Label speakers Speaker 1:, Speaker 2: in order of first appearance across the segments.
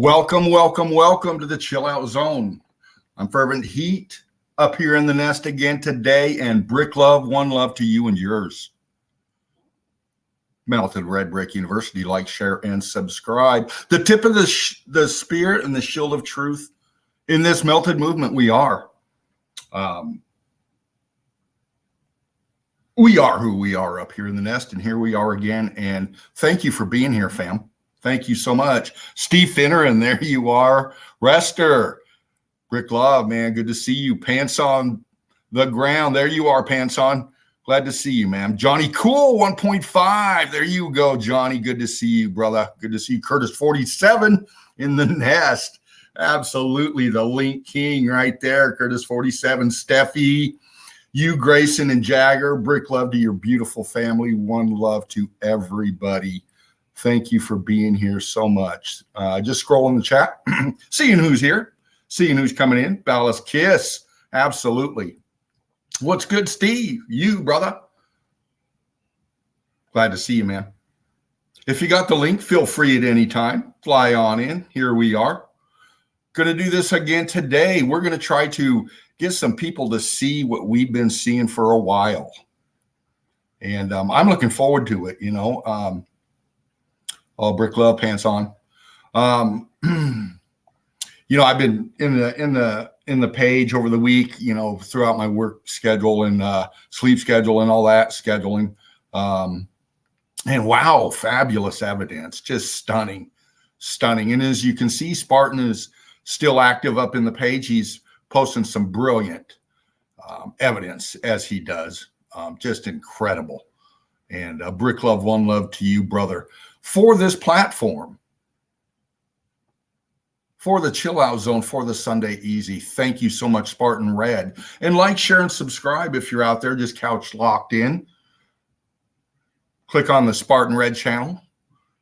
Speaker 1: Welcome, welcome, welcome to the Chill Out Zone. I'm Fervent Heat up here in the nest again today, and Brick Love, one love to you and yours. Melted Red Brick University, like, share, and subscribe. The tip of the spear and the shield of truth in this melted movement. We are who we are up here in the nest, and here we are again. And thank you for being here, fam. Thank you so much. Steve Finner, and there you are. Rester, Brick Love, man, good to see you. Pants on the ground. There you are, Pants on. Glad to see you, man. Johnny Cool 1.5. There you go, Johnny. Good to see you, brother. Good to see you. Curtis 47 in the nest. Absolutely the link king right there. Curtis 47. Steffi, you, Grayson, and Jagger. Brick love to your beautiful family. One love to everybody. Thank you for being here so much. Just scrolling the chat, seeing who's here, seeing who's coming in. Dallas Kiss, absolutely. What's good, Steve? You, brother. Glad to see you, man. If you got the link, feel free at any time. Fly on in. Here we are. Going to do this again today. We're going to try to get some people to see what we've been seeing for a while. And I'm looking forward to it, you know. Oh, Brick Love, Pants on. You know, I've been in the page over the week, you know, throughout my work schedule and sleep schedule and all that scheduling. And wow, fabulous evidence, just stunning. And as you can see, Spartan is still active up in the page. He's posting some brilliant evidence as he does. Just incredible. And Brick Love, one love to you, brother. For this platform, for the Chill Out Zone, for the Sunday Easy. Thank you so much, Spartan Red. And like, share, and subscribe if you're out there just couch locked in. Click on the Spartan Red channel.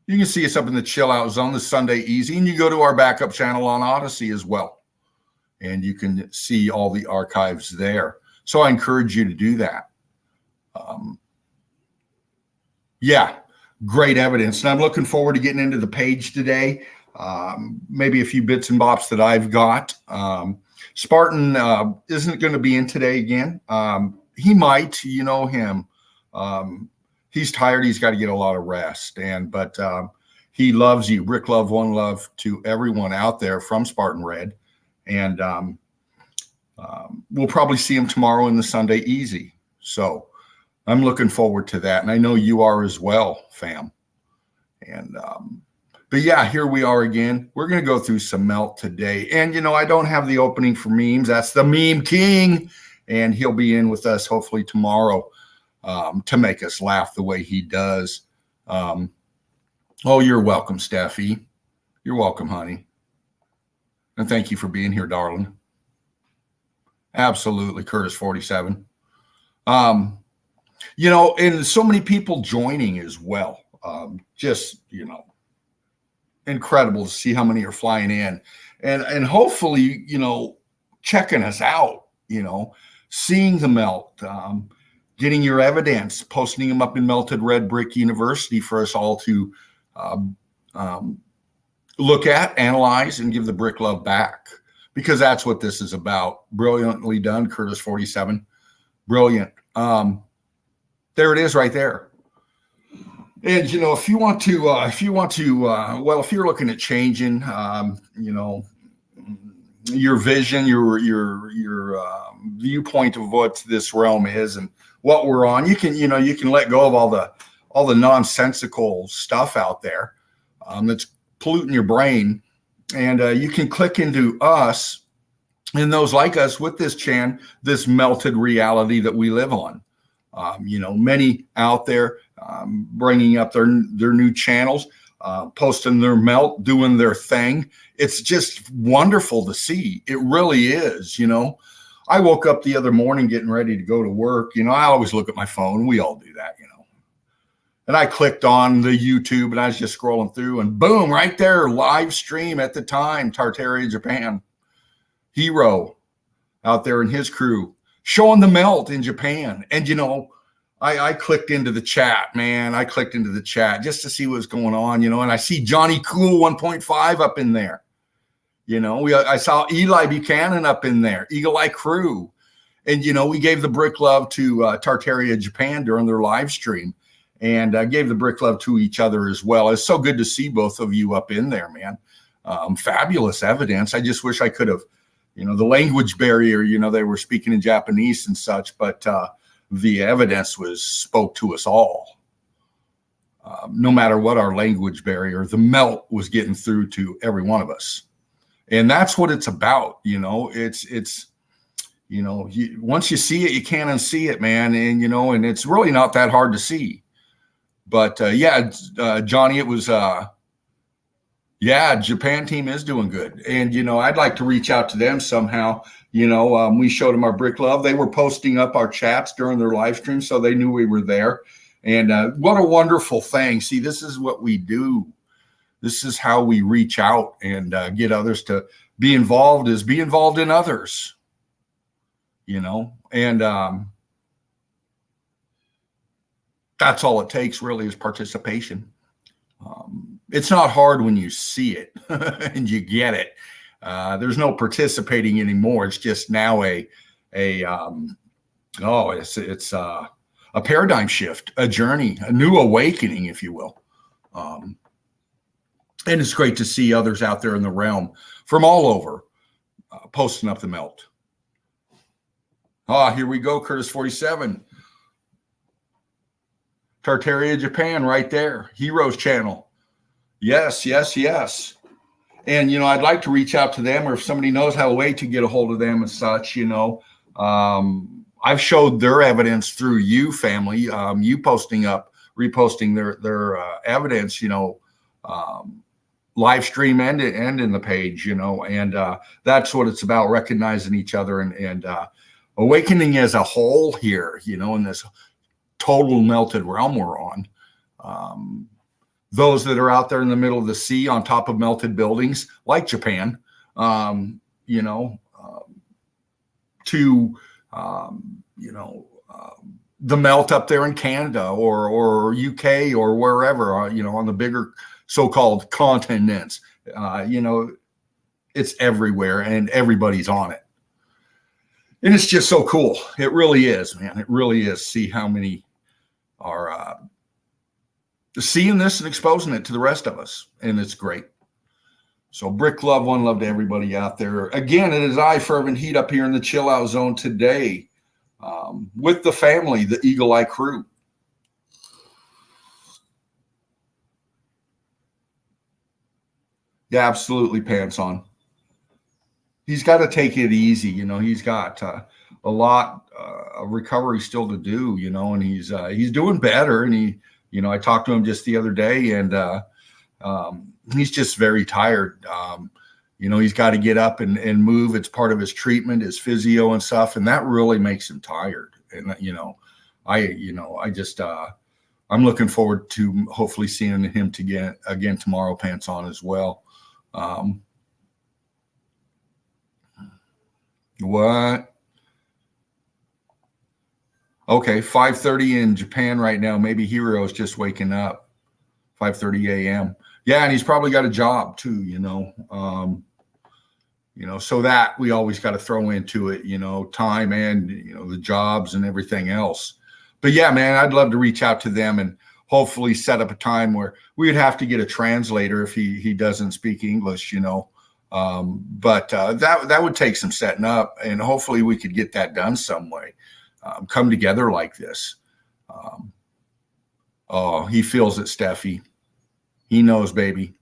Speaker 1: You can see us up in the Chill Out Zone, the Sunday Easy, and you go to our backup channel on Odyssey as well. And you can see all the archives there. So I encourage you to do that. Yeah. Great evidence. And I'm looking forward to getting into the page today. Maybe a few bits and bops that I've got. Spartan isn't going to be in today again. He might, you know him. He's tired. He's got to get a lot of rest. But he loves you. Brick Love, one love to everyone out there from Spartan Red. And we'll probably see him tomorrow in the Sunday Easy. So I'm looking forward to that. And I know you are as well, fam. And, but yeah, here we are again. We're going to go through some melt today. And, you know, I don't have the opening for memes. That's the meme king. And he'll be in with us hopefully tomorrow to make us laugh the way he does. Oh, you're welcome, Steffi. You're welcome, honey. And thank you for being here, darling. Absolutely, Curtis 47. You know, and so many people joining as well. Just, you know, incredible to see how many are flying in and hopefully, you know, checking us out, you know, seeing the melt, getting your evidence, posting them up in Melted Red Brick University for us all to look at, analyze, and give the Brick Love back, because that's what this is about. Brilliantly done, Curtis 47. Brilliant. There it is right there. And, you know, if you're looking at changing, you know, your vision, your viewpoint of what this realm is and what we're on, you can let go of all the nonsensical stuff out there that's polluting your brain. And you can click into us and those like us with this melted reality that we live on. You know, many out there bringing up their new channels, posting their melt, doing their thing. It's just wonderful to see. It really is. You know, I woke up the other morning getting ready to go to work. You know, I always look at my phone. We all do that, you know. And I clicked on the YouTube and I was just scrolling through and boom, right there, live stream at the time, Tartaria, Japan. Hero out there and his crew showing the melt in Japan. And, you know, I clicked into the chat, man. I clicked into the chat just to see what's going on, you know, and I see Johnny Cool 1.5 up in there. I saw Eli Buchanan up in there, Eagle Eye Crew. And, we gave the Brick Love to Tartaria Japan during their live stream, and gave the Brick Love to each other as well. It's so good to see both of you up in there, man. Fabulous evidence. I just wish I could have, the language barrier, they were speaking in Japanese and such, but the evidence spoke to us all. No matter what our language barrier, the melt was getting through to every one of us. And that's what it's about. It's once you see it, you can't unsee it, man. And, and it's really not that hard to see. But Johnny, it was, Japan team is doing good. And, I'd like to reach out to them somehow. We showed them our Brick Love. They were posting up our chats during their live stream, so they knew we were there. And what a wonderful thing. See, this is what we do. This is how we reach out and get others to be involved in others, and that's all it takes really is participation. It's not hard when you see it and you get it. There's no participating anymore. It's just now it's a paradigm shift, a journey, a new awakening, if you will. And it's great to see others out there in the realm from all over posting up the melt. Here we go, Curtis 47. Tartaria Japan right there. Heroes channel. Yes. And, I'd like to reach out to them, or if somebody knows how a way to get a hold of them and such, I've showed their evidence through you, family, you reposting their evidence, live stream and in the page, and that's what it's about, recognizing each other and awakening as a whole here, in this total melted realm we're on. Those that are out there in the middle of the sea on top of melted buildings like Japan, the melt up there in Canada or UK or wherever, on the bigger so-called continents, it's everywhere and everybody's on it. And it's just so cool. It really is, man. It really is. See how many are seeing this and exposing it to the rest of us. And it's great. So Brick Love, one love to everybody out there. Again, it is I, Fervent Heat, up here in the chill out zone today with the family, the Eagle Eye Crew. Yeah, absolutely, Pants On. He's got to take it easy. He's got a lot of recovery still to do, and he's doing better. And I talked to him just the other day, and he's just very tired. He's got to get up and move. It's part of his treatment, his physio and stuff. And that really makes him tired. And, I'm looking forward to hopefully seeing him again tomorrow, Pants On, as well. What? Okay, 5:30 in Japan right now. Maybe Hero's just waking up. 5:30 a.m. Yeah, and he's probably got a job too, so that we always got to throw into it, time and, the jobs and everything else. But yeah, man, I'd love to reach out to them and hopefully set up a time where we would have to get a translator if he doesn't speak English, but that would take some setting up, and hopefully we could get that done some way. Come together like this. He feels it, Steffi. He knows, baby.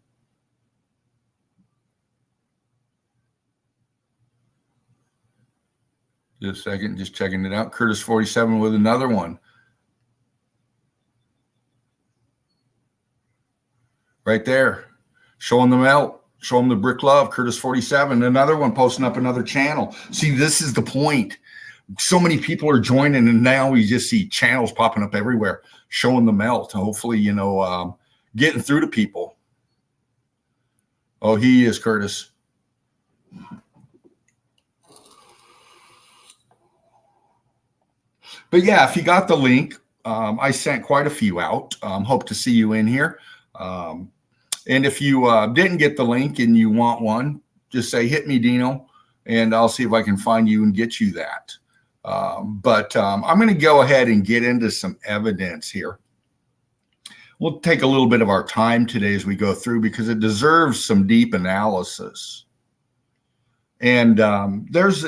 Speaker 1: Just a second, just checking it out. Curtis 47 with another one. Right there. Showing them out. Show them the Brick Love. Curtis 47. Another one posting up another channel. See, this is the point. So many people are joining, and now we just see channels popping up everywhere, showing the melt. Hopefully, getting through to people. Oh, he is, Curtis. But yeah, if you got the link, I sent quite a few out. Hope to see you in here. And if you didn't get the link and you want one, just say, hit me, Dino, and I'll see if I can find you and get you that. But I'm going to go ahead and get into some evidence here. We'll take a little bit of our time today as we go through because it deserves some deep analysis. And there's,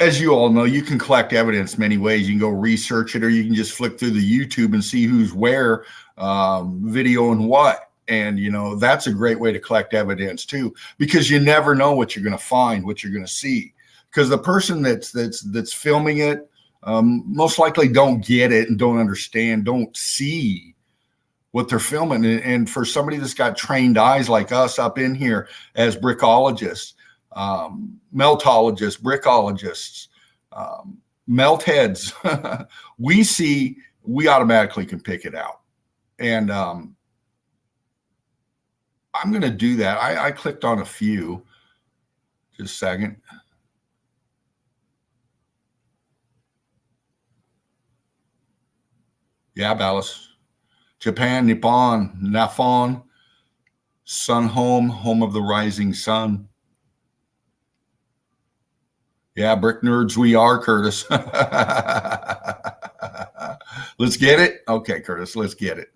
Speaker 1: as you all know, you can collect evidence many ways. You can go research it, or you can just flick through the YouTube and see who's where, video and what. And, that's a great way to collect evidence too, because you never know what you're going to find, what you're going to see. Because the person that's filming it most likely don't get it and don't understand, don't see what they're filming. And for somebody that's got trained eyes like us up in here as brickologists, meltologists, brickologists, melt heads, we automatically can pick it out. And I'm going to do that. I clicked on a few. Just a second. Yeah, Dallas. Japan, Nippon, Nafon, Sun Home, home of the rising sun. Yeah, brick nerds we are, Curtis. Let's get it? Okay, Curtis, let's get it.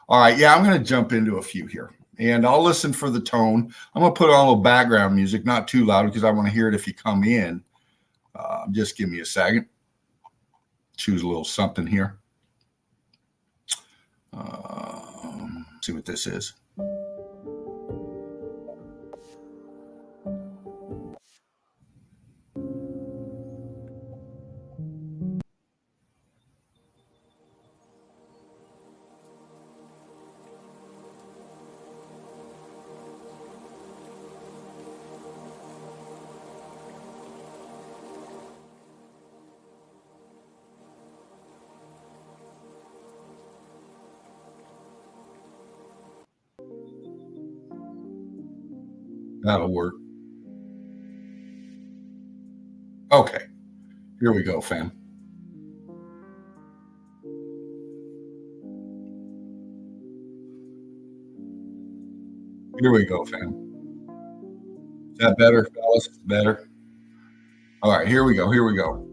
Speaker 1: All right, yeah, I'm going to jump into a few here. And I'll listen for the tone. I'm going to put on a little background music, not too loud because I want to hear it if you come in. Just give me a second. Choose a little something here. See what this is. That'll work. Okay, here we go, fam. Here we go, fam. Is that better, fellas? Better? All right, here we go. Here we go.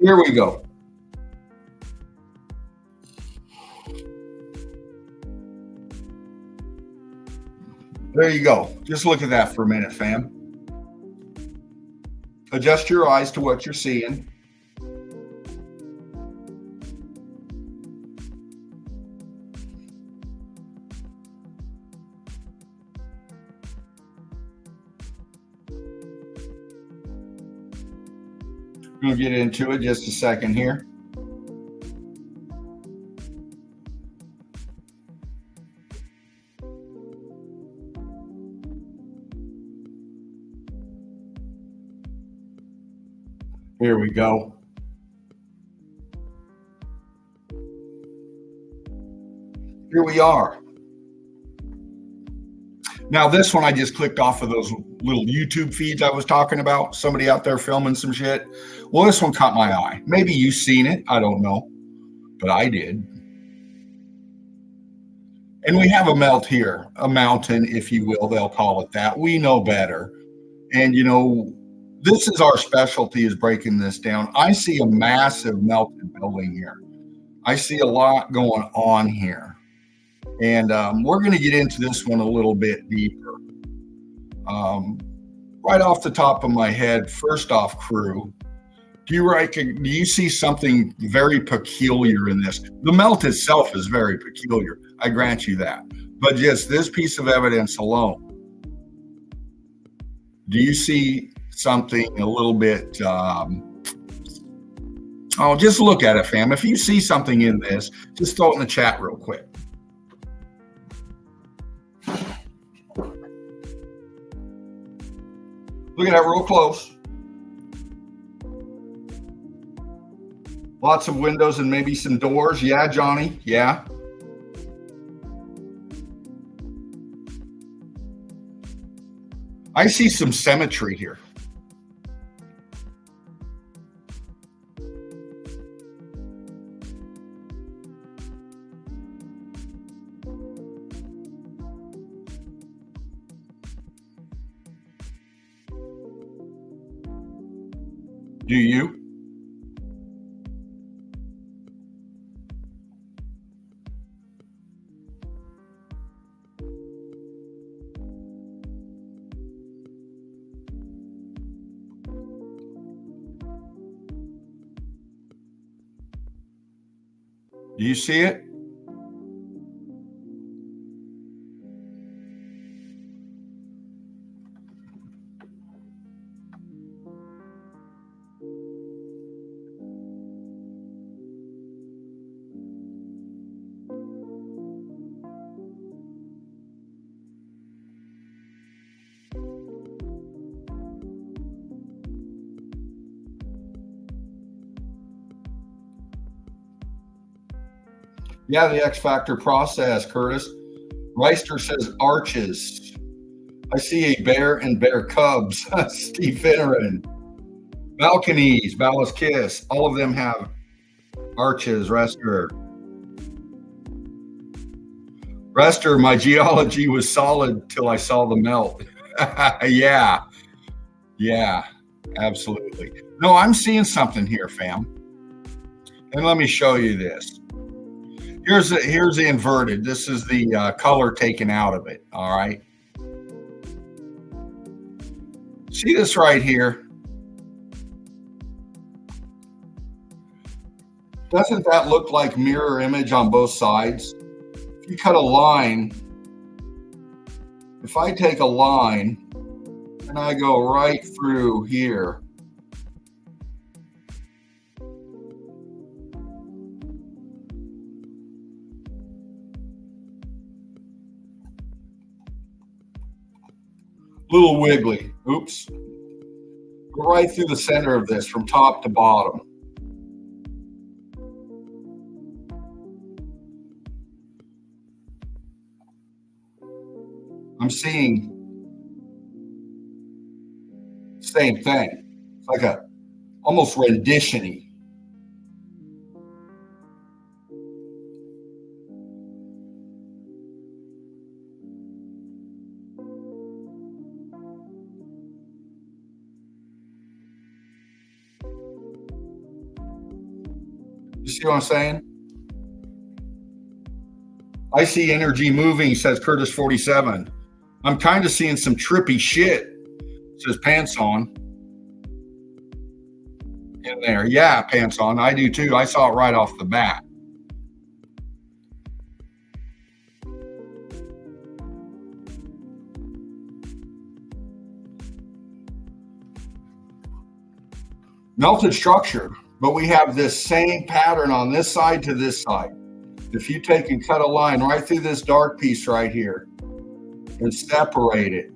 Speaker 1: Here we go. There you go. Just look at that for a minute, fam. Adjust your eyes to what you're seeing. We'll get into it just a second here. Here we go. Here we are. Now, this one I just clicked off of those little YouTube feeds I was talking about. Somebody out there filming some shit. Well, this one caught my eye. Maybe you've seen it. I don't know. But I did. And we have a melt here, a mountain, if you will. They'll call it that. We know better. And, this is our specialty, is breaking this down. I see a massive melted building here. I see a lot going on here. And we're going to get into this one a little bit deeper. Right off the top of my head, first off, crew, do you see something very peculiar in this? The melt itself is very peculiar. I grant you that. But just this piece of evidence alone, do you see something a little bit, just look at it, fam. If you see something in this, just throw it in the chat real quick. Look at that real close. Lots of windows and maybe some doors. Yeah, Johnny. Yeah. I see some symmetry here. Do you? Do you see it? Yeah, the X Factor process, Curtis. Reister says arches. I see a bear and bear cubs. Steve Finneran. Balconies, Ballast Kiss. All of them have arches, Rester. Rester, my geology was solid till I saw the melt. Yeah, yeah, absolutely. No, I'm seeing something here, fam. And let me show you this. Here's the inverted. This is the color taken out of it. All right. See this right here? Doesn't that look like mirror image on both sides? If you cut a line, if I take a line and I go right through here, little wiggly, oops, go right through the center of this from top to bottom. I'm seeing same thing. It's like a almost rendition-y. You see what I'm saying? I see energy moving, says Curtis 47. I'm kind of seeing some trippy shit, says Pants On. In there. Yeah, Pants On. I do too. I saw it right off the bat. Melted structure, but we have this same pattern on this side to this side. If you take and cut a line right through this dark piece right here and separate it,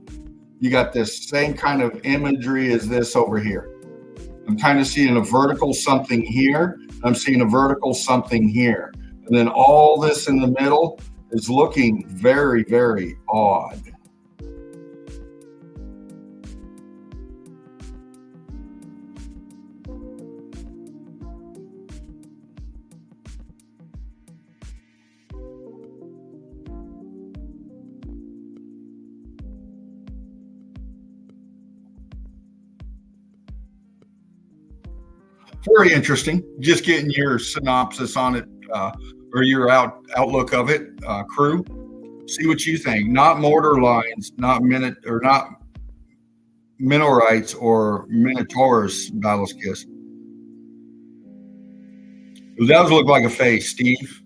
Speaker 1: you got this same kind of imagery as this over here. I'm kind of seeing a vertical something here. I'm seeing a vertical something here. And then all this in the middle is looking very, very odd. Very interesting. Just getting your synopsis on it, or your outlook of it, crew. See what you think. Not mortar lines, not Minorites or Minotaurus, Ballast Kiss. It does look like a face, Steve.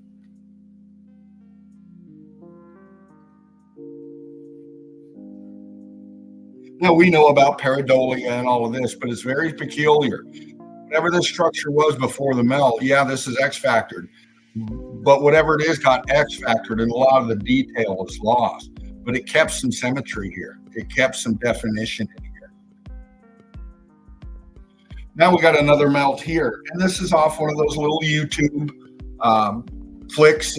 Speaker 1: Now we know about pareidolia and all of this, but it's very peculiar. Whatever this structure was before the melt, yeah, this is X factored. But whatever it is got X factored, and a lot of the detail is lost. But it kept some symmetry here. It kept some definition in here. Now we got another melt here, and this is off one of those little YouTube flicks,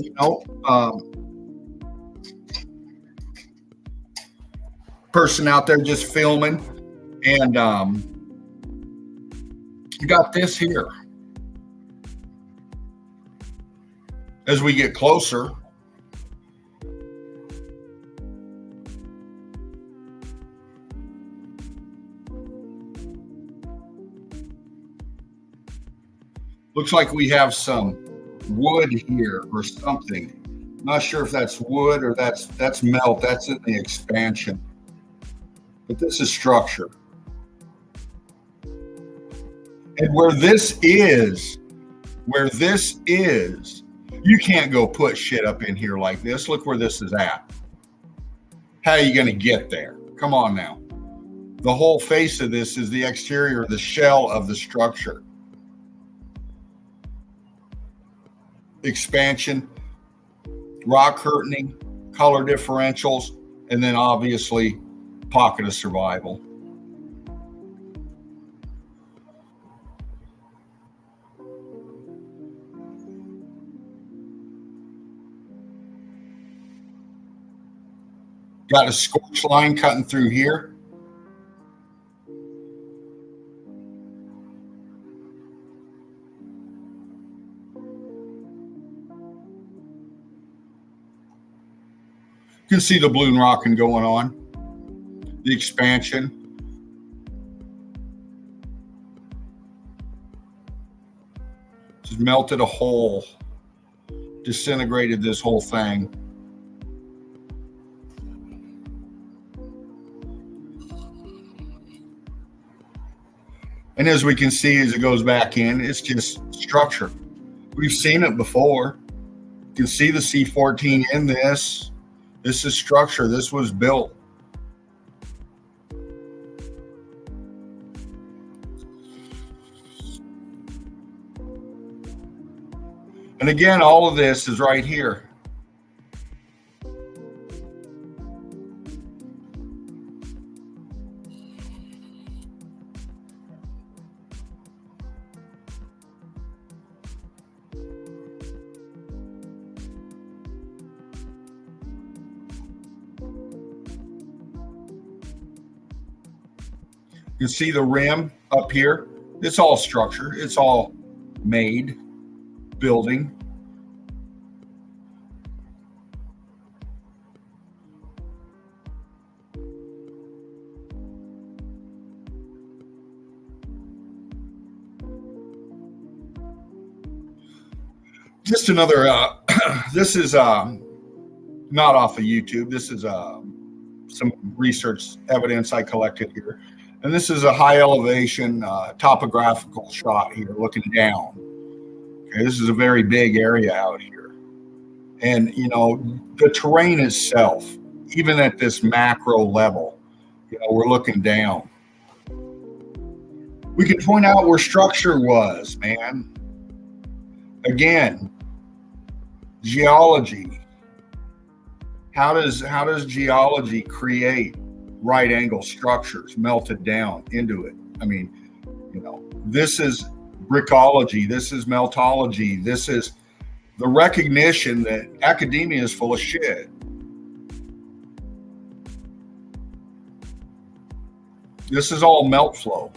Speaker 1: person out there just filming, and you got this here. As we get closer, looks like we have some wood here or something. Not sure if that's wood or that's melt. That's in the expansion. But this is structure. And where this is, you can't go put shit up in here like this. Look where this is at. How are you going to get there? Come on now. The whole face of this is the exterior, the shell of the structure. Expansion, rock curtaining, color differentials, and then obviously pocket of survival. Got a scorch line cutting through here. You can see the balloon rocking going on, the expansion. Just melted a hole, disintegrated this whole thing. And as we can see, as it goes back in, it's just structure. We've seen it before. You can see the C14 in this. This is structure. This was built. And again, all of this is right here. You can see the rim up here. It's all structure. It's all made, building. Just another, this is not off of YouTube. This is some research evidence I collected here. And this is a high elevation topographical shot here looking down. Okay, this is a very big area out here. And, you know, the terrain itself, even at this macro level, you know, we're looking down. We can point out where structure was, man. Again, geology. How does geology create right angle structures melted down into it? I mean, you know, this is brickology, this is meltology, this is the recognition that academia is full of shit. This is all melt flow.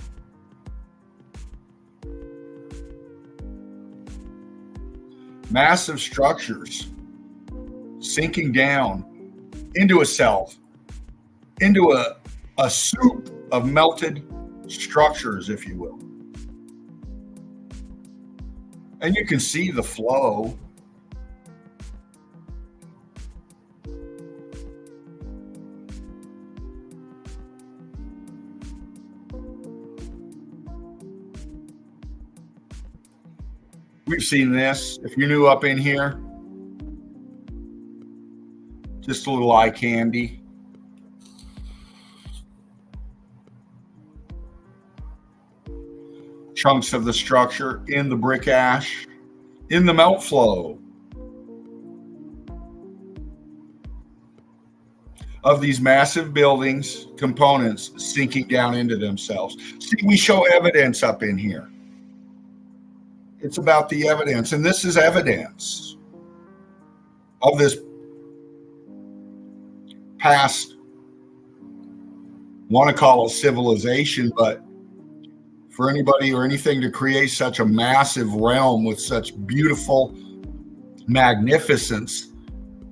Speaker 1: Massive structures sinking down into a self, into a soup of melted structures, if you will. And you can see the flow. We've seen this. If you're new up in here, just a little eye candy. Chunks of the structure in the brick ash, in the melt flow. of these massive buildings, components sinking down into themselves. See, we show evidence up in here. It's about the evidence, and this is evidence of this past, want to call it civilization, but for anybody or anything to create such a massive realm with such beautiful magnificence,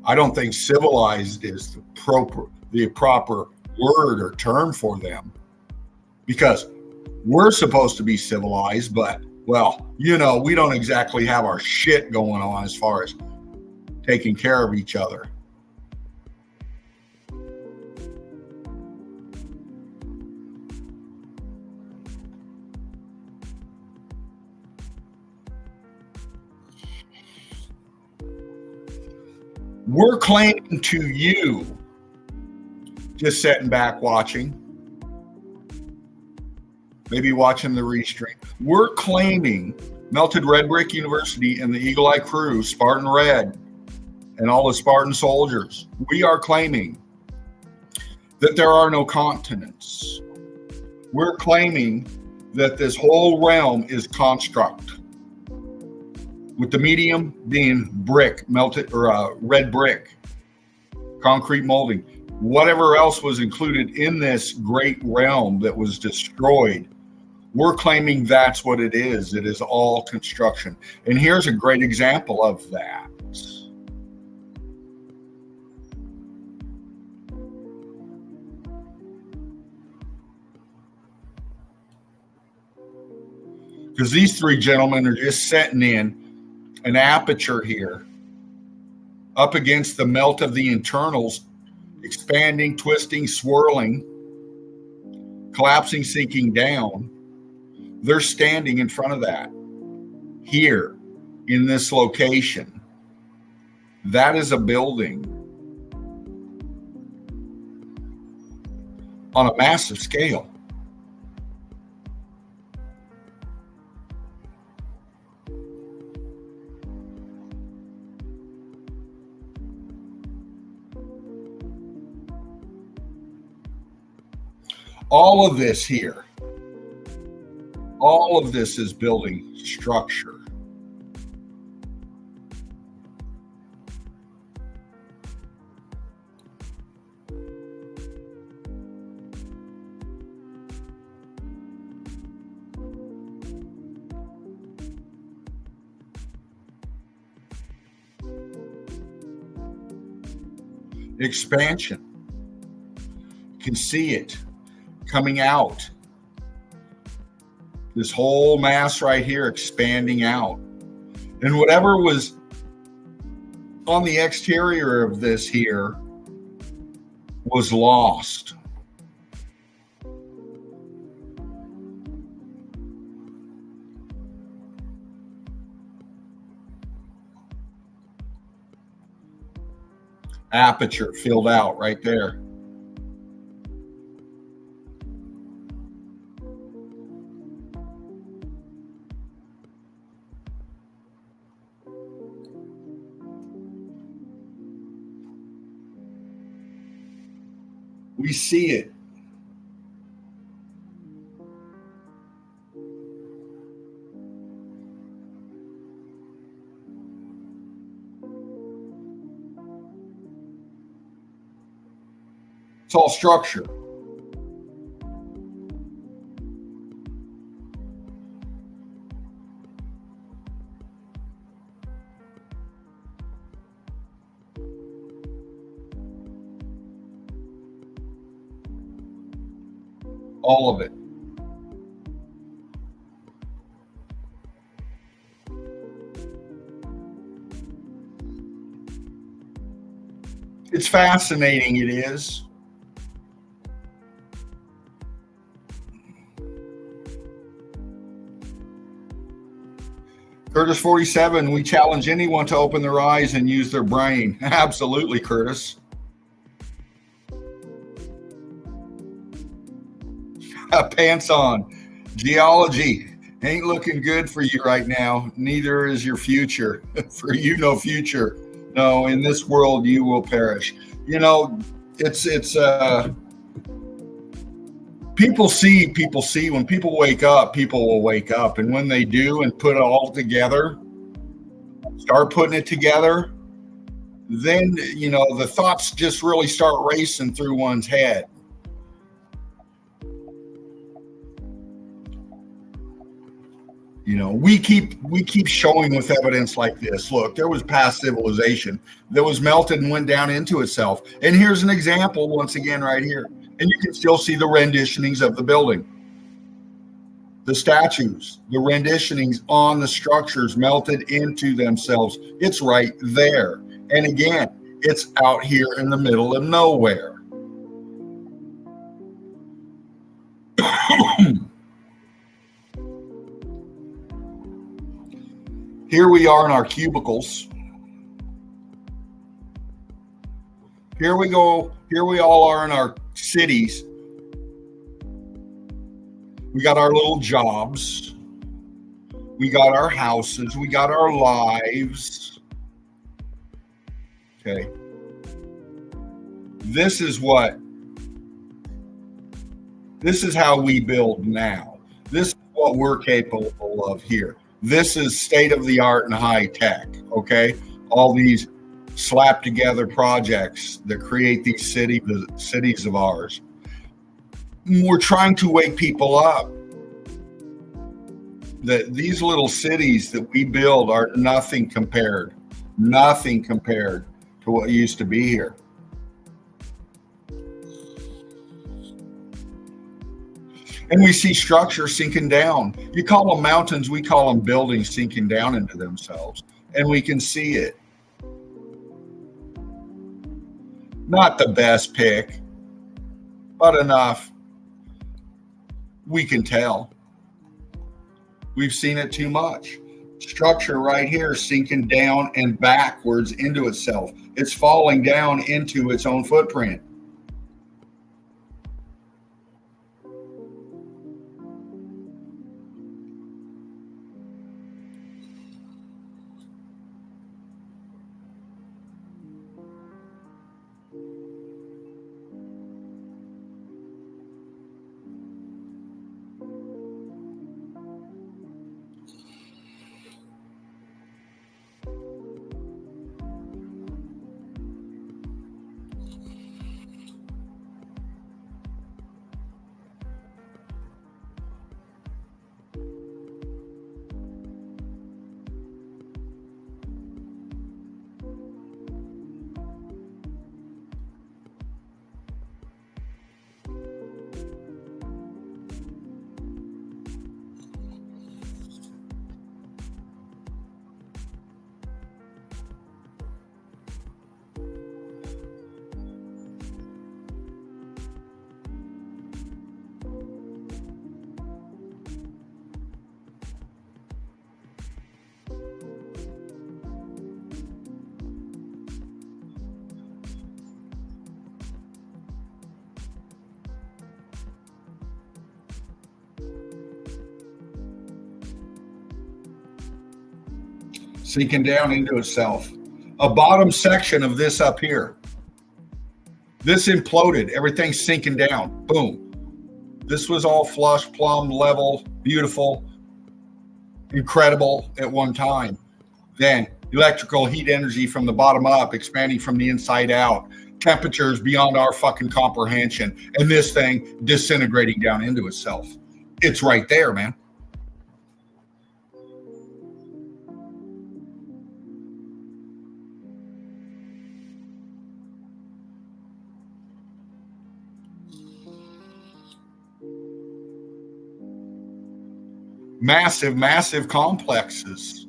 Speaker 1: I don't think civilized is the proper word or term for them, because we're supposed to be civilized, but well, we don't exactly have our shit going on as far as taking care of each other. We're claiming to you, just sitting back watching, maybe watching the restream. We're claiming Melted Red Brick University and the Eagle Eye crew, Spartan Red, and all the Spartan soldiers. We are claiming that there are no continents. We're claiming that this whole realm is construct, with the medium being brick, melted or red brick, concrete molding. Whatever else was included in this great realm that was destroyed, we're claiming that's what it is. It is all construction. And here's a great example of that. Because these three gentlemen are just setting in an aperture here up against the melt of the internals, expanding, twisting, swirling, collapsing, sinking down. They're standing in front of that here in this location. That is a building on a massive scale. All of this here, all of this is building structure. Expansion. You can see it coming out. This whole mass right here expanding out. And whatever was on the exterior of this here was lost. Aperture filled out right there. We see it. It's all structure. All of it. It's fascinating, it is. Curtis 47, we challenge anyone to open their eyes and use their brain. Absolutely, Curtis. Pants on. Geology ain't looking good for you right now. Neither is your future. For you, no future. No, in this world, you will perish. it's people see when people wake up, people will wake up, and when they do and put it all together, start putting it together, then the thoughts just really start racing through one's head. We keep showing with evidence like this. Look, there was past civilization that was melted and went down into itself. And here's an example once again right here. And you can still see the renditionings of the building, the statues, the renditionings on the structures melted into themselves. It's right there. And again, it's out here in the middle of nowhere. Here we are in our cubicles. Here we go. Here we all are in our cities. We got our little jobs. We got our houses. We got our lives. Okay. This is how we build now. This is what we're capable of here. This is state of the art and high tech. Okay. All these slapped together projects that create these cities of ours. We're trying to wake people up that these little cities that we build are nothing compared to what used to be here. And we see structure sinking down. You call them mountains, we call them buildings sinking down into themselves. And we can see it. Not the best pick, but enough. We can tell. We've seen it too much. Structure right here sinking down and backwards into itself. It's falling down into its own footprint. Sinking down into itself. A bottom section of this up here. This imploded. Everything's sinking down. Boom. This was all flush, plumb, level, beautiful, incredible at one time. Then electrical heat energy from the bottom up, expanding from the inside out. Temperatures beyond our fucking comprehension. And this thing disintegrating down into itself. It's right there, man. Massive complexes.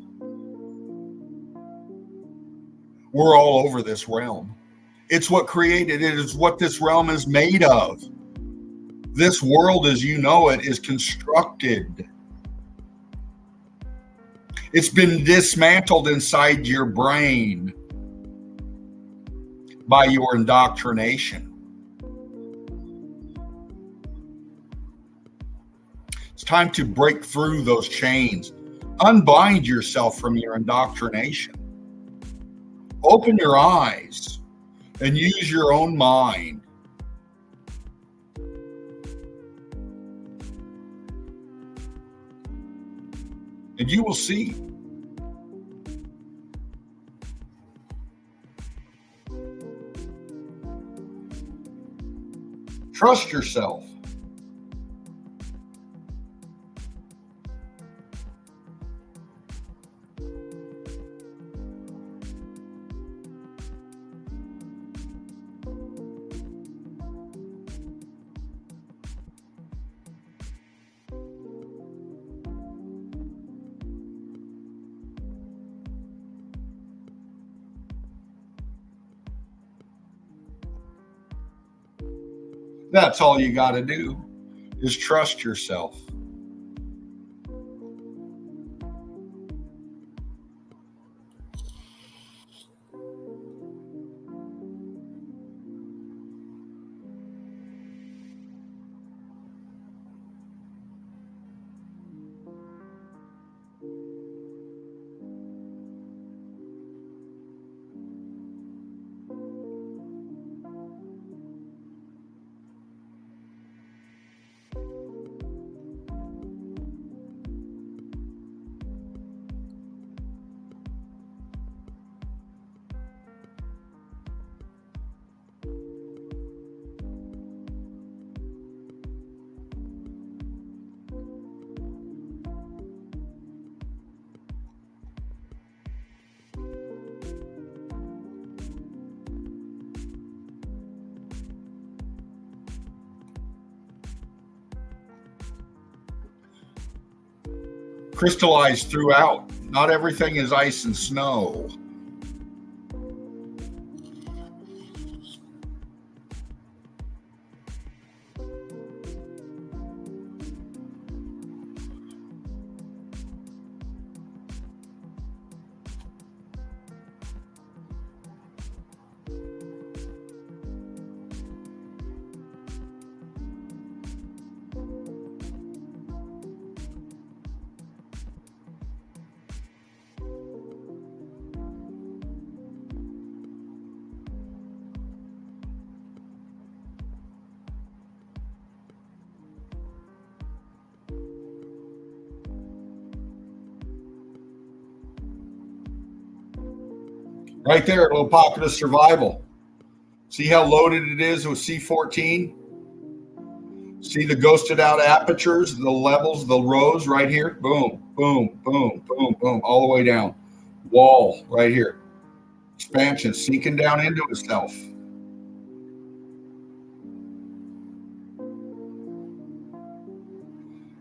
Speaker 1: We're all over this realm. It's what created it. Is what this realm is made of. This world as you know it is constructed. It's been dismantled inside your brain by your indoctrination. It's time to break through those chains. Unbind yourself from your indoctrination. Open your eyes and use your own mind. And you will see. Trust yourself. That's all you got to do is trust yourself. Crystallized throughout. Not everything is ice and snow. Right there, a little pocket of survival. See how loaded it is with C14? See the ghosted out apertures, the levels, the rows right here? Boom, boom, boom, boom, boom, all the way down. Wall right here. Expansion sinking down into itself.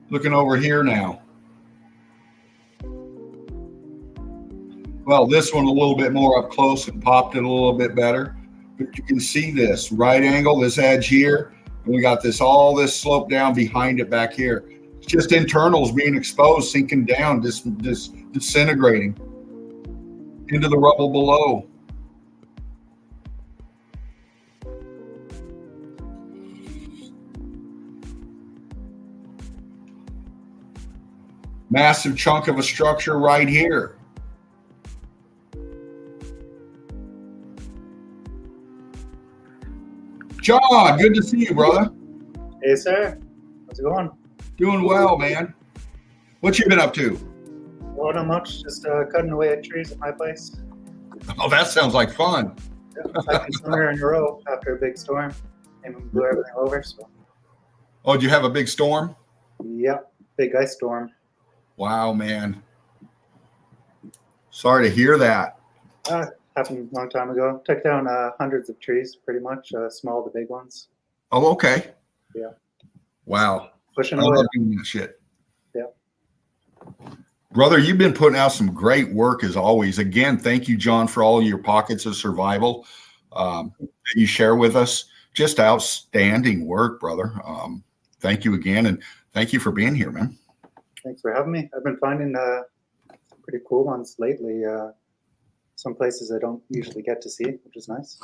Speaker 1: Looking over here now. Well, this one a little bit more up close and popped it a little bit better. But you can see this right angle, this edge here. And we got this all this slope down behind it back here. It's just internals being exposed, sinking down, disintegrating into the rubble below. Massive chunk of a structure right here. John, good to see you, brother.
Speaker 2: Hey, sir. How's it going?
Speaker 1: Doing well, man. What you been up to?
Speaker 2: Well, not much. Just cutting away at trees at my place.
Speaker 1: Oh, that sounds like fun.
Speaker 2: Yeah, second summer in a row after a big storm. Came and blew everything over. So.
Speaker 1: Oh, did you have a big storm?
Speaker 2: Yep, big ice storm.
Speaker 1: Wow, man. Sorry to hear that.
Speaker 2: Happened a long time ago. Took down hundreds of trees, pretty much, small to big ones.
Speaker 1: Oh, okay.
Speaker 2: Yeah.
Speaker 1: Wow.
Speaker 2: Pushing
Speaker 1: I
Speaker 2: away.
Speaker 1: love doing that shit.
Speaker 2: Yeah.
Speaker 1: Brother, you've been putting out some great work as always. Again, thank you, John, for all your pockets of survival that you share with us. Just outstanding work, brother. Thank you again, and thank you for being here, man.
Speaker 2: Thanks for having me. I've been finding pretty cool ones lately. Some places I don't usually get to see, which is nice.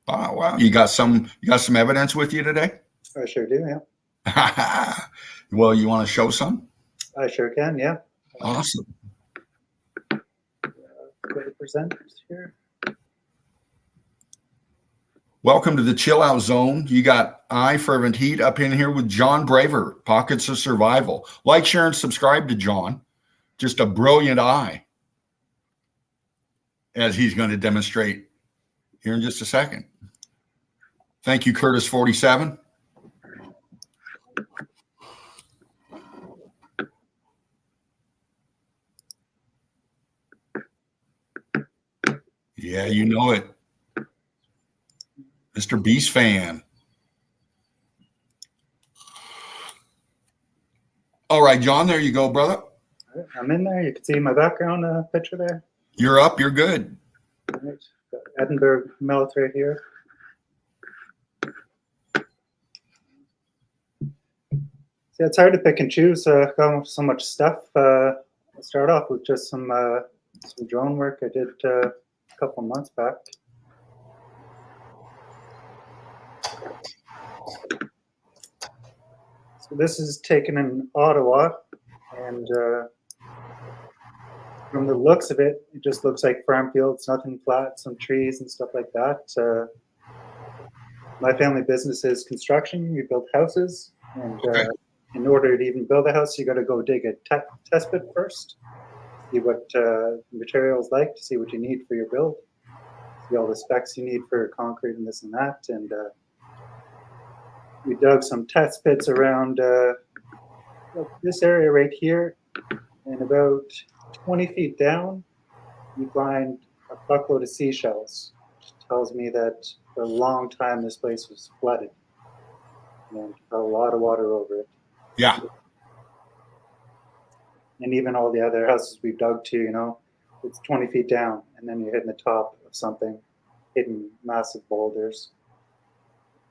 Speaker 1: Oh, wow. You got some evidence with you today?
Speaker 2: I sure do, yeah.
Speaker 1: Well, you want to show some?
Speaker 2: I sure can, yeah.
Speaker 1: Awesome.
Speaker 2: Go to presenters here.
Speaker 1: Welcome to the Chill Out Zone. You got Fervent Heat up in here with John Braver, Pockets of Survival. Like, share, and subscribe to John. Just a brilliant eye, as he's going to demonstrate here in just a second. Thank you, Curtis47. Yeah, you know it. Mr. Beast fan. All right, John, there you go, brother.
Speaker 2: I'm in there. You can see my background picture there.
Speaker 1: You're up. You're good.
Speaker 2: All right. Got Edinburgh melt right here. See, it's hard to pick and choose. Got so much stuff. I'll start off with just some drone work I did a couple months back. So this is taken in Ottawa, and from the looks of it, it just looks like farm fields, nothing flat, some trees and stuff like that. My family business is construction. We build houses, and in order to even build a house, you got to go dig a test pit first, see what materials like, to see what you need for your build, see all the specs you need for concrete and this and that. And we dug some test pits around this area right here, and about 20 feet down, you find a buckload of seashells, which tells me that for a long time this place was flooded and a lot of water over it.
Speaker 1: Yeah.
Speaker 2: And even all the other houses we've dug to, you know, it's 20 feet down, and then you're hitting the top of something, hitting massive boulders.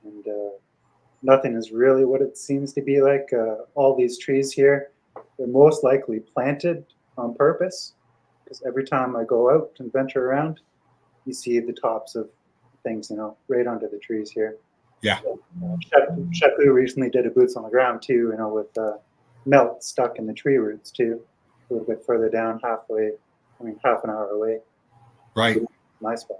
Speaker 2: And nothing is really what it seems to be like. All these trees here, they're most likely planted on purpose, because every time I go out and venture around, you see the tops of things, you know, right under the trees here.
Speaker 1: Yeah.
Speaker 2: Shepu recently did a boots on the ground too, you know, with melt stuck in the tree roots too, a little bit further down, half an hour away.
Speaker 1: Right.
Speaker 2: My spot.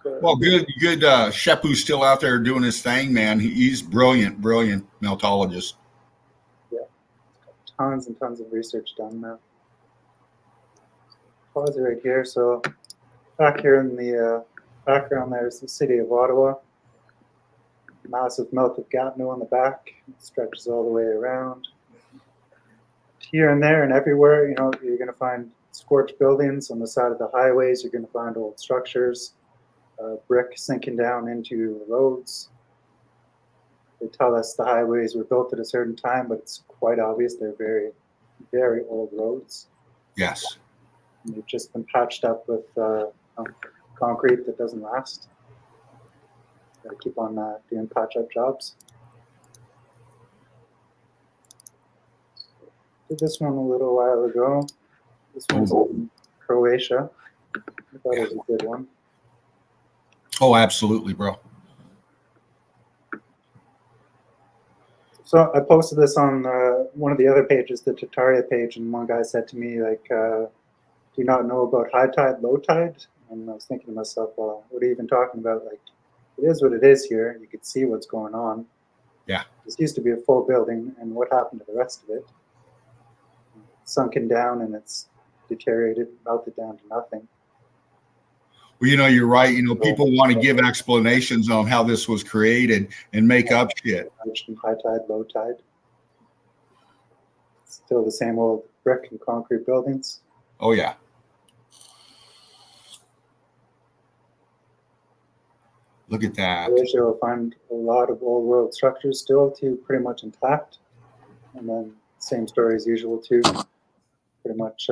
Speaker 1: Well, good. Shepu's still out there doing his thing, man. He's brilliant meltologist.
Speaker 2: Yeah, tons and tons of research done now. Pause it right here. So back here in the background, there's the city of Ottawa. Massive mouth of Gatineau on the back. It stretches all the way around. Here and there and everywhere, you know, you're going to find scorched buildings on the side of the highways. You're going to find old structures. Brick sinking down into the roads. They tell us the highways were built at a certain time, but it's quite obvious they're very, very old roads.
Speaker 1: Yes.
Speaker 2: And they've just been patched up with concrete that doesn't last. Got to keep on doing patch-up jobs. Did this one a little while ago. This one's in Croatia. I thought it was a good one.
Speaker 1: Oh, absolutely, bro.
Speaker 2: So I posted this on one of the other pages, the Tataria page, and one guy said to me, like, do you not know about high tide, low tide? And I was thinking to myself, well, what are you even talking about? Like, it is what it is here. You could see what's going on.
Speaker 1: Yeah.
Speaker 2: This used to be a full building, and what happened to the rest of it? It's sunken down, and it's deteriorated, melted down to nothing.
Speaker 1: Well, you know, you're right. You know, people want to give explanations on how this was created and make up shit.
Speaker 2: High tide, low tide. Still the same old brick and concrete buildings.
Speaker 1: Oh, yeah. Look at that.
Speaker 2: You'll find a lot of old world structures still too, pretty much intact. And then same story as usual too. Pretty much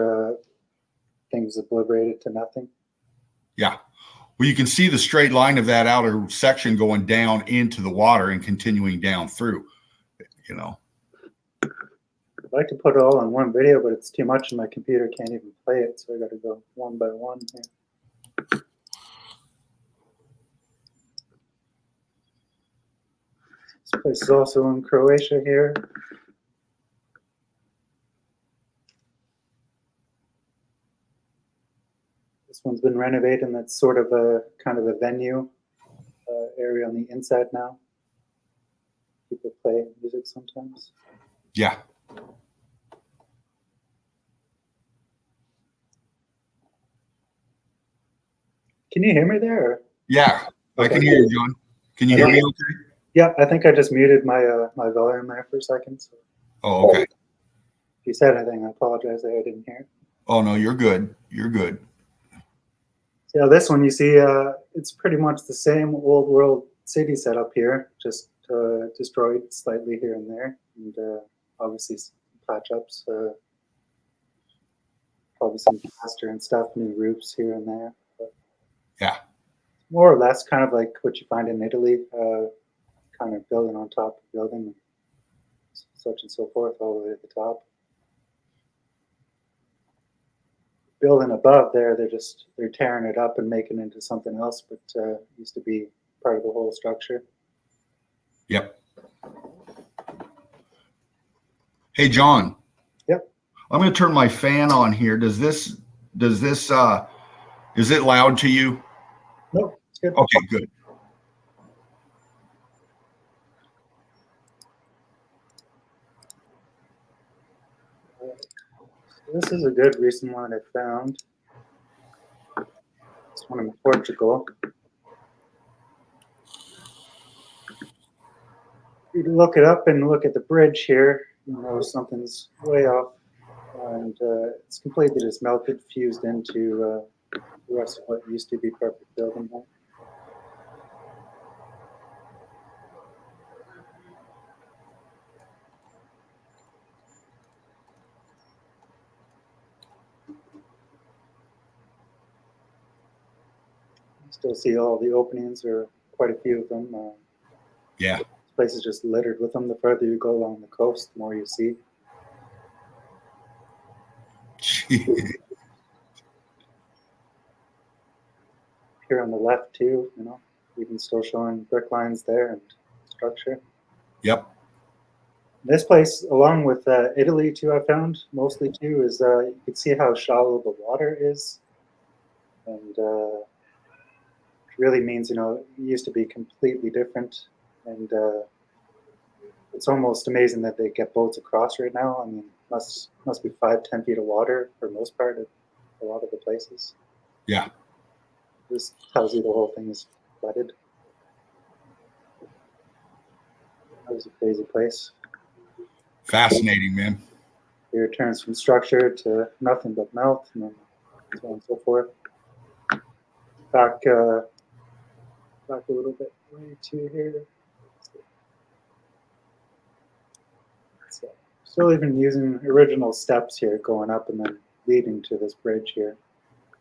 Speaker 2: things obliterated to nothing.
Speaker 1: Yeah. Well, you can see the straight line of that outer section going down into the water and continuing down through, you know.
Speaker 2: I'd like to put it all in one video, but it's too much and my computer can't even play it. So I got to go one by one here. This place is also in Croatia here. This one's Someone's been renovating. That's sort of a kind of a venue area on the inside now. People play music sometimes.
Speaker 1: Yeah.
Speaker 2: Can you hear me there? Or?
Speaker 1: Yeah, I
Speaker 2: Okay.
Speaker 1: can hear you, John. Can you hear me okay?
Speaker 2: Yeah, I think I just muted my my volume there for a second. So
Speaker 1: Oh, okay.
Speaker 2: if you said anything, I apologize that I didn't hear.
Speaker 1: Oh, no, you're good. You're good.
Speaker 2: So, yeah, this one you see, it's pretty much the same old world city setup here, just destroyed slightly here and there, and obviously some patch ups, probably some plaster and stuff, new roofs here and there. But
Speaker 1: Yeah.
Speaker 2: more or less kind of like what you find in Italy, kind of building on top of building, such and so forth, all the way at the top. Building above there, they're tearing it up and making it into something else, but used to be part of the whole structure.
Speaker 1: Yep. Hey, John.
Speaker 2: Yep.
Speaker 1: I'm going to turn my fan on here. Is it loud to you?
Speaker 2: No, it's good.
Speaker 1: Okay, good.
Speaker 2: This is a good recent one I found. It's one in Portugal. You can look it up and look at the bridge here. You know something's way off, and it's completely just melted, fused into the rest of what used to be perfect building here. You still see all the openings, or quite a few of them.
Speaker 1: Yeah.
Speaker 2: This place is just littered with them. The further you go along the coast, the more you see. Here on the left too, you know, even still showing brick lines there and structure.
Speaker 1: Yep.
Speaker 2: This place, along with Italy too, I found mostly too, is you can see how shallow the water is, and it really means, you know, it used to be completely different, and it's almost amazing that they get boats across right now. I mean, must be 5-10 feet of water for most part of a lot of the places.
Speaker 1: Yeah.
Speaker 2: This tells you the whole thing is flooded. That was a crazy place.
Speaker 1: Fascinating, man.
Speaker 2: Here it turns from structure to nothing but melt, and then so on and so forth. Back a little bit way to here. So still even using original steps here, going up and then leading to this bridge here.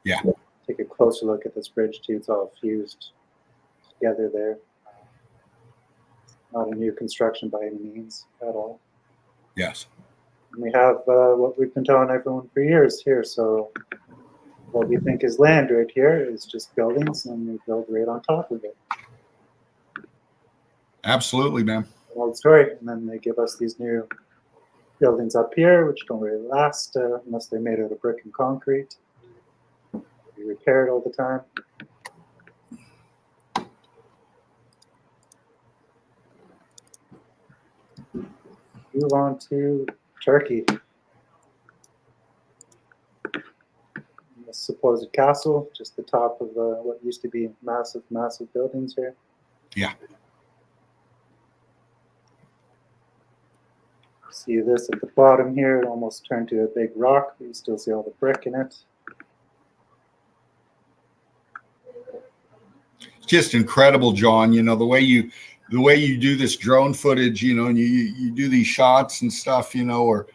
Speaker 1: Yeah.
Speaker 2: Take a closer look at this bridge too. It's all fused together there. Not a new construction by any means at all.
Speaker 1: Yes.
Speaker 2: And we have what we've been telling everyone for years here. So what we think is land right here is just buildings, and we build right on top of it.
Speaker 1: Absolutely, man.
Speaker 2: Old story. And then they give us these new buildings up here, which don't really last unless they're made out of brick and concrete. Be repaired all the time. Move on to Turkey. This supposed castle, just the top of what used to be massive, massive buildings here.
Speaker 1: Yeah.
Speaker 2: See this at the bottom here, it almost turned to a big rock, but you still see all the brick in it.
Speaker 1: Just incredible, John. You know, the way you do this drone footage, you know, and you do these shots and stuff, you know, or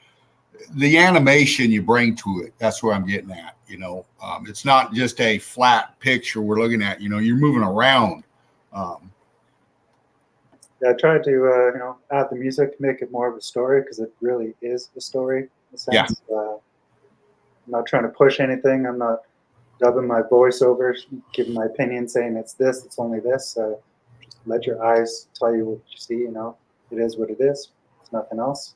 Speaker 1: the animation you bring to it. That's where I'm getting at. You know, it's not just a flat picture we're looking at. You know, you're moving around.
Speaker 2: Yeah, I tried to you know, add the music, make it more of a story, because it really is a story in a sense.
Speaker 1: Yeah.
Speaker 2: I'm not trying to push anything. I'm not dubbing my voice over, giving my opinion, saying it's this, it's only this. Just let your eyes tell you what you see. You know, it is what it is. It's nothing else.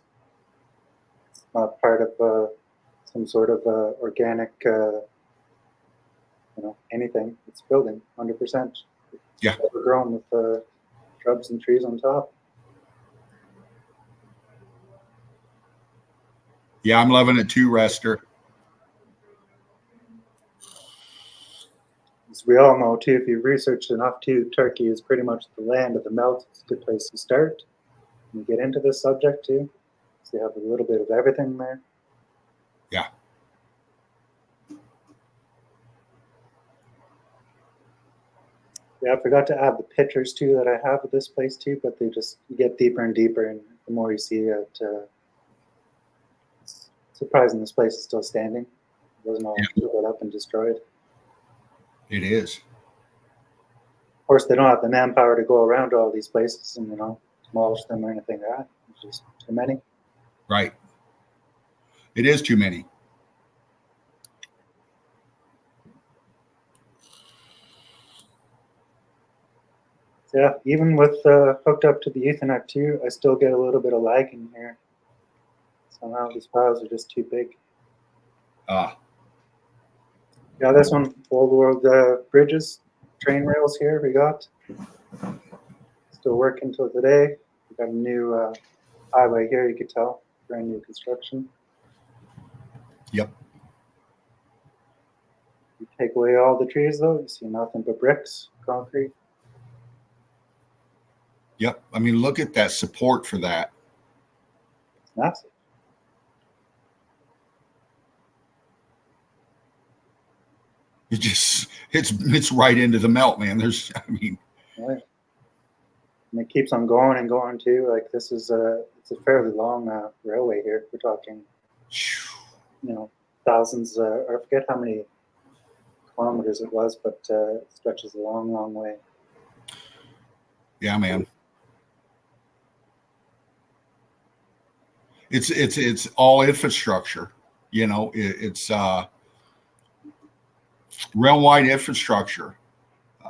Speaker 2: It's not part of some sort of organic anything. It's building 100%.
Speaker 1: Yeah.
Speaker 2: Overgrown with shrubs and trees on top.
Speaker 1: Yeah, I'm loving it too, Rester.
Speaker 2: As we all know too, if you've researched enough too, Turkey is pretty much the land of the melt. It's a good place to start. You get into this subject too. So you have a little bit of everything there.
Speaker 1: Yeah.
Speaker 2: Yeah, I forgot to add the pictures too that I have of this place too, but they just get deeper and deeper, and the more you see it, it's surprising this place is still standing. It wasn't all shoveled up and destroyed.
Speaker 1: It is.
Speaker 2: Of course, they don't have the manpower to go around all these places and demolish them or anything like that. It's just too many.
Speaker 1: Right. It is too many.
Speaker 2: So yeah, even with hooked up to the Ethernet too, I still get a little bit of lag in here. Somehow these files are just too big. Yeah, this one, old world bridges, train rails here we got. Still working till today. We got a new highway here, you could tell, brand new construction.
Speaker 1: Yep.
Speaker 2: You take away all the trees though, you see nothing but bricks, concrete.
Speaker 1: Yep. I mean, look at that support for that.
Speaker 2: It's massive.
Speaker 1: It's right into the melt, man. Right.
Speaker 2: And it keeps on going and going too. Like this is it's a fairly long railway here. We're talking, thousands, or I forget how many kilometers it was, but it stretches a long, long way.
Speaker 1: Yeah, man. It's all infrastructure. It's realm-wide infrastructure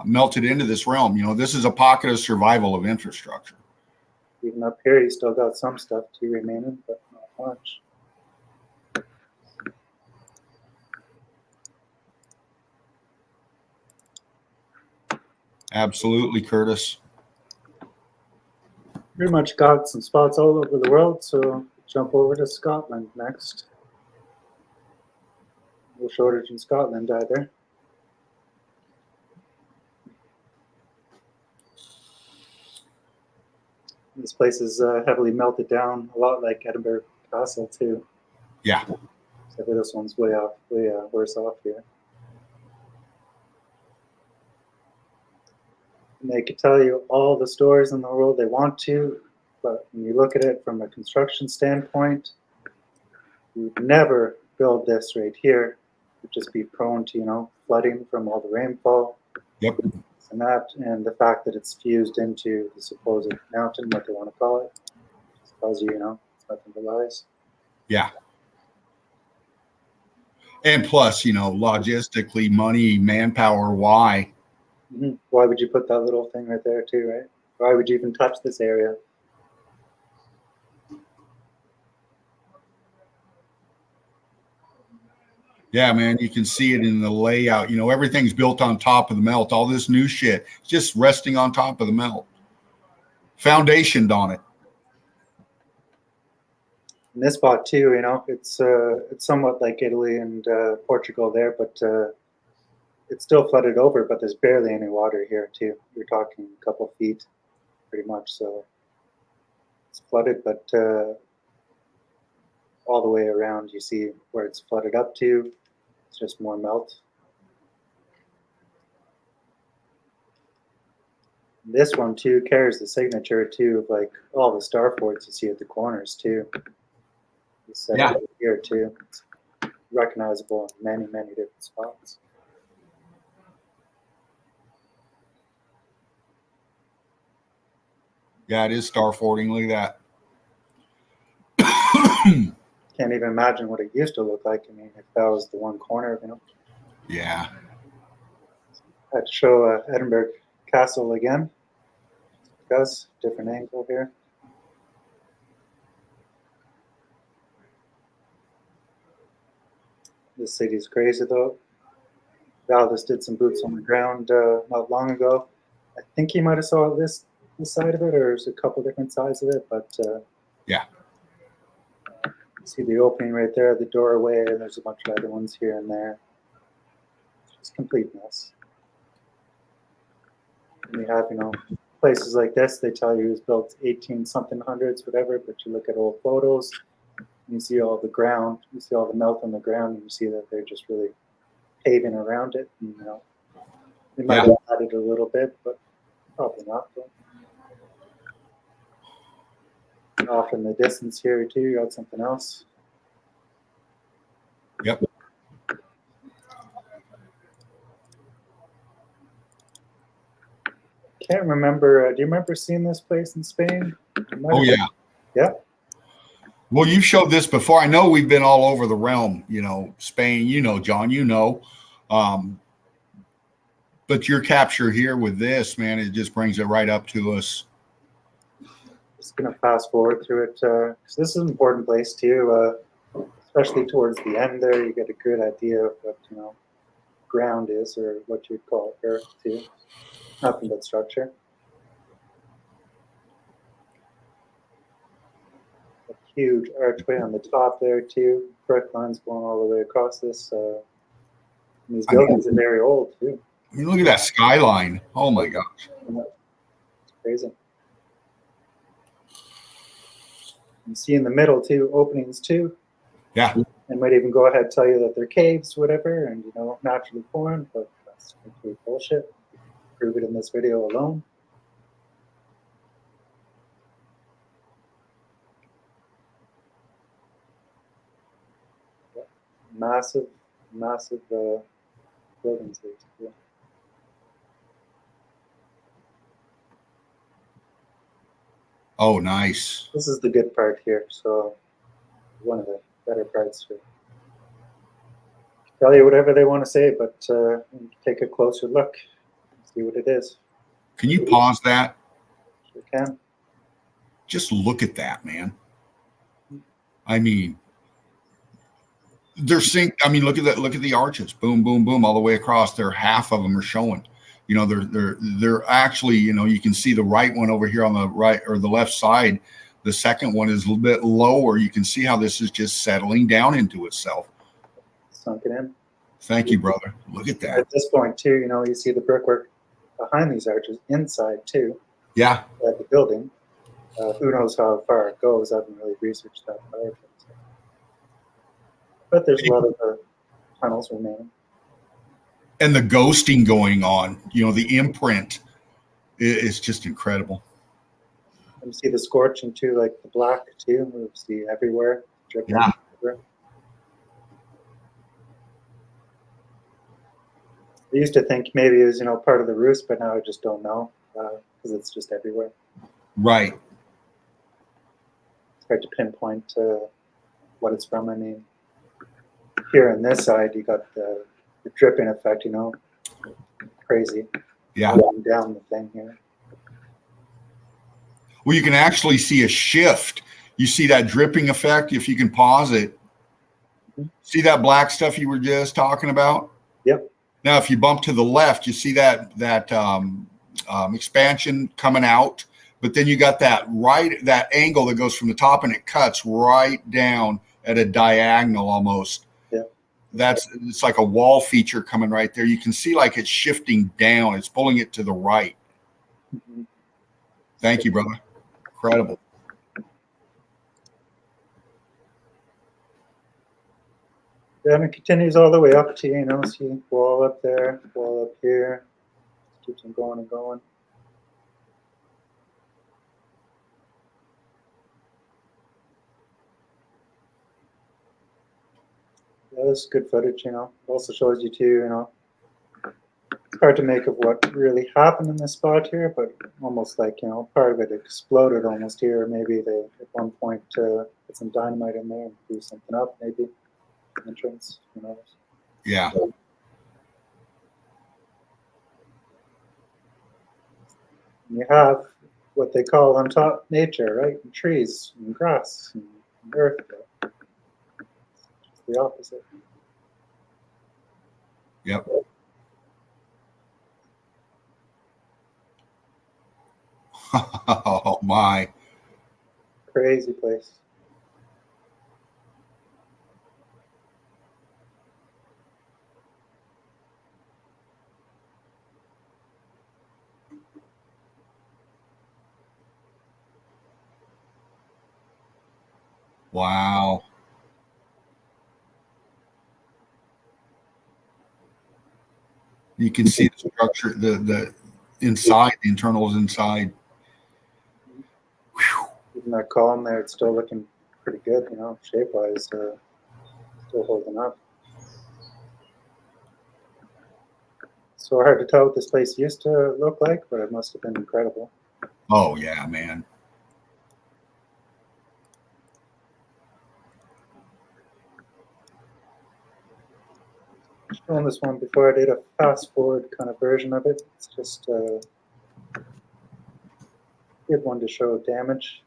Speaker 1: melted into this realm. This is a pocket of survival of infrastructure.
Speaker 2: Even up here, you still got some stuff too remaining, but not much.
Speaker 1: Absolutely, Curtis.
Speaker 2: Pretty much got some spots all over the world, so jump over to Scotland next. No shortage in Scotland either. This place is heavily melted down, a lot like Edinburgh Castle too.
Speaker 1: Yeah.
Speaker 2: Except for this one's way worse off here. And they could tell you all the stories in the world they want to, but when you look at it from a construction standpoint, you'd never build this right here. You'd just be prone to, flooding from all the rainfall.
Speaker 1: Yep.
Speaker 2: And the fact that it's fused into the supposed mountain, what they want to call it, just tells you, it's nothing but lies.
Speaker 1: Yeah. And plus, logistically, money, manpower, why?
Speaker 2: Mm-hmm. Why would you put that little thing right there too, right? Why would you even touch this area?
Speaker 1: Yeah, man, you can see it in the layout. Everything's built on top of the melt. All this new shit, it's just resting on top of the melt. Foundationed on it.
Speaker 2: In this spot too, it's somewhat like Italy and Portugal there, but it's still flooded over, but there's barely any water here too. You're talking a couple feet pretty much, so it's flooded, but all the way around you see where it's flooded up to. It's just more melt. This one too carries the signature too of like all the star forts you see at the corners too.
Speaker 1: Yeah.
Speaker 2: Here too. It's recognizable in many, many different spots.
Speaker 1: Yeah, it is star forting. Look at
Speaker 2: that. Can't even imagine what it used to look like. I mean, if that was the one corner,
Speaker 1: Yeah.
Speaker 2: I had to show Edinburgh Castle again. Because different angle here. This city's crazy though. Val just did some boots on the ground not long ago. I think he might have saw this side of it, or there's a couple different sides of it, but
Speaker 1: Yeah.
Speaker 2: you see the opening right there, the doorway, and there's a bunch of other ones here and there. It's just complete mess. And you have, places like this, they tell you it was built 18 something hundreds, whatever, but you look at old photos, and you see all the ground, you see all the melt on the ground, and you see that they're just really paving around it. And, they might have added a little bit, but probably not. Though. And off in the distance here too, you got something else.
Speaker 1: Yep.
Speaker 2: Can't remember. Do you remember seeing this place in Spain?
Speaker 1: Oh yeah.
Speaker 2: Yeah.
Speaker 1: Well, you've showed this before. I know we've been all over the realm. Spain. John. But your capture here with this, man, it just brings it right up to us.
Speaker 2: Just gonna fast forward through it. Cause this is an important place too, especially towards the end. There, you get a good idea of what ground is, or what you'd call earth too. Nothing but structure. A huge archway on the top there too. Brick lines going all the way across this. And these buildings are very old too.
Speaker 1: I mean, look at that skyline. Oh my gosh.
Speaker 2: It's crazy. You see in the middle too, openings too.
Speaker 1: Yeah.
Speaker 2: And might even go ahead and tell you that they're caves, whatever, and naturally formed, but that's complete bullshit. Prove it in this video alone. Massive buildings here too.
Speaker 1: Oh, nice.
Speaker 2: This is the good part here. So one of the better parts here. Tell you whatever they want to say, but take a closer look. See what it is.
Speaker 1: Can you pause that?
Speaker 2: Sure can.
Speaker 1: Just look at that, man. I mean, look at that. Look at the arches. Boom, boom, boom, all the way across. There, half of them are showing. They're actually, you can see the right one over here on the right or the left side. The second one is a little bit lower. You can see how this is just settling down into itself.
Speaker 2: Sunk it in.
Speaker 1: Thank you, brother. Look at that.
Speaker 2: At this point too, you see the brickwork behind these arches inside too.
Speaker 1: Yeah.
Speaker 2: At the building. Who knows how far it goes? I haven't really researched that far. But there's a lot of tunnels remaining.
Speaker 1: And the ghosting going on, the imprint is just incredible.
Speaker 2: And you see the scorching too, like the black too. We see everywhere.
Speaker 1: Yeah.
Speaker 2: Everywhere. I used to think maybe it was, part of the roost, but now I just don't know because it's just everywhere.
Speaker 1: Right.
Speaker 2: It's hard to pinpoint what it's from. I mean, here on this side, you got the dripping effect, crazy.
Speaker 1: Yeah.
Speaker 2: Down the thing here.
Speaker 1: Well, you can actually see a shift. You see that dripping effect if you can pause it. Mm-hmm. See that black stuff you were just talking about?
Speaker 2: Yep.
Speaker 1: Now, if you bump to the left, you see that expansion coming out, but then you got that angle that goes from the top and it cuts right down at a diagonal almost.
Speaker 2: Yeah.
Speaker 1: It's like a wall feature coming right there. You can see like it's shifting down. It's pulling it to the right. Mm-hmm. Thank you, brother. Incredible.
Speaker 2: Then it continues all the way up to, see wall up there, wall up here. Keeps on going and going. Yeah, this is good footage, It also shows you too, it's hard to make of what really happened in this spot here, but almost like, part of it exploded almost here. Maybe they, at one point, put some dynamite in there and blew something up, maybe. Entrance, who knows?
Speaker 1: Yeah.
Speaker 2: And you have what they call on top nature, right? And trees and grass and earth. It's the opposite.
Speaker 1: Yep. Oh my.
Speaker 2: Crazy place.
Speaker 1: Wow. You can see the structure, the inside, the internals inside. Whew.
Speaker 2: Even that column there, it's still looking pretty good, shape-wise, still holding up. So hard to tell what this place used to look like, but it must have been incredible.
Speaker 1: Oh yeah, man.
Speaker 2: Shown this one before. I did a fast forward kind of version of it. It's just a good one to show damage.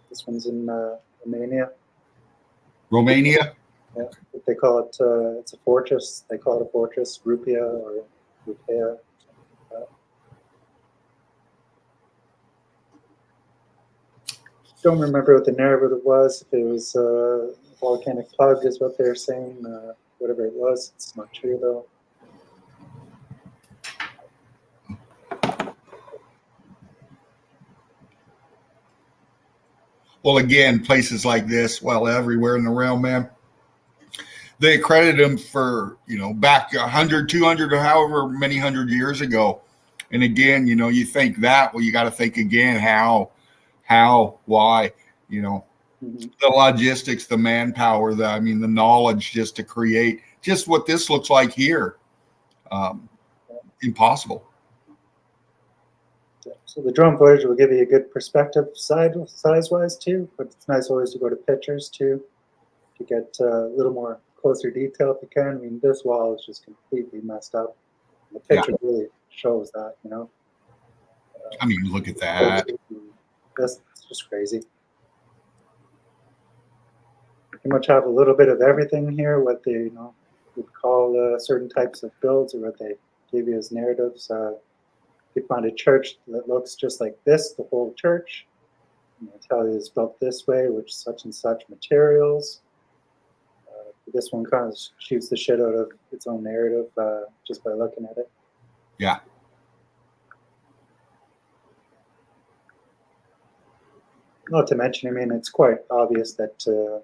Speaker 2: This one's in Romania.
Speaker 1: Romania?
Speaker 2: Yeah, they call it, it's a fortress. They call it a fortress, Rupia or Rupea. Don't remember what the narrative was. If it was volcanic plug is what they're saying. Whatever it was, it's not true though.
Speaker 1: Well, again, places like this, well, everywhere in the realm, man, they accredit them for, back 100, 200, or however many hundred years ago. And again, you think that, well, you got to think again, why,
Speaker 2: Mm-hmm.
Speaker 1: the logistics, the manpower, the knowledge just to create just what this looks like here. Impossible.
Speaker 2: Yeah. So the drone footage will give you a good perspective size-wise too, but it's nice always to go to pictures too to get a little more closer detail if you can. I mean, this wall is just completely messed up. The picture really shows that,
Speaker 1: Look at that.
Speaker 2: That's just crazy. Pretty much have a little bit of everything here, what they would call certain types of builds or what they give you as narratives. You find a church that looks just like this, the whole church. And they tell you it's built this way, with such and such materials. This one kind of shoots the shit out of its own narrative just by looking at it.
Speaker 1: Yeah.
Speaker 2: Not to mention, it's quite obvious that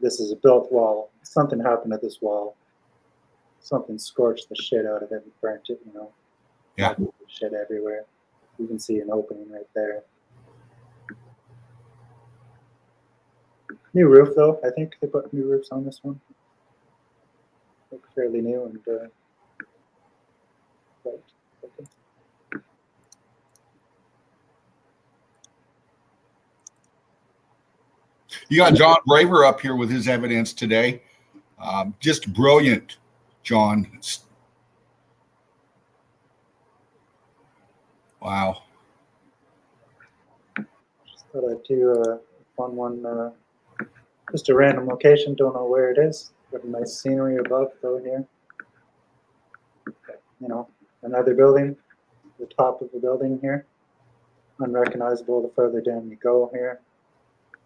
Speaker 2: this is a built wall. Something happened to this wall. Something scorched the shit out of it and burnt it,
Speaker 1: Yeah.
Speaker 2: Shit everywhere. You can see an opening right there. New roof, though. I think they put new roofs on this one. Look fairly new and right. Okay.
Speaker 1: You got John Braver up here with his evidence today. Just brilliant, John. Wow.
Speaker 2: Just thought I'd do a fun one. Just a random location. Don't know where it is. Got a nice scenery above, though, here. Another building. The top of the building here. Unrecognizable the further down you go here.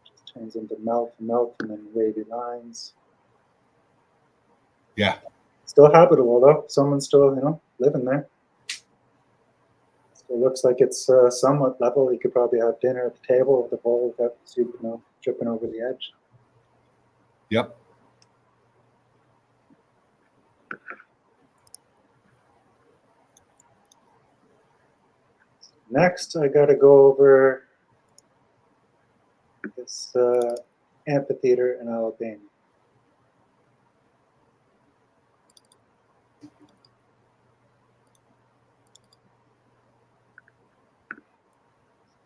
Speaker 2: Just turns into melt, and then wavy lines.
Speaker 1: Yeah.
Speaker 2: Still habitable, though. Someone's still, living there. Still looks like it's somewhat level. You could probably have dinner at the table with a bowl of that soup, dripping over the edge.
Speaker 1: Yep.
Speaker 2: Next, I got to go over this amphitheater in Alabama.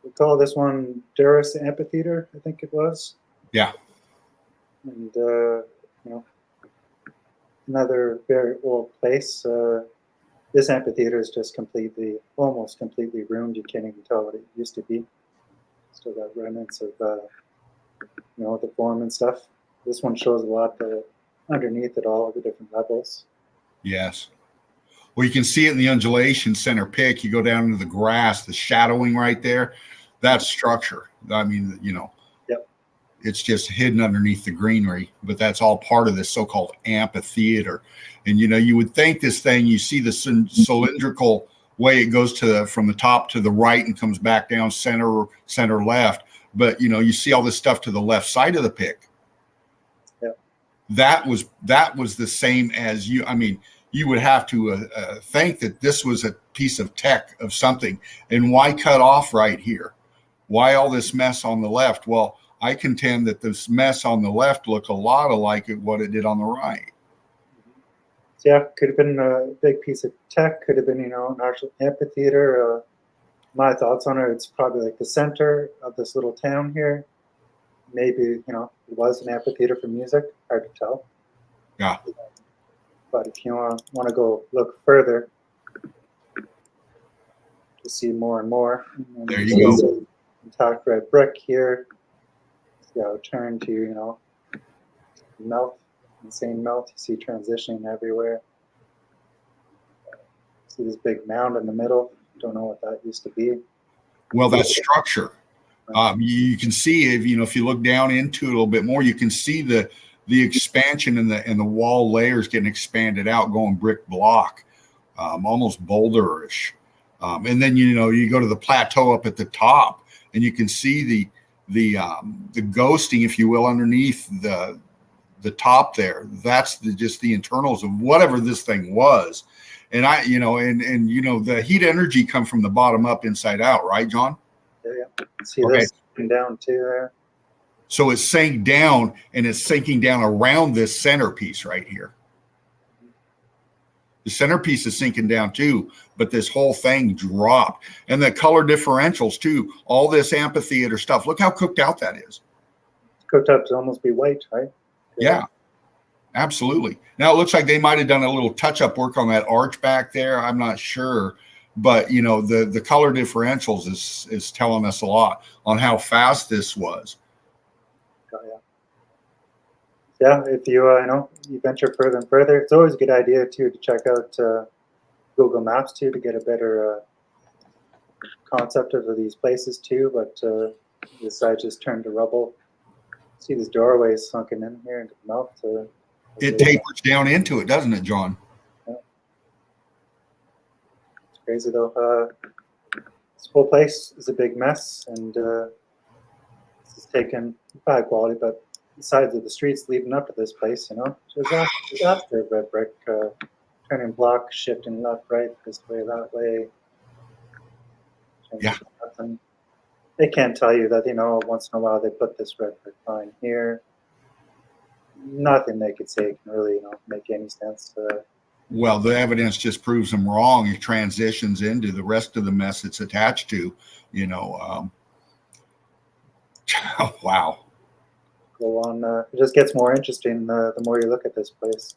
Speaker 2: We call this one Durris Amphitheater, I think it was.
Speaker 1: Yeah.
Speaker 2: And, another very old place. This amphitheater is just almost completely ruined. You can't even tell what it used to be. Still got remnants of, the form and stuff. This one shows a lot underneath it all, the different levels.
Speaker 1: Yes. Well, you can see it in the undulation center pick. You go down into the grass, the shadowing right there. That's structure. I mean,
Speaker 2: Yep.
Speaker 1: It's just hidden underneath the greenery, but that's all part of this so-called amphitheater. And you would think this thing, you see the cylindrical way it goes from the top to the right and comes back down center left. But you see all this stuff to the left side of the pick.
Speaker 2: Yep.
Speaker 1: That was the same as you. I mean, you would have to think that this was a piece of tech of something. And why cut off right here? Why all this mess on the left? Well, I contend that this mess on the left looked a lot alike what it did on the right.
Speaker 2: Yeah, could have been a big piece of tech. Could have been, an actual amphitheater. My thoughts on it, it's probably like the center of this little town here. Maybe, it was an amphitheater for music. Hard to tell.
Speaker 1: Yeah.
Speaker 2: But if you want to go look further, to see more and more.
Speaker 1: There you go.
Speaker 2: Intact red brick here. See how it turned to, melt, insane melt. You see transitioning everywhere. See this big mound in the middle. Don't know what that used to be.
Speaker 1: Well, that's structure. You can see if you look down into it a little bit more, you can see the expansion and the wall layers getting expanded out, going brick block, almost boulderish. And then you go to the plateau up at the top, and you can see the ghosting, if you will, underneath the top there. That's just the internals of whatever this thing was. And the heat energy come from the bottom up, inside out, right, John?
Speaker 2: Yeah. See this down too there.
Speaker 1: So it sank down, and it's sinking down around this centerpiece right here. The centerpiece is sinking down too, but this whole thing dropped. And the color differentials too, all this amphitheater stuff. Look how cooked out that is.
Speaker 2: It's cooked up to almost be white, right?
Speaker 1: Yeah, absolutely. Now it looks like they might have done a little touch-up work on that arch back there. I'm not sure. But, the color differentials is telling us a lot on how fast this was.
Speaker 2: Oh, yeah, if you you venture further and further, it's always a good idea too to check out Google Maps too to get a better concept of these places too. But this side just turned to rubble. See these doorways sunken in here into the mouth.
Speaker 1: It tapers down into it, doesn't it, John?
Speaker 2: Yeah. It's crazy though. This whole place is a big mess, and this is taken by quality, but the sides of the streets leading up to this place, disaster. Red brick, turning block, shifting left, right, this way, that way.
Speaker 1: Yeah.
Speaker 2: Nothing. They can't tell you that, once in a while they put this red brick line here. Nothing they could say can really, make any sense.
Speaker 1: Well, the evidence just proves them wrong. It transitions into the rest of the mess it's attached to, wow.
Speaker 2: Go on. It just gets more interesting the more you look at this place.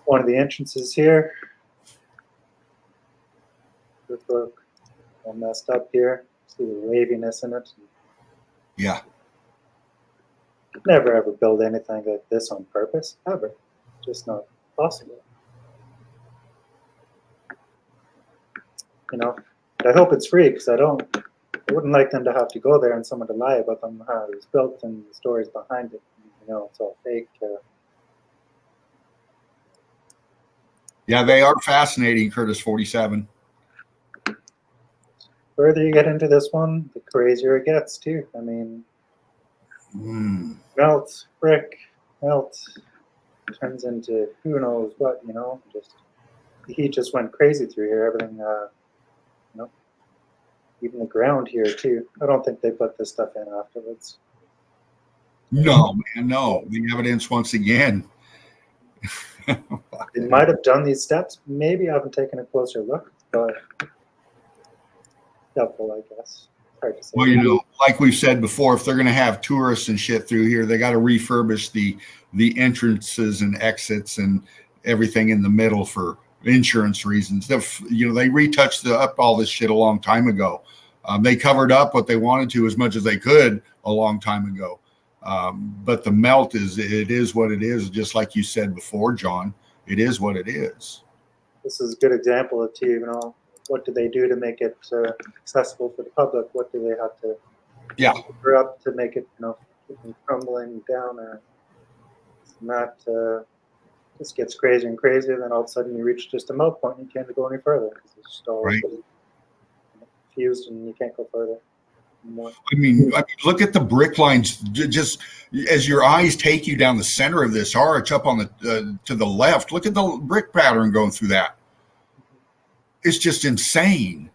Speaker 2: One of the entrances here. Good look. All messed up here. See the waviness in it.
Speaker 1: Yeah.
Speaker 2: Never ever build anything like this on purpose. Ever. Just not possible. I hope it's free because I wouldn't like them to have to go there and someone to lie about them, how it was built and the stories behind it. It's all fake.
Speaker 1: Yeah, they are fascinating, Curtis 47.
Speaker 2: Further you get into this one, the crazier it gets too. I mean, melt, brick, melt, turns into who knows what, just the heat just went crazy through here. Everything, even the ground here too. I don't think they put this stuff in afterwards.
Speaker 1: No, man, no. The evidence once again.
Speaker 2: They might have done these steps. Maybe I haven't taken a closer look, but doubtful, I guess. Hard to say.
Speaker 1: Well, like we've said before, if they're going to have tourists and shit through here, they got to refurbish the entrances and exits and everything in the middle for insurance reasons. They retouched up all this shit a long time ago. They covered up what they wanted to as much as they could a long time ago. But the melt is what it is, just like you said before, John. it is what it is.
Speaker 2: This is a good example of too, what do they do to make it accessible for the public? What do they have to cover up to make it, keep from crumbling down or not? Just gets crazier and crazier. And then all of a sudden you reach just a melt point and you can't go any further because it's just all fused and you can't go further anymore.
Speaker 1: I mean, look at the brick lines. Just as your eyes take you down the center of this arch up on the to the left, look at the brick pattern going through that. It's just insane.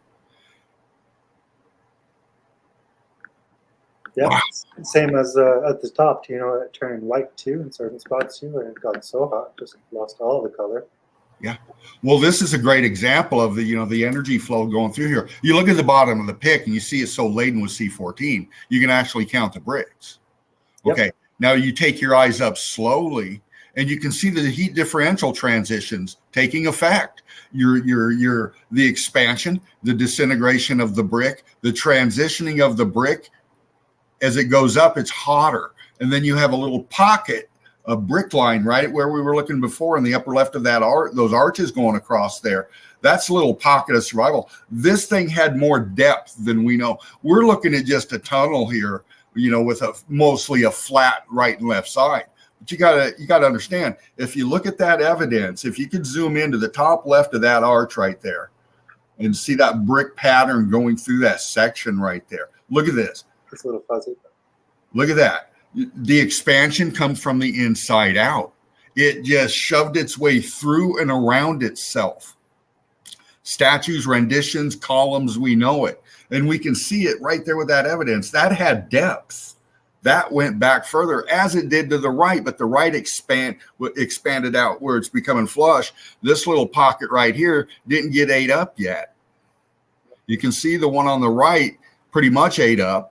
Speaker 2: Yeah, wow. Same as at the top, it turning white too in certain spots too, and it got so hot, just lost all the color.
Speaker 1: Yeah. Well, this is a great example of the energy flow going through here. You look at the bottom of the pick and you see it's so laden with C14, you can actually count the bricks. Okay. Yep. Now you take your eyes up slowly and you can see the heat differential transitions taking effect. The expansion, the disintegration of the brick, the transitioning of the brick. As it goes up, it's hotter. And then you have a little pocket of brick line right where we were looking before in the upper left of that those arches going across there. That's a little pocket of survival. This thing had more depth than we know. We're looking at just a tunnel here, with mostly a flat right and left side. But you gotta understand, if you look at that evidence, if you could zoom into the top left of that arch right there and see that brick pattern going through that section right there. Look at this.
Speaker 2: It's a little fuzzy.
Speaker 1: Look at that. The expansion comes from the inside out. It just shoved its way through and around itself. Statues, renditions, columns, we know it. And we can see it right there with that evidence. That had depth. That went back further as it did to the right, but the right expanded out where it's becoming flush. This little pocket right here didn't get ate up yet. You can see the one on the right pretty much ate up.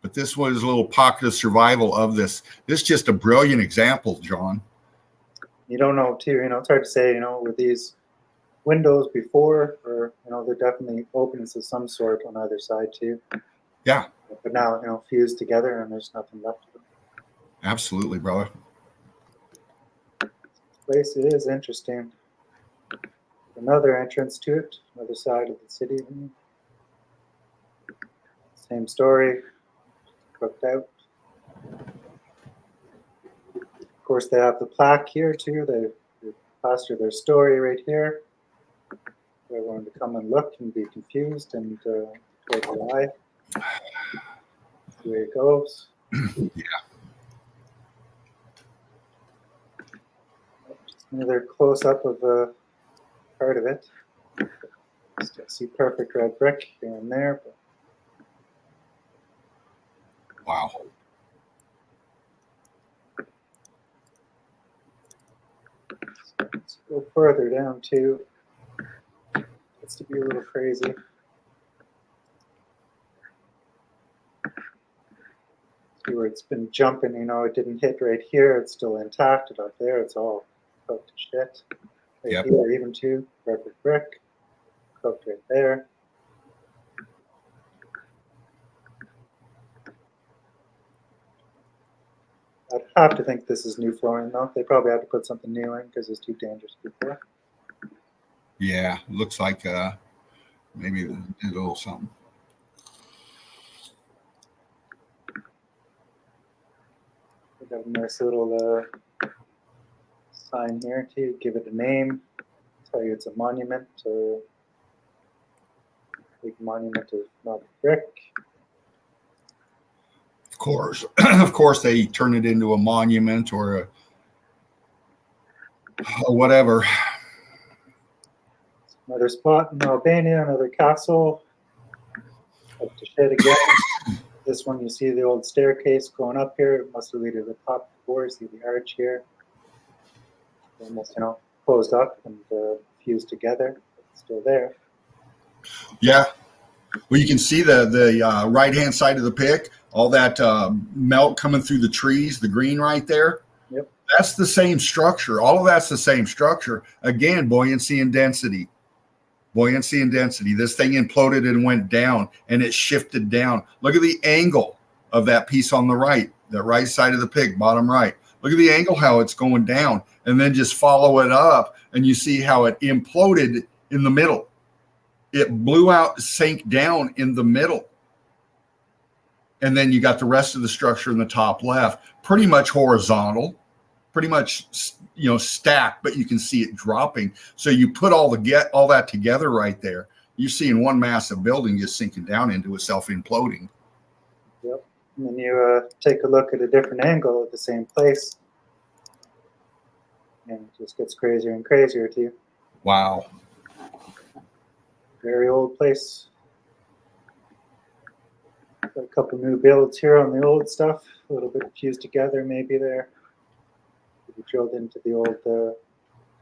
Speaker 1: But this was a little pocket of survival of this. This is just a brilliant example, John.
Speaker 2: You don't know too, it's hard to say, with these windows before, or, they're definitely openings of some sort on either side too.
Speaker 1: Yeah.
Speaker 2: But now, fused together and there's nothing left of them.
Speaker 1: Absolutely, brother.
Speaker 2: This place is interesting. Another entrance to it, other side of the city. Same story. Cooked out. Of course, they have the plaque here too. They plaster their story right here. They're willing to come and look and be confused and go to lie. See where it goes.
Speaker 1: Yeah.
Speaker 2: Just another close up of part of it. Still see perfect red brick here and there. But
Speaker 1: wow.
Speaker 2: Let's go further down too. Gets to be a little crazy. See where it's been jumping, it didn't hit right here. It's still intact. And up there, it's all cooked to shit. Right here, even too. Perfect brick. Cooked right there. I'd have to think this is new flooring, though. They probably had to put something new in because it's too dangerous before.
Speaker 1: Yeah, looks like maybe they did a little something.
Speaker 2: We got a nice little sign here to give it a name. Tell you it's a monument. Big monument of melted brick.
Speaker 1: Of course, they turn it into a monument or whatever.
Speaker 2: Another spot in Albania, another castle. Up to shit again. This one, you see the old staircase going up here. It must have led to the top floor. See the arch here. Almost, closed up and fused together. It's still there.
Speaker 1: Yeah. Well, you can see the right-hand side of the pick. All that melt coming through the trees, the green right there.
Speaker 2: Yep.
Speaker 1: That's the same structure. All of that's the same structure. Again, buoyancy and density. Buoyancy and density. This thing imploded and went down, and it shifted down. Look at the angle of that piece on the right, the right side of the pick, bottom right. Look at the angle, how it's going down, and then just follow it up, and you see how it imploded in the middle. It blew out, sank down in the middle. And then you got the rest of the structure in the top left, pretty much horizontal, pretty much, stacked, but you can see it dropping. So you put all that together right there. You're seeing one massive building just sinking down into itself, imploding.
Speaker 2: Yep. And then you take a look at a different angle at the same place, and it just gets crazier and crazier too.
Speaker 1: Wow.
Speaker 2: Very old place. Got a couple new builds here on the old stuff, a little bit fused together maybe there. We drilled into the old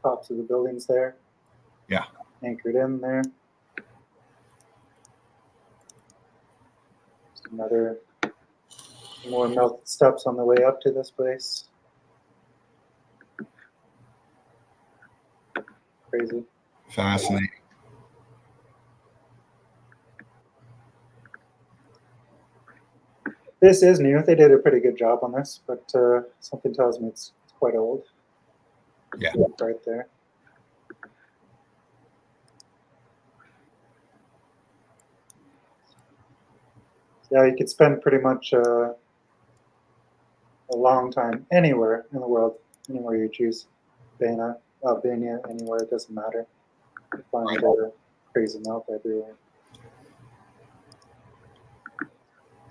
Speaker 2: tops of the buildings there.
Speaker 1: Yeah.
Speaker 2: Anchored in there. Just another more melted steps on the way up to this place. Crazy.
Speaker 1: Fascinating.
Speaker 2: This is new. They did a pretty good job on this, but something tells me it's quite old.
Speaker 1: Yeah.
Speaker 2: Right there. Yeah, you could spend pretty much a long time anywhere in the world, anywhere you choose. Albania, anywhere, it doesn't matter. You find crazy melt everywhere.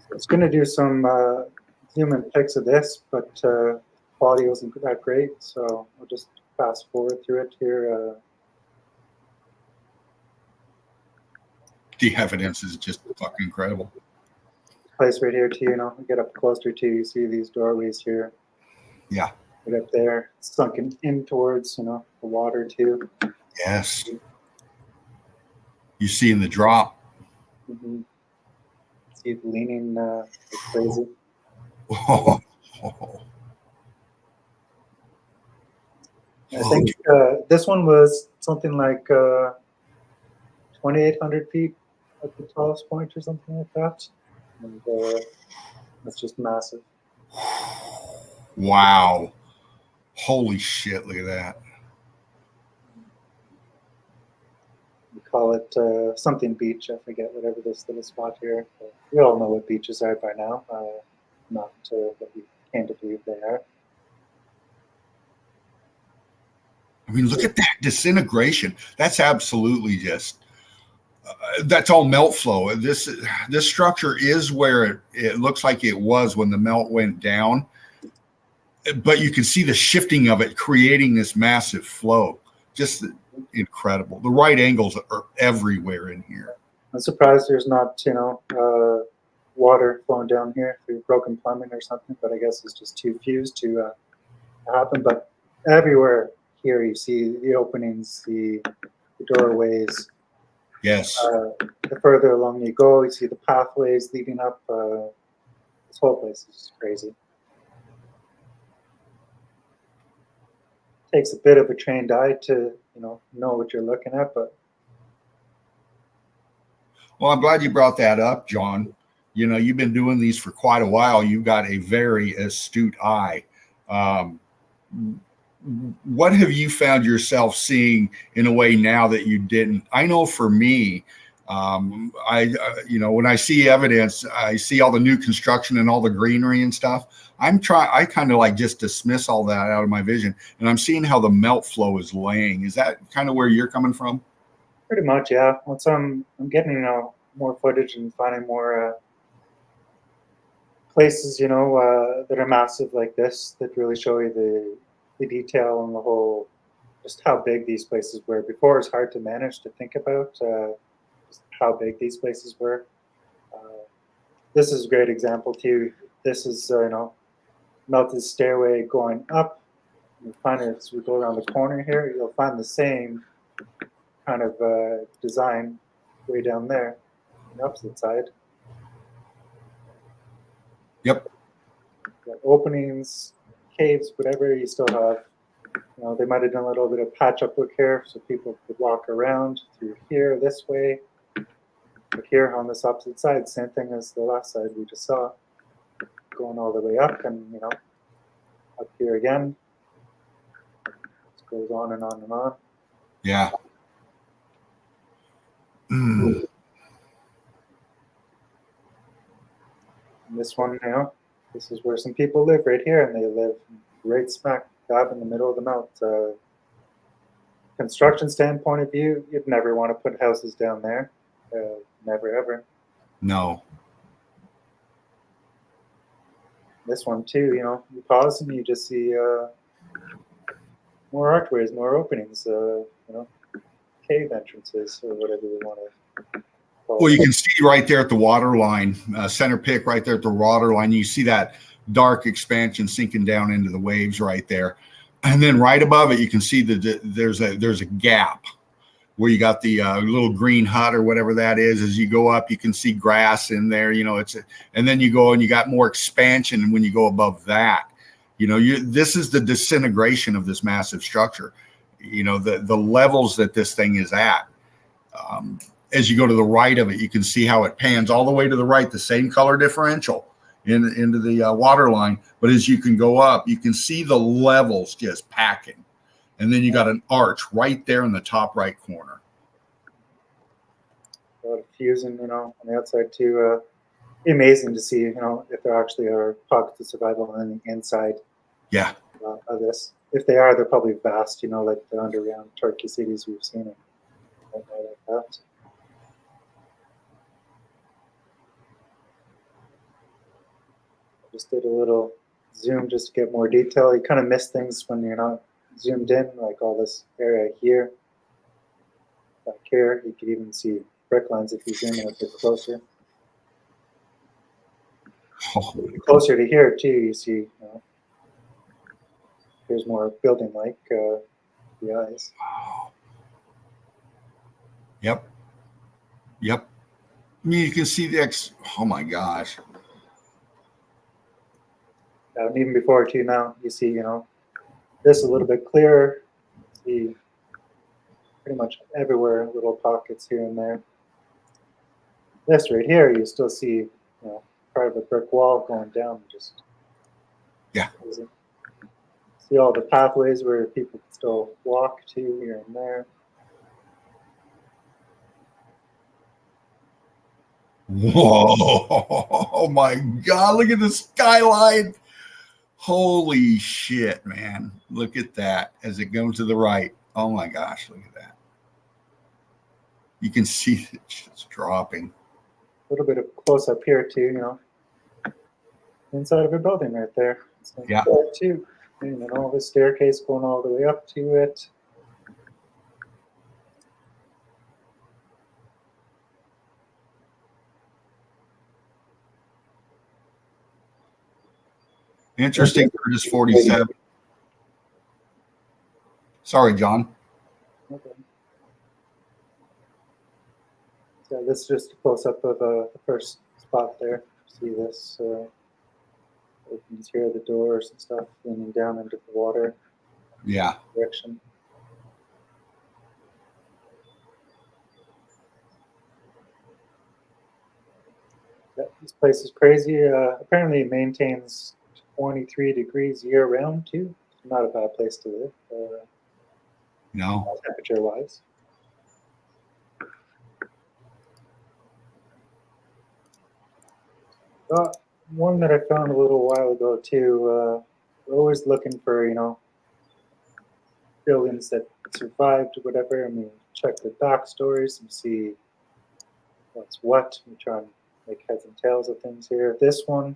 Speaker 2: So it's going to do some human pics of this, but quality wasn't that great, so I'll just fast forward through it here.
Speaker 1: The evidence is just fucking incredible.
Speaker 2: Place right here too, get up closer to, you see these doorways here.
Speaker 1: Yeah.
Speaker 2: Right up there, sunken in towards, the water too.
Speaker 1: Yes. You see in the drop.
Speaker 2: Mm-hmm. See it leaning like crazy.
Speaker 1: Oh.
Speaker 2: I think this one was something like 2,800 feet at the tallest point or something like that. And it's just massive.
Speaker 1: Wow. Holy shit, look at that.
Speaker 2: We call it something beach. I forget whatever this little spot here. But we all know what beaches are by now. Not what we came to believe they are.
Speaker 1: I mean, look at that disintegration. That's absolutely just, that's all melt flow. This structure is where it looks like it was when the melt went down. But you can see the shifting of it, creating this massive flow. Just incredible. The right angles are everywhere in here.
Speaker 2: I'm surprised there's not, water flowing down here through broken plumbing or something, but I guess it's just too fused to happen. But everywhere here you see the openings, the doorways.
Speaker 1: Yes.
Speaker 2: The further along you go, you see the pathways leading up. This whole place is just crazy. Takes a bit of a trained eye to know what you're looking at, but
Speaker 1: well, I'm glad you brought that up, John. You've been doing these for quite a while. You've got a very astute eye. What have you found yourself seeing in a way now that you didn't? I know for me, when I see evidence, I see all the new construction and all the greenery and stuff. I kind of like just dismiss all that out of my vision, and I'm seeing how the melt flow is laying. Is that kind of where you're coming from?
Speaker 2: pretty much, yeah. Once I'm getting more footage and finding more places that are massive like this that really show you the detail and the whole, just how big these places were. Before, it's hard to manage to think about just how big these places were. This is a great example too. This is melted stairway going up. You find it as we go around the corner here. You'll find the same kind of design way down there on the opposite side.
Speaker 1: Yep.
Speaker 2: Got openings, caves, whatever. You still have. They might have done a little bit of patch up work here so people could walk around through here this way. But here on this opposite side, same thing as the last side we just saw, going all the way up, and Up here again. It goes on and on and on.
Speaker 1: Yeah. Mm.
Speaker 2: And this one, this is where some people live right here, and they live right smack dab in the middle of the melt. Construction standpoint of view, you'd never want to put houses down there. Never ever.
Speaker 1: No.
Speaker 2: This one too, you pause and you just see more archways, more openings, cave entrances or whatever you want to call
Speaker 1: Well,
Speaker 2: it.
Speaker 1: you can see right there at the water line, center pick right there at the water line. You see that dark expansion sinking down into the waves right there. And then right above it, you can see that there's a gap where you got the little green hut or whatever that is. As you go up, you can see grass in there. And then you go and you got more expansion when you go above that. This is the disintegration of this massive structure. The levels that this thing is at. As you go to the right of it, you can see how it pans all the way to the right, the same color differential into the water line. But as you can go up, you can see the levels just packing. And then you got an arch right there in the top right corner.
Speaker 2: A lot of fusing, on the outside too. Amazing to see, if there actually are pockets of survival on the inside.
Speaker 1: Yeah.
Speaker 2: Of this. If they are, they're probably vast, like the underground Turkey cities we've seen. Like that. Just did a little zoom just to get more detail. You kind of miss things when you're not zoomed in, like all this area here. Back here, you could even see brick lines if you zoom in a bit closer. Closer to here too, you see there's more building-like the eyes.
Speaker 1: Yep. You can see oh my gosh.
Speaker 2: And even before too, now you see this a little bit clearer. See pretty much everywhere, little pockets here and there. This right here, you still see part of a brick wall going down. Just easy. See all the pathways where people can still walk to here and there.
Speaker 1: Whoa. Oh my God. Look at the skyline. Holy shit, man. Look at that as it goes to the right. Oh my gosh. Look at that. You can see it just dropping.
Speaker 2: A little bit of close up here too, inside of a building right there.
Speaker 1: Yeah.
Speaker 2: There too. And the staircase going all the way up to it.
Speaker 1: Interesting. Curtis 47. Sorry, John.
Speaker 2: Okay. So this is just a close up of the first spot there. See this opens here, the doors and stuff, leaning down into the water.
Speaker 1: Yeah.
Speaker 2: Direction. Yeah, this place is crazy. Apparently it maintains 23 degrees year round too. Not a bad place to live.
Speaker 1: No.
Speaker 2: Temperature wise. One that I found a little while ago too. We're always looking for buildings that survived or whatever, and we check their backstories and see what's what. We try and make heads and tails of things here. This one,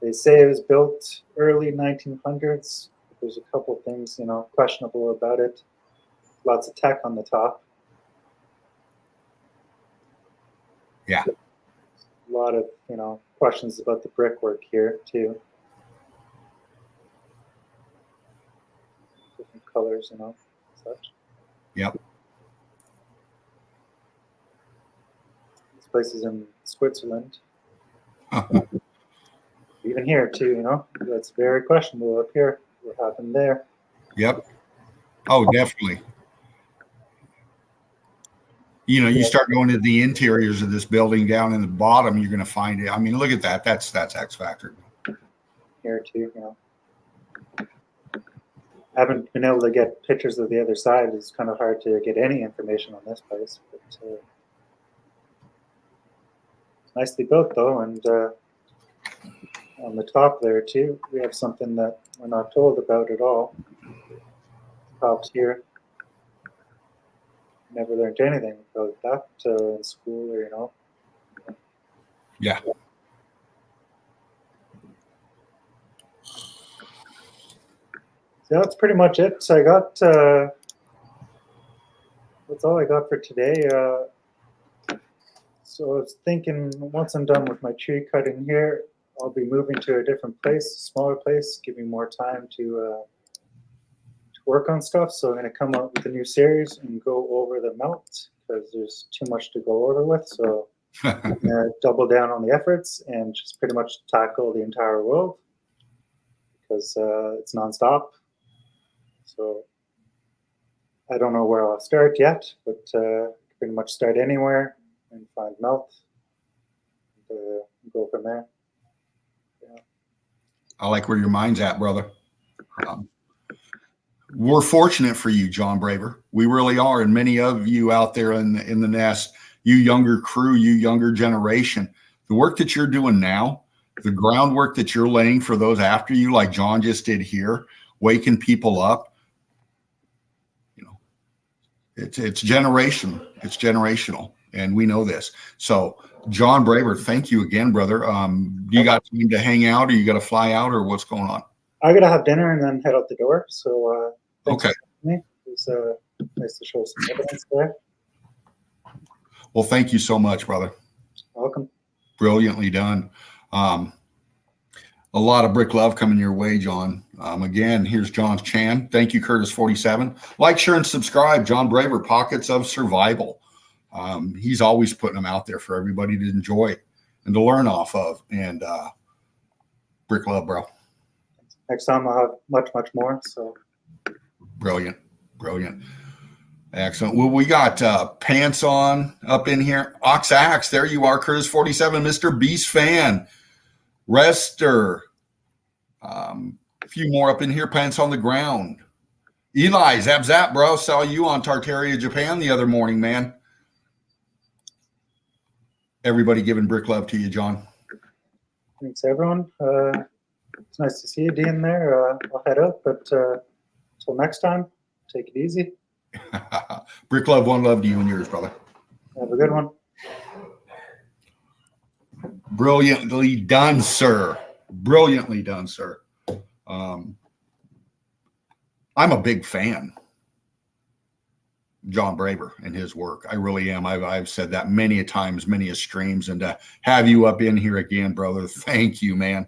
Speaker 2: they say it was built early 1900s. There's a couple of things questionable about it. Lots of tech on the top.
Speaker 1: Yeah.
Speaker 2: A lot of questions about the brickwork here too. Different colors, such.
Speaker 1: Yep.
Speaker 2: This place is in Switzerland. Even here too, that's very questionable up here. What happened there?
Speaker 1: Yep. Oh, definitely. You start going to the interiors of this building down in the bottom, you're going to find it. I mean, look at that. That's X Factor.
Speaker 2: Here too, I haven't been able to get pictures of the other side. It's kind of hard to get any information on this place. But it's nicely built, though, and on the top there too, we have something that we're not told about at all. Tops here. Never learned anything about that in school, or
Speaker 1: Yeah.
Speaker 2: So that's pretty much it. So I got that's all I got for today. So I was thinking once I'm done with my tree cutting here, I'll be moving to a different place, a smaller place, give me more time to work on stuff. So I'm going to come up with a new series and go over the melt because there's too much to go over with. So I'm going to double down on the efforts and just pretty much tackle the entire world because it's nonstop. So I don't know where I'll start yet, but pretty much start anywhere and find melt and go from there. Yeah.
Speaker 1: I like where your mind's at, brother. We're fortunate for you, John Braver. We really are. And many of you out there in the nest, you younger crew, you younger generation, the work that you're doing now, the groundwork that you're laying for those after you, like John just did here, waking people up, it's generational. It's generational. And we know this. So John Braver, thank you again, brother. You got time to hang out or you got to fly out or what's going on?
Speaker 2: I got to have dinner and then head out the door. So
Speaker 1: okay.
Speaker 2: It was nice to show some evidence there.
Speaker 1: Well, thank you so much, brother.
Speaker 2: Welcome.
Speaker 1: Brilliantly done. A lot of brick love coming your way, John. Again, here's John Chan. Thank you, Curtis47. Like, share, and subscribe. John Braver, Pockets of Survival. He's always putting them out there for everybody to enjoy and to learn off of. And brick love, bro.
Speaker 2: Next time I'll have much, much more. So
Speaker 1: brilliant. Excellent. Well, we got Pants On up in here. Ox Axe, there you are, Curtis47, Mr. Beast Fan. Rester. A few more up in here. Pants on the Ground. Eli, Zap, bro. Saw you on Tartaria, Japan the other morning, man. Everybody giving brick love to you, John.
Speaker 2: Thanks, everyone. It's nice to see you, Dean, there. I'll head up, but until next time, take it easy.
Speaker 1: Brick love, one love to you and yours, brother.
Speaker 2: Have a good one.
Speaker 1: Brilliantly done, sir. Brilliantly done, sir. I'm a big fan, John Braver, and his work. I really am. I've said that many a times, many a streams, and to have you up in here again, brother, thank you, man.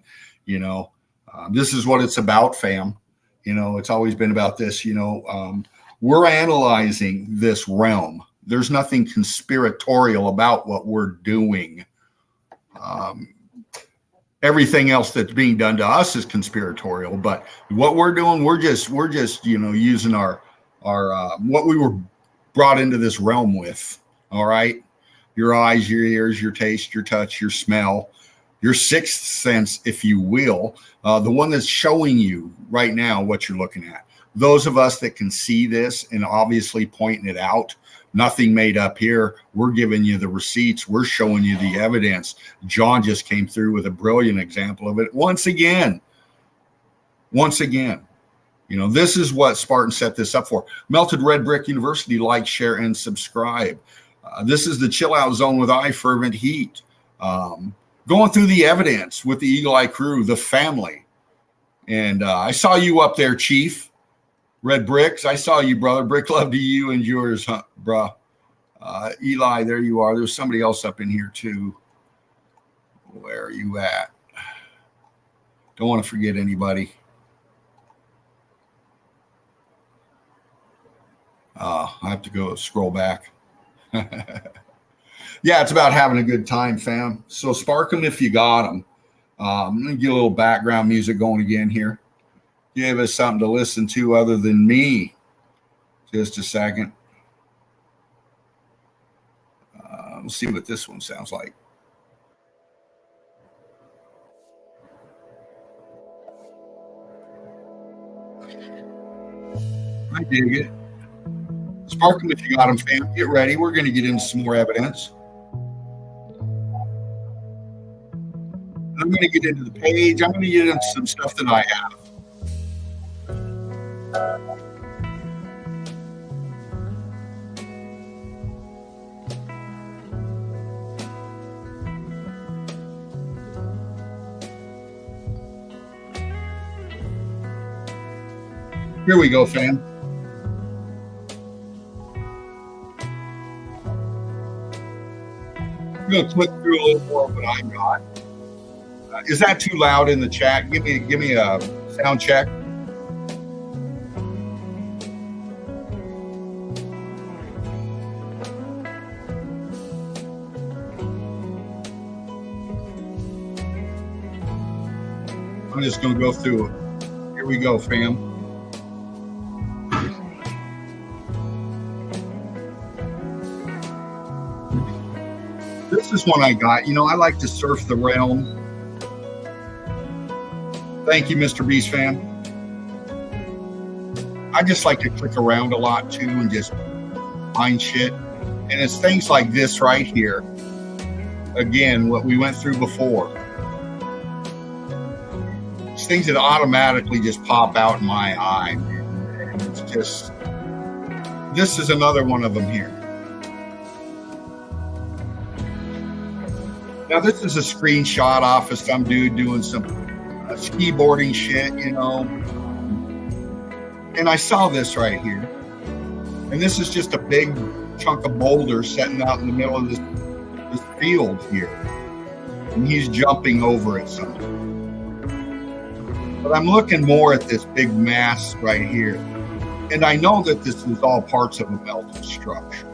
Speaker 1: This is what it's about, fam. It's always been about this. We're analyzing this realm. There's nothing conspiratorial about what we're doing. Everything else that's being done to us is conspiratorial, but what we're doing, we're just using our what we were brought into this realm with. All right, your eyes, your ears, your taste, your touch, your smell, your sixth sense, if you will, the one that's showing you right now what you're looking at. Those of us that can see this and obviously pointing it out, nothing made up here. We're giving you the receipts. We're showing you the evidence. John just came through with a brilliant example of it. Once again, this is what Spartan set this up for. Melted Red Brick University, like, share, and subscribe. This is the chill out zone with Fervent Heat. Going through the evidence with the Eagle Eye crew, the family. And I saw you up there, Chief. Red Bricks, I saw you, brother. Brick love to you and yours, huh, bro. Eli, there you are. There's somebody else up in here, too. Where are you at? Don't want to forget anybody. I have to go scroll back. Yeah, it's about having a good time, fam. So spark them if you got them. Let me get a little background music going again here. Give us something to listen to other than me. Just a second. We'll see what this one sounds like. dig it. Spark them if you got them, fam. Get ready. We're going to get into some more evidence. I'm going to get into the page. I'm going to get into some stuff that I have. Here we go, fam. I'm going to click through a little more of what I got. Is that too loud in the chat? Give me a sound check. I'm just going to go through it. Here we go, fam. This is one I got. You know, I like to surf the realm. Thank you, Mr. Beast fan. I just like to click around a lot too and just find shit. And it's things like this right here. Again, what we went through before. It's things that automatically just pop out in my eye. And it's just, this is another one of them here. Now, this is a screenshot off of some dude doing some ski boarding shit, you know. And I saw this right here. And this is just a big chunk of boulder sitting out in the middle of this field here. And he's jumping over it somehow. But I'm looking more at this big mass right here. And I know that this is all parts of a melted structure.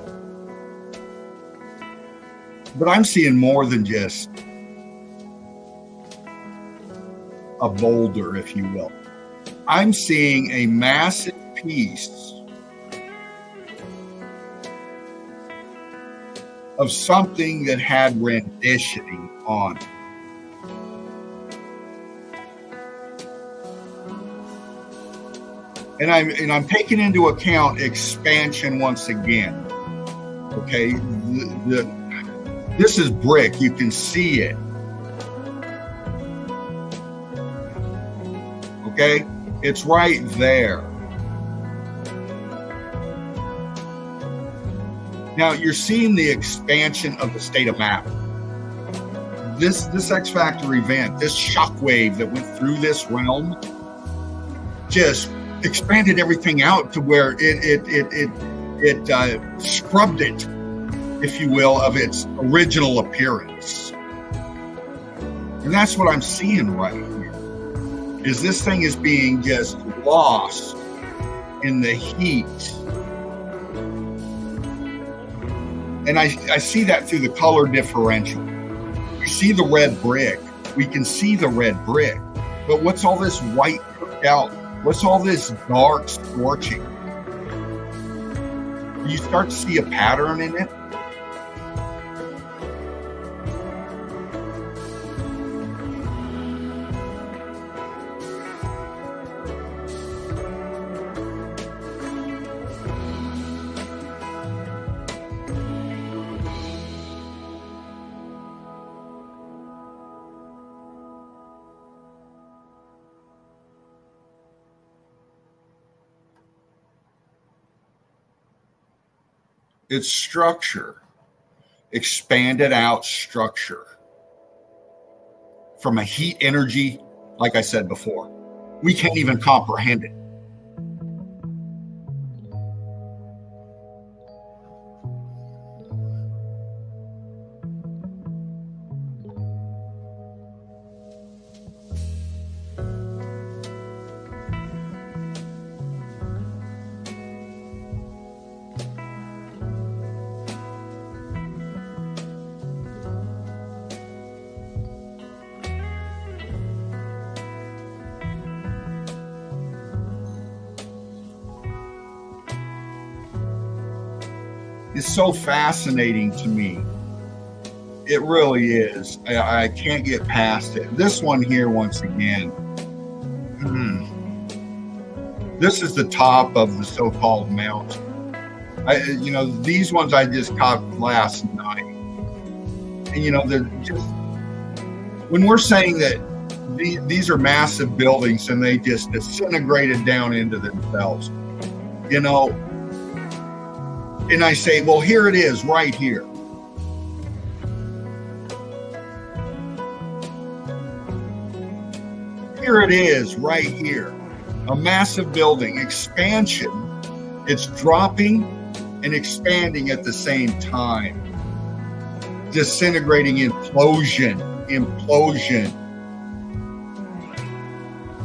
Speaker 1: But I'm seeing more than just a boulder, if you will. I'm seeing a massive piece of something that had renditioning on it. And I'm taking into account expansion once again. Okay, this is brick. You can see it. Okay, it's right there. Now you're seeing the expansion of the state of matter. This X Factor event, this shockwave that went through this realm, just expanded everything out to where it scrubbed it, if you will, of its original appearance. And that's what I'm seeing right here. Is this thing is being just lost in the heat. And I see that through the color differential. You see the red brick. We can see the red brick. But what's all this white cooked out? What's all this dark scorching? You start to see a pattern in it. It's structure, expanded out structure from a heat energy, like I said before. We can't even comprehend it. Is so fascinating to me. It really is. I can't get past it. This one here, once again. This is the top of the so-called mountain. These ones I just caught last night. And, they're just, when we're saying that these are massive buildings and they just disintegrated down into themselves, and I say, well, here it is right here. Here it is right here. A massive building expansion. It's dropping and expanding at the same time. Disintegrating, implosion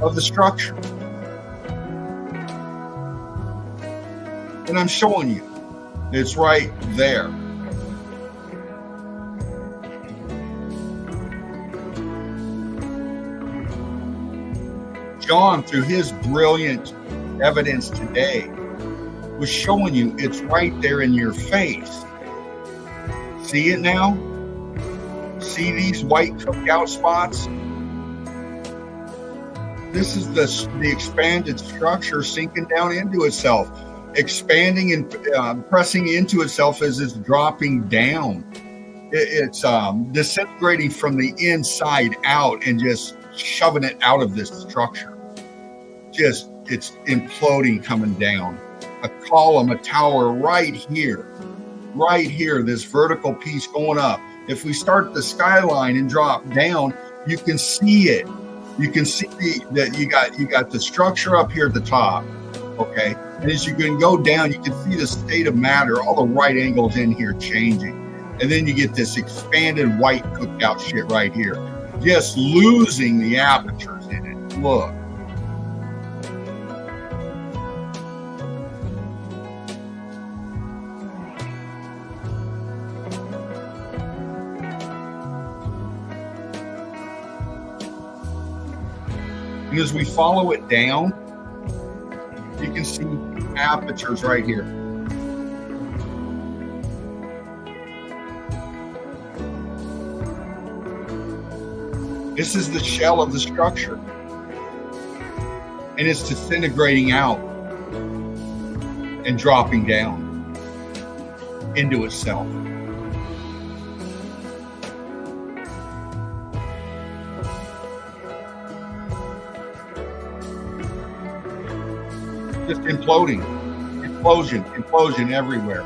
Speaker 1: of the structure. And I'm showing you, it's right there. John, through his brilliant evidence today, was showing you it's right there in your face. See it now? See these white cooked out spots? This is the expanded structure sinking down into itself, expanding and pressing into itself as it's dropping down. It's disintegrating from the inside out and just shoving it out of this structure. It's imploding, coming down. A column, a tower right here, this vertical piece going up. If we start the skyline and drop down, you can see it. You can see that you got the structure up here at the top, okay? And as you can go down, you can see the state of matter, all the right angles in here changing. And then you get this expanded white cooked out shit right here, just losing the apertures in it. Look. And as we follow it down, you can see apertures right here. This is the shell of the structure. And it's disintegrating out and dropping down into itself. Just imploding, implosion everywhere.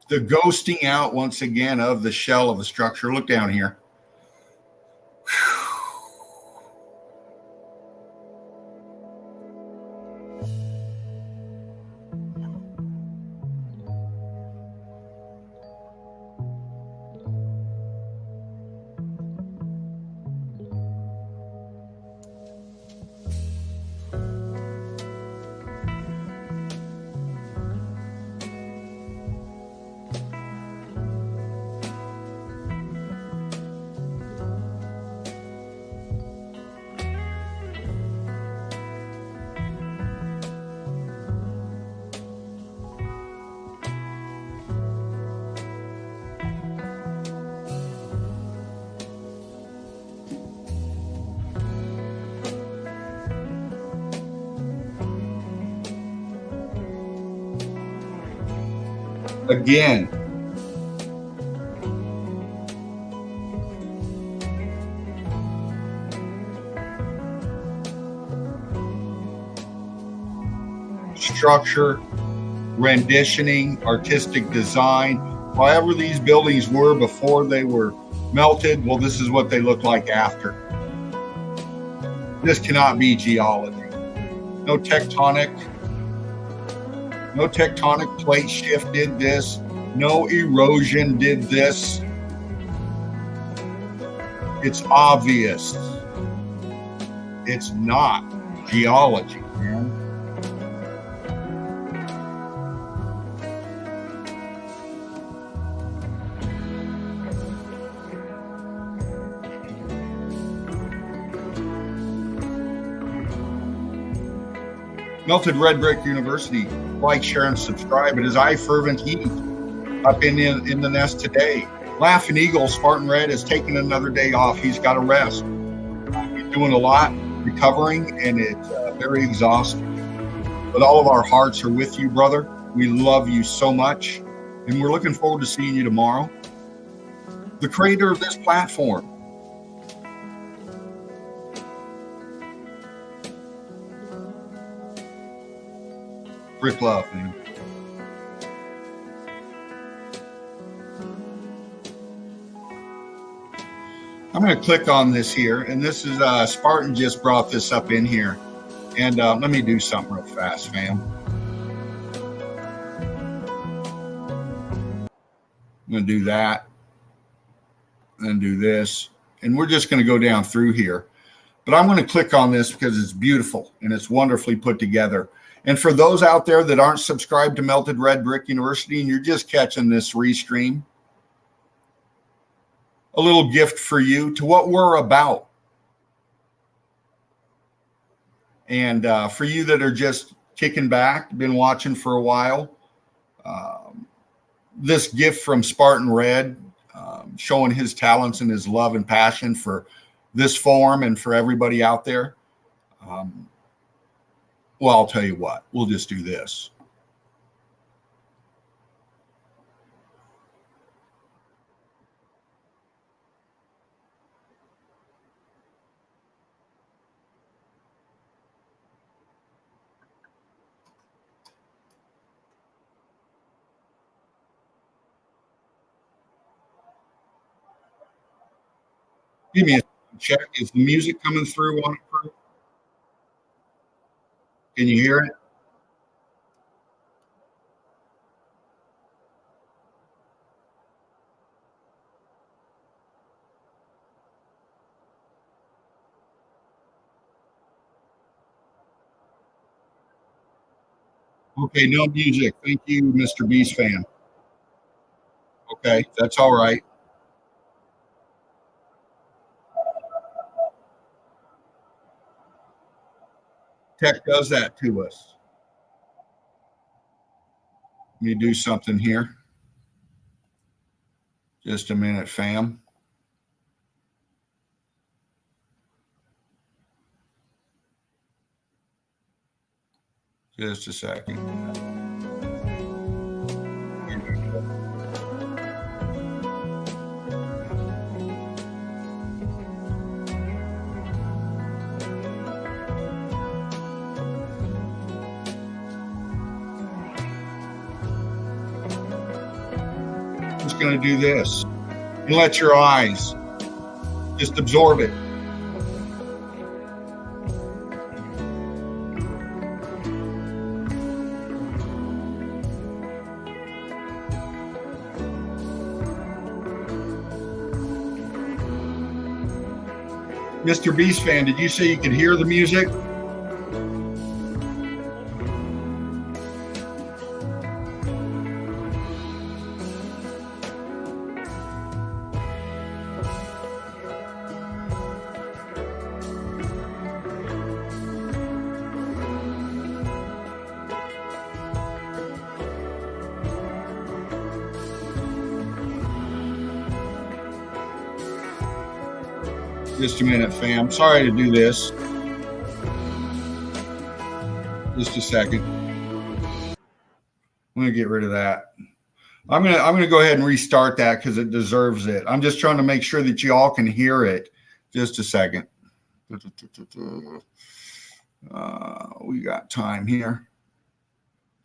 Speaker 1: The ghosting out once again of the shell of the structure. Look down here. Again, structure, renditioning, artistic design, however these buildings were before they were melted, well, this is what they look like after. This cannot be geology. No tectonic plate shift did this. No erosion did this. It's obvious. It's not geology, man. Melted Red Brick University. Like, share, and subscribe. It is I, Fervent Heat, up in the nest today. Laughing Eagle, Spartan Red, is taking another day off. He's got to rest. He's doing a lot, recovering, and it's very exhausting. But all of our hearts are with you, brother. We love you so much, and we're looking forward to seeing you tomorrow. The creator of this platform, Brick Love, man. I'm going to click on this here, and this is Spartan just brought this up in here. And let me do something real fast, fam. I'm going to do that, and do this. And we're just going to go down through here. But I'm going to click on this because it's beautiful, and it's wonderfully put together. And for those out there that aren't subscribed to Melted Red Brick University and you're just catching this restream, a little gift for you to what we're about. And for you that are just kicking back, been watching for a while, this gift from Spartan Red, showing his talents and his love and passion for this forum and for everybody out there. Well, I'll tell you what, we'll just do this. Give me a check. Is the music coming through on it? Can you hear it? Okay, no music. Thank you, Mr. Beast fan. Okay, that's all right. Tech does that to us. Let me do something here. Just a minute, fam. Just a second. Just going to do this and let your eyes just absorb it. Mr. Beast fan, did you say you could hear the music? Just a minute, fam. Sorry to do this. Just a second. I'm gonna get rid of that. I'm gonna go ahead and restart that because it deserves it. I'm just trying to make sure that you all can hear it. Just a second. We got time here.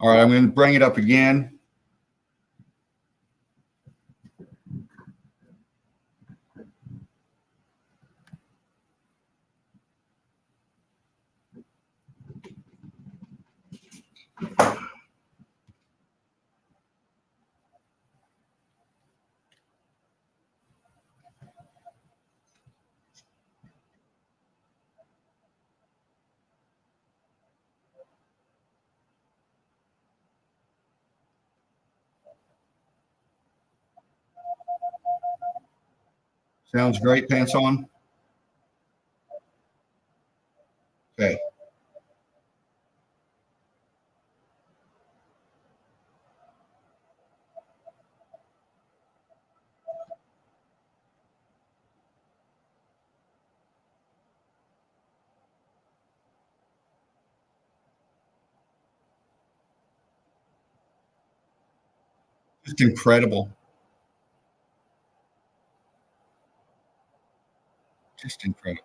Speaker 1: All right, I'm gonna bring it up again. Sounds great, pants on. Okay. Just incredible. Just incredible.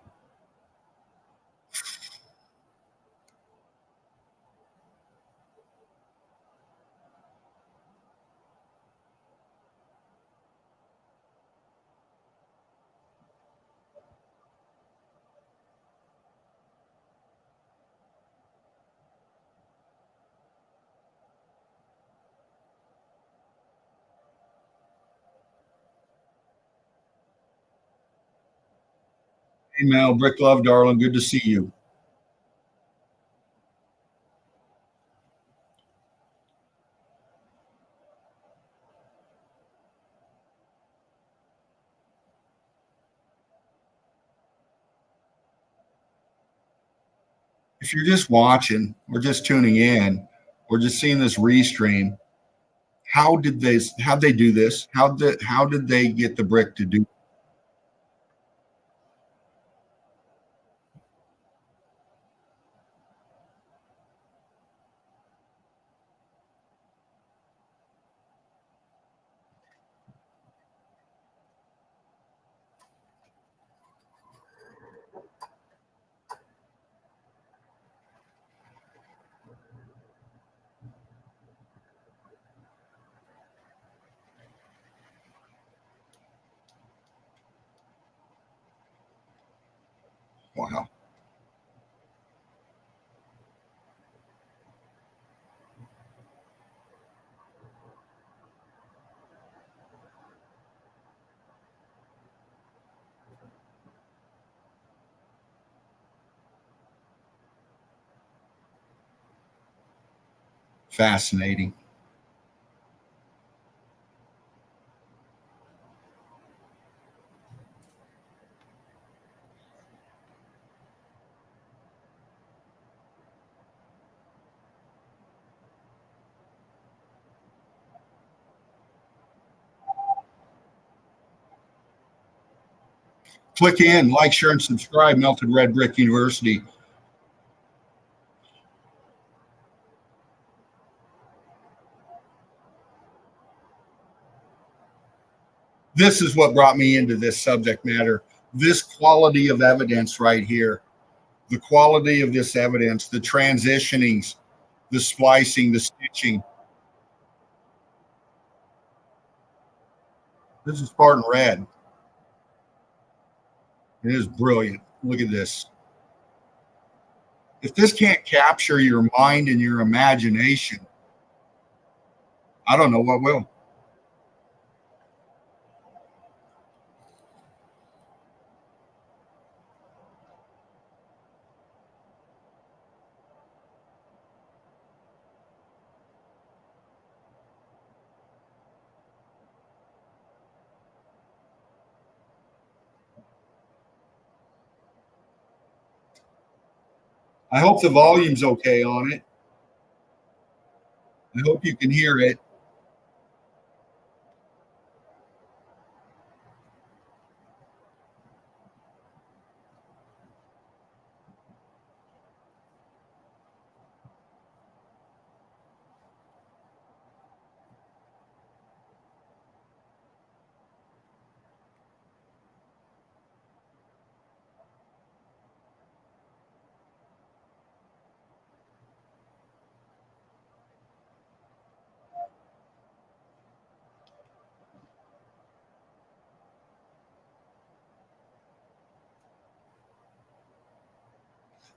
Speaker 1: Hey, Mel, Brick Love, darling. Good to see you. If you're just watching or just tuning in or just seeing this restream, how'd they do this? How did they get the brick to do? Wow. Fascinating. Click in, like, share, and subscribe. Melted Red Brick University. This is what brought me into this subject matter. This quality of evidence right here, the quality of this evidence, the transitionings, the splicing, the stitching. This is Spartan Red. It is brilliant. Look at this. If this can't capture your mind and your imagination, I don't know what will. I hope the volume's okay on it. I hope you can hear it.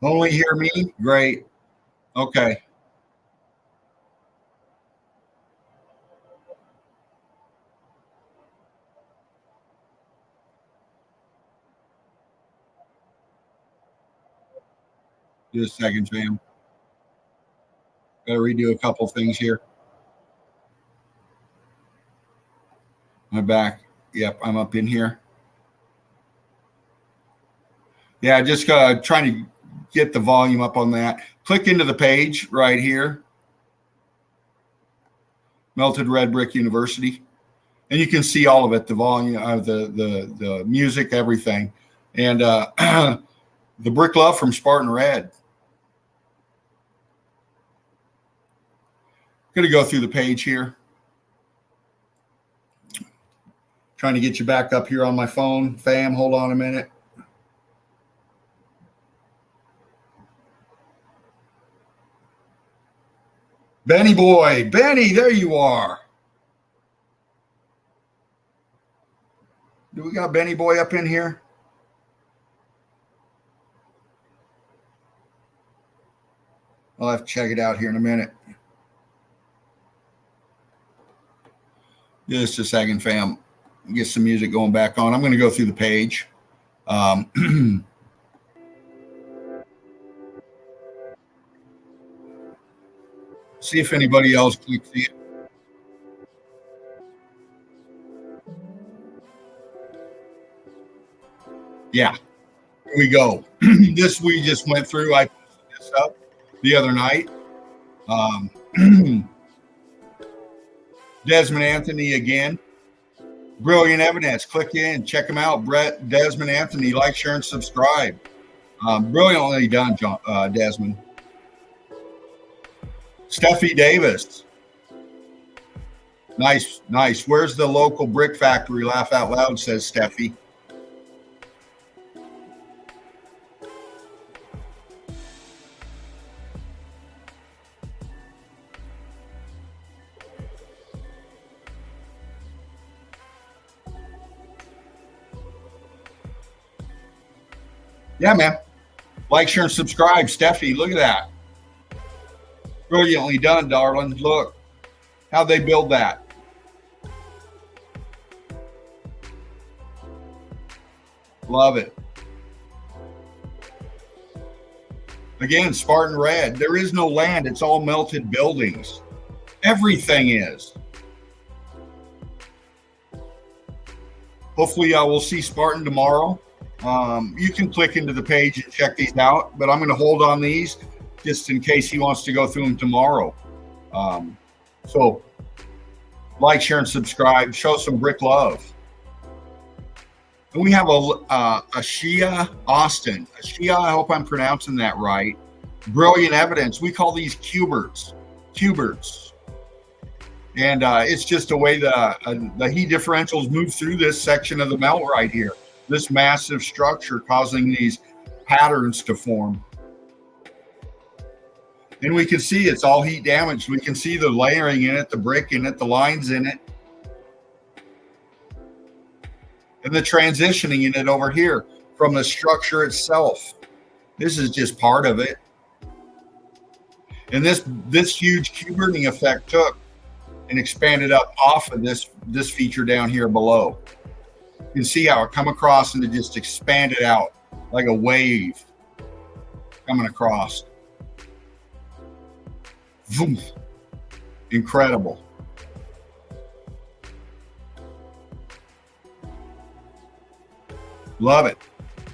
Speaker 1: Only hear me? Great. Okay. Just a second, fam. Got to redo a couple things here. My back. Yep, I'm up in here. Yeah, just trying to get the volume up on that. Click into the page right here, Melted Red Brick University, and you can see all of it, the volume, the music, everything. And the Brick Love from Spartan Red. Going to go through the page here. Trying to get you back up here on my phone, fam. Hold on a minute. Benny boy, Benny, there you are. Do we got Benny boy up in here? I'll have to check it out here in a minute. Just a second, fam. Get some music going back on. I'm going to go through the page. See if anybody else clicks it. Yeah, here we go. This we just went through. I posted this up the other night. Desmond Anthony again. Brilliant evidence. Click in, check him out. Desmond Anthony, like, share, and subscribe. Brilliantly done, Desmond. Steffi Davis. Nice, nice. Where's the local brick factory? Laugh out loud, says Steffi. Yeah, man. Like, share, and subscribe. Steffi, look at that. Brilliantly done, darling. Look. How'd they build that? Love it. Again, Spartan Red. There is no land. It's all melted buildings. Everything is. Hopefully, I will see Spartan tomorrow. You can click into the page and check these out, but I'm going to hold on these just in case he wants to go through them tomorrow. So like, share, and subscribe. Show some brick love. And we have a Shia Austin. A Shia, I hope I'm pronouncing that right. Brilliant evidence. We call these cubers. And it's just a way the heat differentials move through this section of the melt right here. This massive structure causing these patterns to form. And we can see it's all heat damaged. We can see the layering in it, the brick in it, the lines in it, and the transitioning in it over here from the structure itself. This is just part of it. And this huge Q burning effect took and expanded up off of this feature down here below. You can see how it come across and it just expanded out like a wave coming across. Vroom. Incredible. Love it.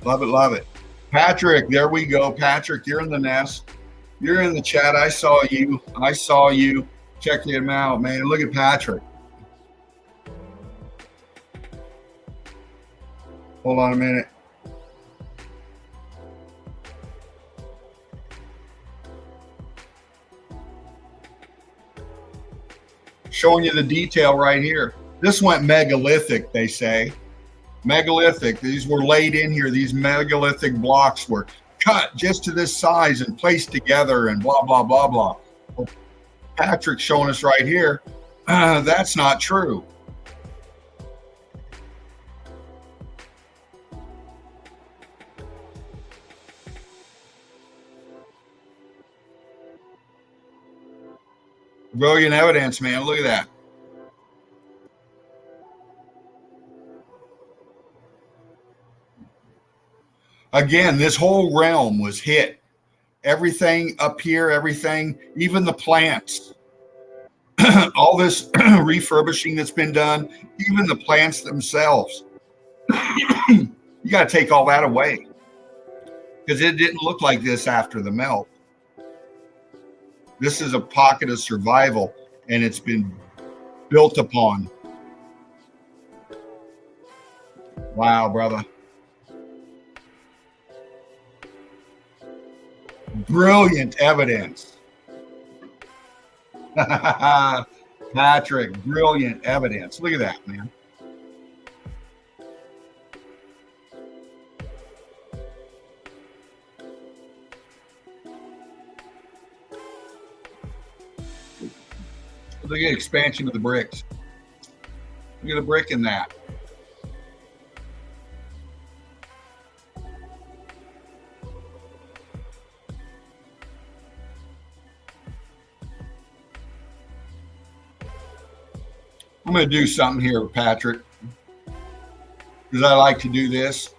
Speaker 1: Love it. Love it. Patrick, there we go. Patrick, you're in the nest. You're in the chat. I saw you. Check him out, man. Look at Patrick. Hold on a minute. Showing you the detail right here. This went megalithic, they say. Megalithic. These were laid in here. These megalithic blocks were cut just to this size and placed together and blah, blah, blah, blah. Well, Patrick's showing us right here. That's not true. Brilliant evidence, man. Look at that. Again, this whole realm was hit. Everything up here, everything, even the plants, all this refurbishing that's been done, even the plants themselves. You got to take all that away because it didn't look like this after the melt. This is a pocket of survival, and it's been built upon. Wow, brother. Brilliant evidence. Patrick, brilliant evidence. Look at that, man. Look at expansion of the bricks. Look at the brick in that. I'm going to do something here, Patrick, because I like to do this.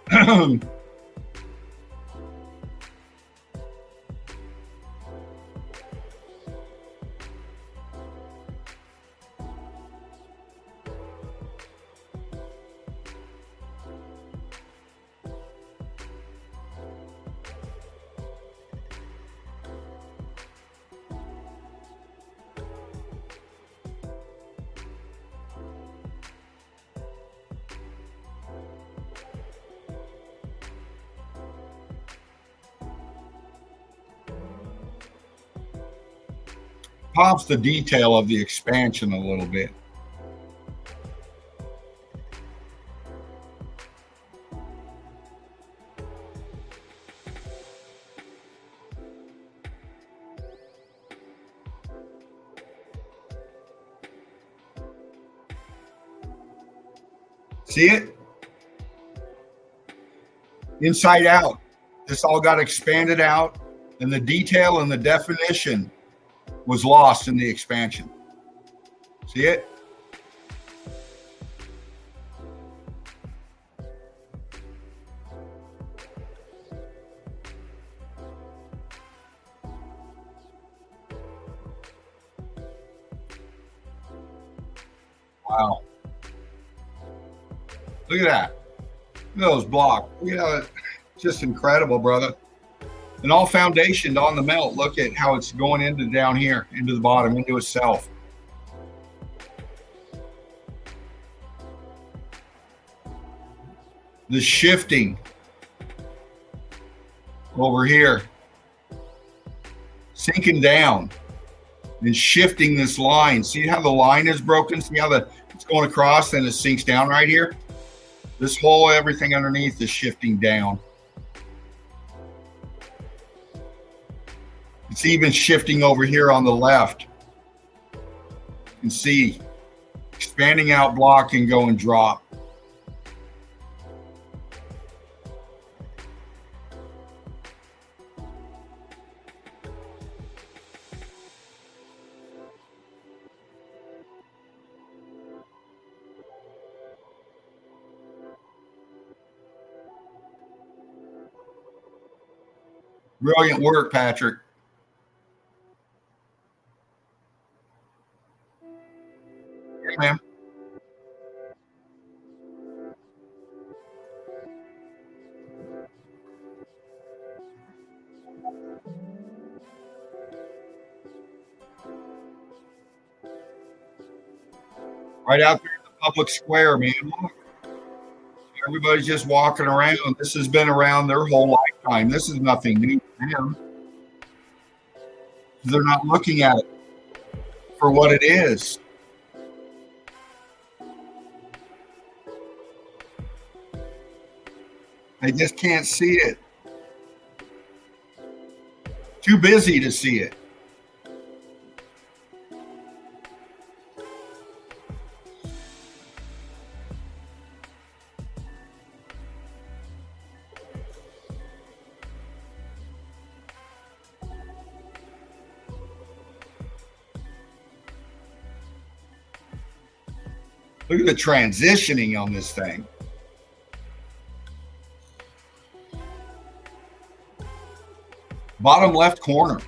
Speaker 1: Pops the detail of the expansion a little bit. See it? Inside out. This all got expanded out, and the detail and the definition was lost in the expansion. See it? Wow. Look at that. Look at those blocks. Look at that. Just incredible, brother. And all foundationed on the melt. Look at how it's going into down here, into the bottom, into itself. The shifting over here, sinking down and shifting this line. See how the line is broken? See how it's going across and it sinks down right here? This whole everything underneath is shifting down. It's even shifting over here on the left. You can see expanding out block and go and drop. Brilliant work, Patrick. Yes, ma'am. Right out there in the public square, man. Look. Everybody's just walking around. This has been around their whole lifetime. This is nothing new to them. They're not looking at it for what it is. They just can't see it. Too busy to see it. Look at the transitioning on this thing. Bottom left corner.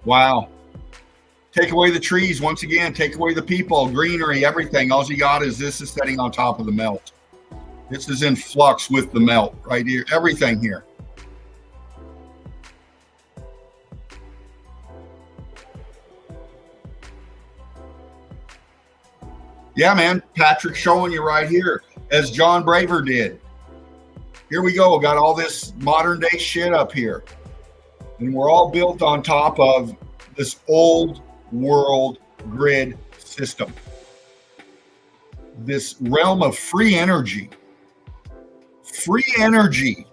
Speaker 1: Wow. Take away the trees once again. Take away the people, greenery, everything. All you got is this is sitting on top of the melt. This is in flux with the melt right here. Everything here. Yeah, man. Patrick's showing you right here, as John Braver did. Here we go. Got all this modern day shit up here. And we're all built on top of this old world grid system. this realm of free energy. Free energy.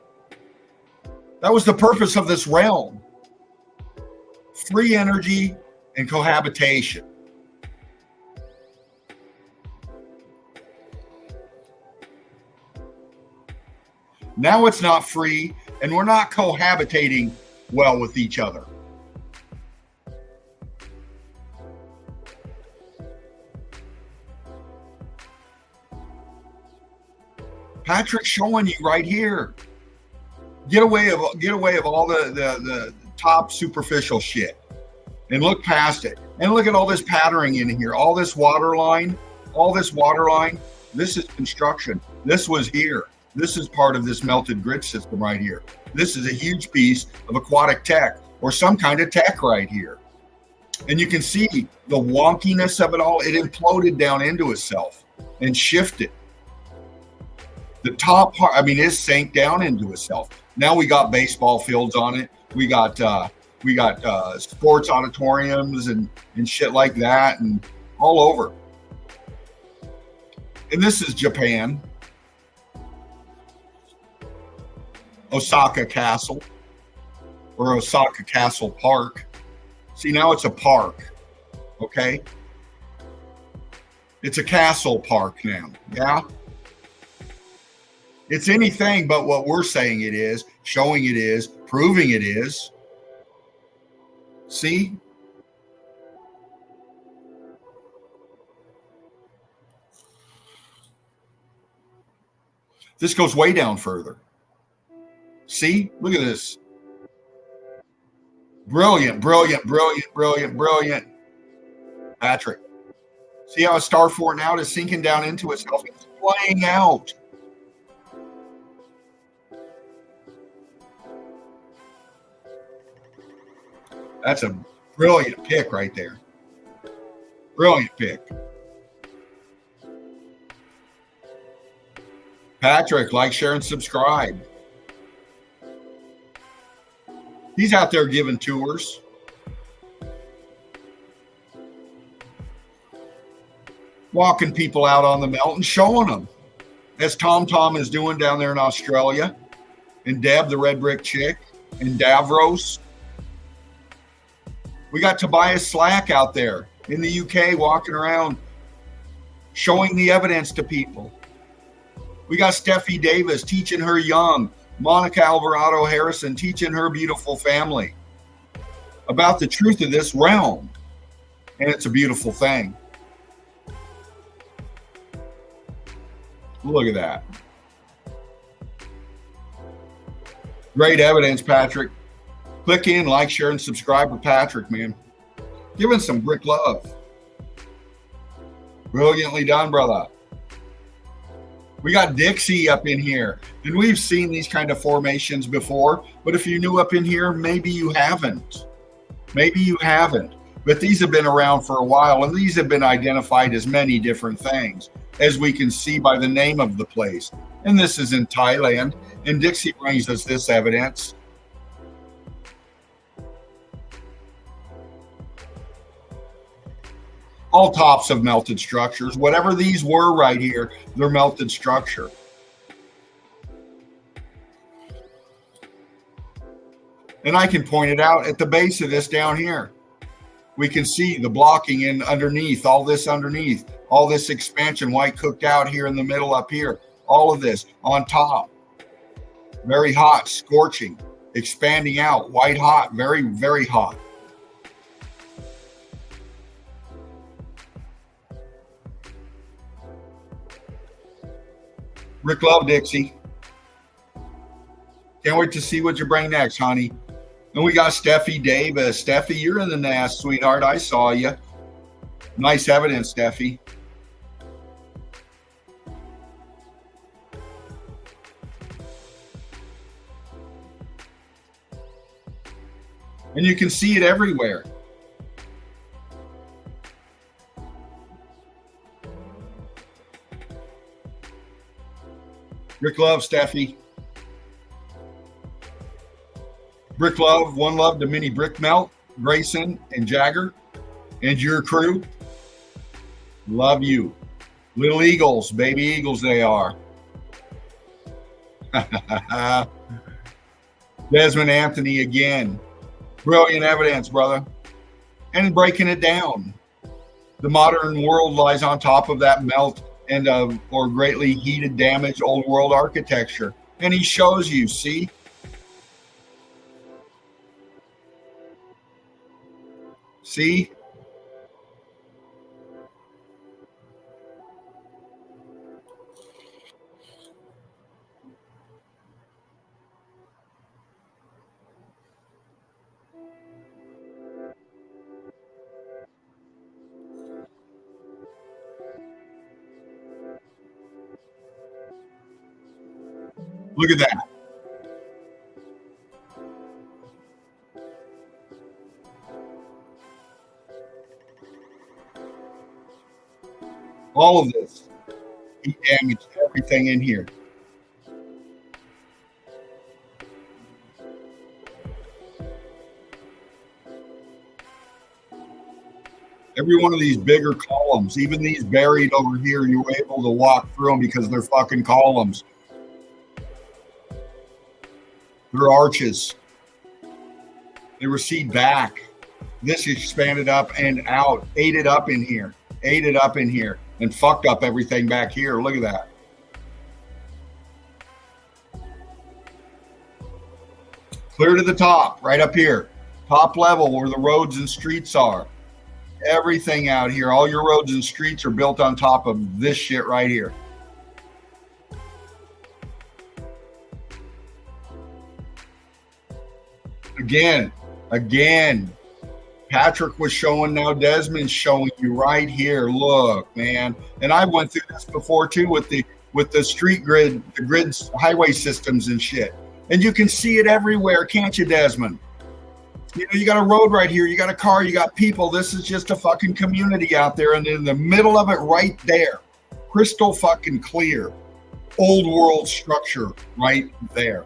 Speaker 1: That was the purpose of this realm. Free energy and cohabitation. Now it's not free, and we're not cohabitating well with each other. Patrick's showing you right here. Get away of all the top superficial shit, and look past it. And look at all this patterning in here. All this water line. This is construction. This was here. This is part of this melted grid system right here. This is a huge piece of aquatic tech or some kind of tech right here. And you can see the wonkiness of it all. It imploded down into itself and shifted. The top part, I mean, it sank down into itself. Now we got baseball fields on it. We got sports auditoriums and shit like that, and all over. And this is Japan. Osaka Castle, or Osaka Castle Park. See, now it's a park, okay? It's a castle park now, yeah? It's anything but what we're saying it is, showing it is, proving it is. See? This goes way down further. See? Look at this. Brilliant, brilliant, brilliant, brilliant, brilliant. Patrick. See how a star forting out is sinking down into itself? It's playing out. That's a brilliant pick right there. Brilliant pick. Patrick, like, share, and subscribe. He's out there giving tours. Walking people out on the mountain, showing them. As Tom is doing down there in Australia. And Deb, the red brick chick. And Davros. We got Tobias Slack out there in the UK walking around showing the evidence to people. We got Steffi Davis teaching her young. Monica Alvarado Harrison teaching her beautiful family about the truth of this realm. And it's a beautiful thing. Look at that. Great evidence, Patrick. Click in, like, share, and subscribe with Patrick, man. Giving some brick love. Brilliantly done, brother. We got Dixie up in here, and we've seen these kind of formations before, but if you're new up in here, maybe you haven't. Maybe you haven't, but these have been around for a while, and these have been identified as many different things, as we can see by the name of the place. And this is in Thailand, and Dixie brings us this evidence. All tops of melted structures. Whatever these were right here, they're melted structure. And I can point it out at the base of this down here. We can see the blocking in underneath, all this expansion, white cooked out here in the middle up here. All of this on top. Very hot, scorching, expanding out, white hot, very, very hot. Rick Love, Dixie. Can't wait to see what you bring next, honey. And we got Steffi Davis. Steffi, you're in the nest, sweetheart. I saw you. Nice evidence, Steffi. And you can see it everywhere. Brick love, Steffi. Brick love, one love to Mini Brick Melt, Grayson and Jagger, and your crew. Love you. Little eagles, baby eagles they are. Desmond Anthony again. Brilliant evidence, brother. And breaking it down. The modern world lies on top of that melt and or greatly heated, damaged old world architecture. And he shows you, see? See? Look at that. All of this. He damaged everything in here. Every one of these bigger columns, even these buried over here, you were able to walk through them because they're fucking columns. They're arches. They recede back. This expanded up and out, ate it up in here, and fucked up everything back here. Look at that. Clear to the top, right up here. Top level where the roads and streets are. Everything out here, all your roads and streets are built on top of this shit right here. Again, Patrick was showing, now Desmond's showing you right here. Look, man. And I went through this before too with the street grid, the grids, highway systems and shit. And you can see it everywhere, can't you, Desmond? You know, you got a road right here, you got a car, you got people. This is just a fucking community out there, and in the middle of it right there, crystal fucking clear, old world structure right there.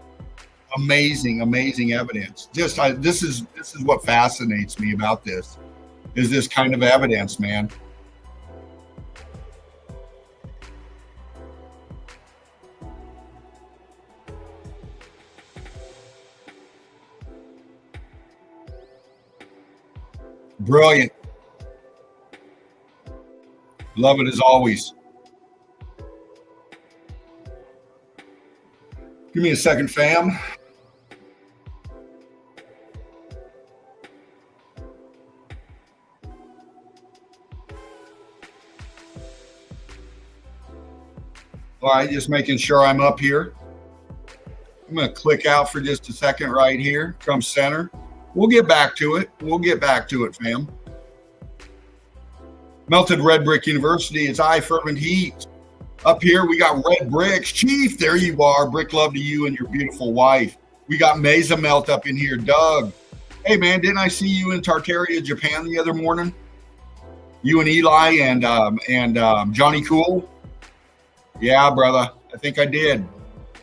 Speaker 1: Amazing evidence. This is what fascinates me about this, is this kind of evidence, man. Brilliant. Love it as always. Give me a second, fam. All right, just making sure I'm up here. I'm going to click out for just a second right here. Come center. We'll get back to it. Fam. Melted Red Brick University. It's high fervent heat. Up here, we got red bricks. Chief, there you are. Brick love to you and your beautiful wife. We got Mesa Melt up in here. Doug. Hey, man, didn't I see you in Tartaria, Japan the other morning? You and Eli and Johnny Cool? Yeah, brother. I think I did.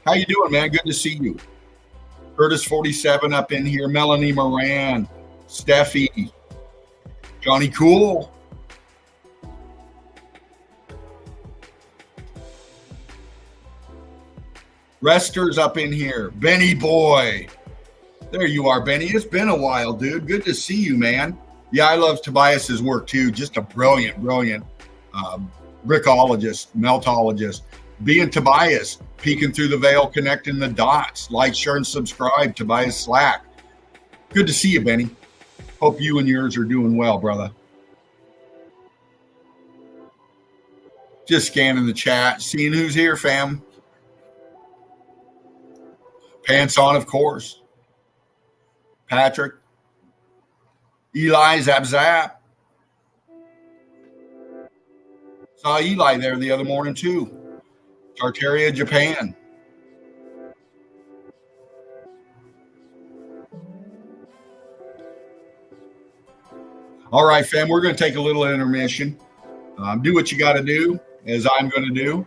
Speaker 1: How you doing, man? Good to see you. Curtis 47 up in here. Melanie Moran. Steffi. Johnny Cool. Rester's up in here. Benny Boy. There you are, Benny. It's been a while, dude. Good to see you, man. Yeah, I love Tobias's work too. Just a brilliant brickologist, meltologist. Being Tobias, peeking through the veil, connecting the dots. Like, share, and subscribe. Tobias Slack. Good to see you, Benny. Hope you and yours are doing well, brother. Just scanning the chat, seeing who's here, fam. Pants on, of course. Patrick. Eli, Zap Zap. Saw Eli there the other morning too. Tartaria, Japan. All right, fam, we're going to take a little intermission. Do what you got to do, as I'm going to do.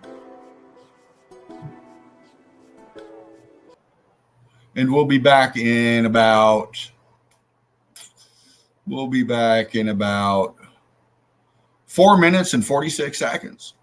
Speaker 1: And we'll be back in about 4 minutes and 46 seconds.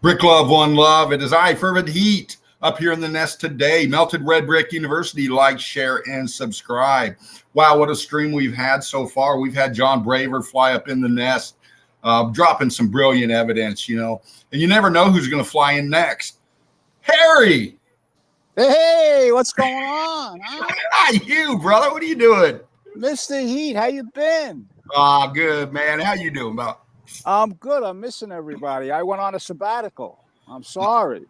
Speaker 1: Brick Love, One Love. It is I, Fervent Heat, up here in the nest today. Melted Red Brick University. Like, share, and subscribe. Wow, what a stream we've had so far. We've had John Braver fly up in the nest, dropping some brilliant evidence, you know. And you never know who's going to fly in next. Harry!
Speaker 3: Hey, what's going on? Huh?
Speaker 1: Hi, you, brother. What are you doing?
Speaker 3: Mr. Heat, how you been?
Speaker 1: Good, man. How you doing, bro?
Speaker 3: I'm good. I'm missing everybody. I went on a sabbatical. I'm sorry.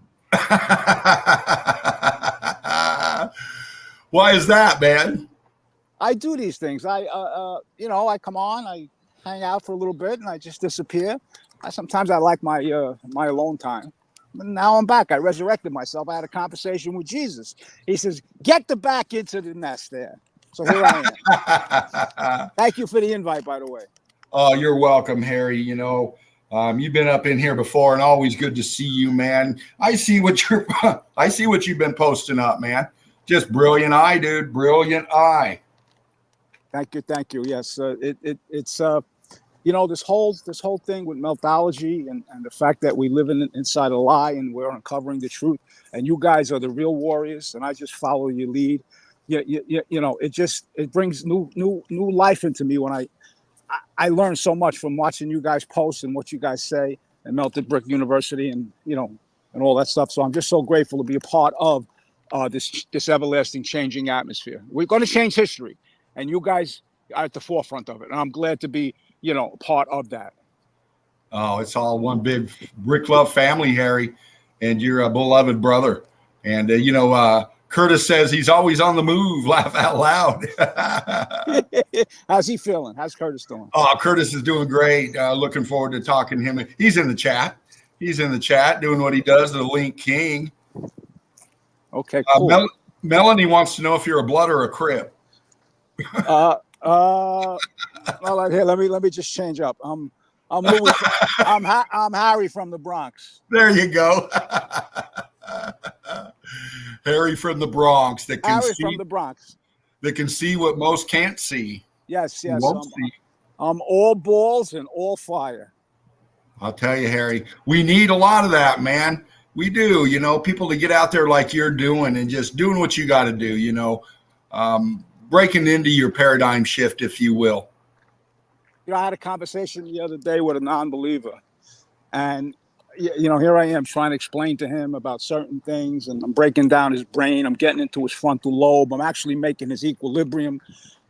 Speaker 1: Why is that, man?
Speaker 3: I do these things. I come on, I hang out for a little bit, and I just disappear. Sometimes I like my alone time. But now I'm back. I resurrected myself. I had a conversation with Jesus. He says, "Get the back into the nest there." So here I am. Thank you for the invite, by the way.
Speaker 1: Oh, you're welcome, Harry. You know, you've been up in here before, and always good to see you, man. I see what you've been posting up, man. Just brilliant eye, dude. Brilliant eye.
Speaker 3: Thank you. Yes, it's this whole thing with meltology and the fact that we live inside a lie and we're uncovering the truth. And you guys are the real warriors, and I just follow your lead. It brings new life into me when I learn so much from watching you guys post and what you guys say at Melted Brick University and all that stuff. So I'm just so grateful to be a part of this everlasting changing atmosphere. We're going to change history, and you guys are at the forefront of it. And I'm glad to be, part of that.
Speaker 1: Oh, it's all one big Brick Love family, Harry, and you're a beloved brother. And, Curtis says he's always on the move. Laugh out loud.
Speaker 3: How's he feeling? How's Curtis doing?
Speaker 1: Oh, Curtis is doing great. Looking forward to talking to him. He's in the chat. Doing what he does, the Link King.
Speaker 3: Okay, cool.
Speaker 1: Melanie wants to know if you're a blood or a crib.
Speaker 3: Well, here, let me just change up. I'm Louis. I'm Harry from the Bronx.
Speaker 1: There you go. Harry from the Bronx that can see what most can't see.
Speaker 3: Yes. I'm all balls and all fire.
Speaker 1: I'll tell you, Harry, we need a lot of that, man. We do, people to get out there like you're doing and just doing what you got to do, breaking into your paradigm shift, if you will.
Speaker 3: I had a conversation the other day with a non-believer, and here I am trying to explain to him about certain things, and I'm breaking down his brain. I'm getting into his frontal lobe. I'm actually making his equilibrium,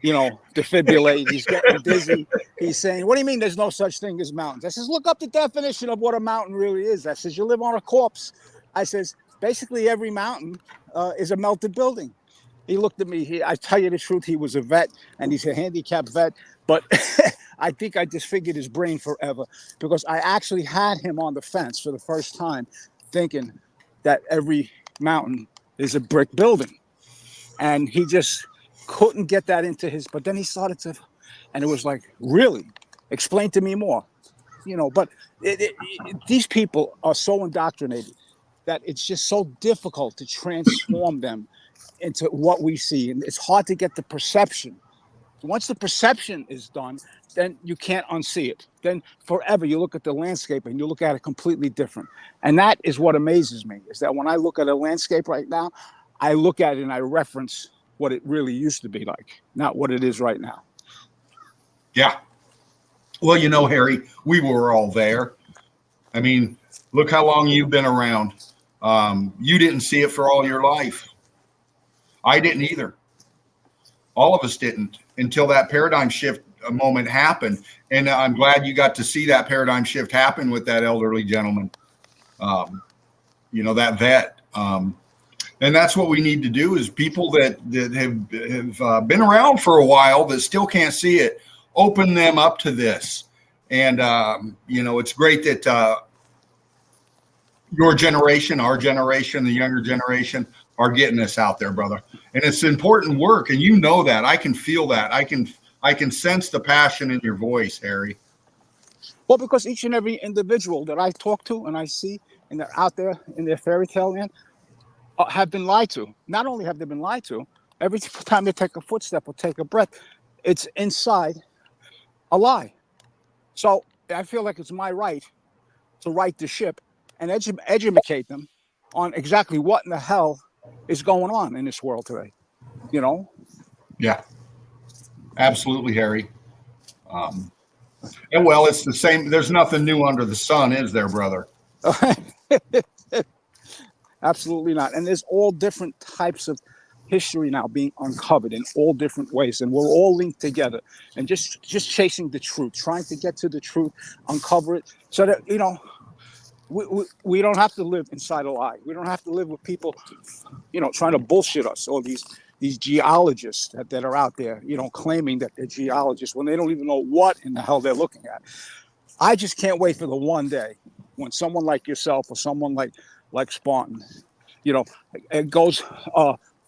Speaker 3: defibrillate. He's getting dizzy. He's saying, "What do you mean there's no such thing as mountains?" I says, "Look up the definition of what a mountain really is." I says, "You live on a corpse." I says, "Basically every mountain is a melted building." He looked at me. I tell you the truth, he was a vet, and he's a handicapped vet, but I think I disfigured his brain forever because I actually had him on the fence for the first time thinking that every mountain is a brick building. And he just couldn't get that into his, but then he started to, and it was like, really? Explain to me more. But these people are so indoctrinated that it's just so difficult to transform them into what we see. And it's hard to get the perception. Once the perception is done, then you can't unsee it. Then forever you look at the landscape and you look at it completely different. And that is what amazes me, is that when I look at a landscape right now, I look at it and I reference what it really used to be like, not what it is right now.
Speaker 1: Yeah. Well, Harry, we were all there. I mean, look how long you've been around. You didn't see it for all your life. I didn't either. All of us didn't until that paradigm shift moment happened. And I'm glad you got to see that paradigm shift happen with that elderly gentleman, that vet. And that's what we need to do is people that have been around for a while that still can't see it, open them up to this. And, it's great that your generation, our generation, the younger generation are getting this out there, brother. And it's important work. And that. I can feel that. I can sense the passion in your voice, Harry.
Speaker 3: Well, because each and every individual that I talk to and I see and they're out there in their fairy tale land have been lied to. Not only have they been lied to, every time they take a footstep or take a breath, it's inside a lie. So I feel like it's my right to right the ship and educate them on exactly what in the hell is going on in this world today. You know?
Speaker 1: Yeah, absolutely, Harry. And well, it's the same. There's nothing new under the sun, is there, brother?
Speaker 3: Absolutely not. And there's all different types of history now being uncovered in all different ways, and we're all linked together and just chasing the truth, trying to get to the truth, uncover it, so that we don't have to live inside a lie. We don't have to live with people trying to bullshit us, or these geologists that are out there claiming that they're geologists when they don't even know what in the hell they're looking at. I just can't wait for the one day when someone like yourself or someone like Spartan it goes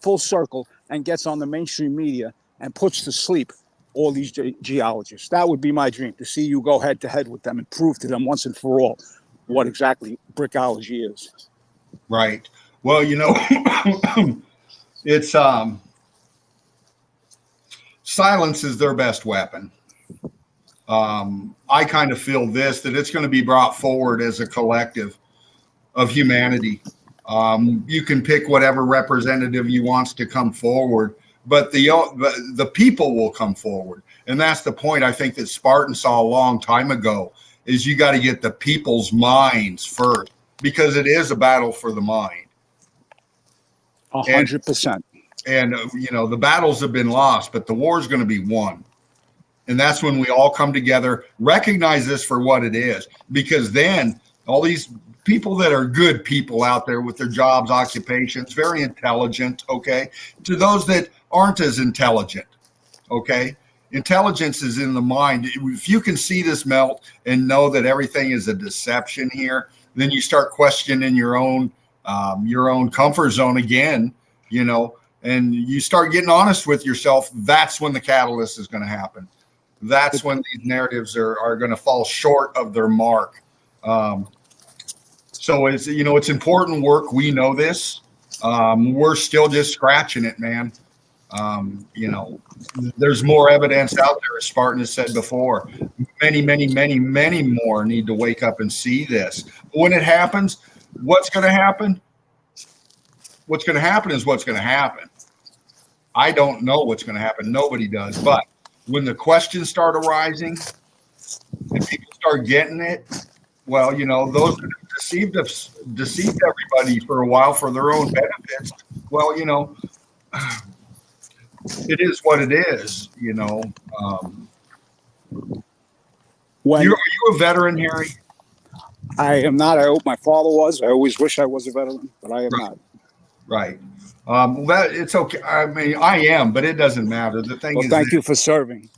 Speaker 3: full circle and gets on the mainstream media and puts to sleep all these geologists. That would be my dream, to see you go head to head with them and prove to them once and for all what exactly brickology is.
Speaker 1: Right. Well, it's silence is their best weapon. I kind of feel that it's going to be brought forward as a collective of humanity. You can pick whatever representative you wants to come forward, but the people will come forward. And that's the point I think that Spartan saw a long time ago, is you got to get the people's minds first, because it is a battle for the mind.
Speaker 3: 100%.
Speaker 1: And the battles have been lost, but the war is going to be won. And that's when we all come together, recognize this for what it is, because then all these people that are good people out there with their jobs, occupations, very intelligent, okay, to those that aren't as intelligent, okay, intelligence is in the mind. If you can see this melt and know that everything is a deception here, then you start questioning your own comfort zone again, and you start getting honest with yourself. That's when the catalyst is going to happen. That's when these narratives are going to fall short of their mark. So it's important work. We know this. We're still just scratching it, man. There's more evidence out there, as Spartan has said before. Many, many, many, many more need to wake up and see this. But when it happens, what's going to happen? What's going to happen is what's going to happen. I don't know what's going to happen. Nobody does. But when the questions start arising and people start getting it, well, those that have deceived everybody for a while for their own benefits, well, it is what it is, Are you a veteran, Harry?
Speaker 3: I am not. I hope my father was. I always wish I was a veteran, but I am not.
Speaker 1: Right. It's okay. I mean, I am, but it doesn't matter. The thing is,
Speaker 3: thank you for serving.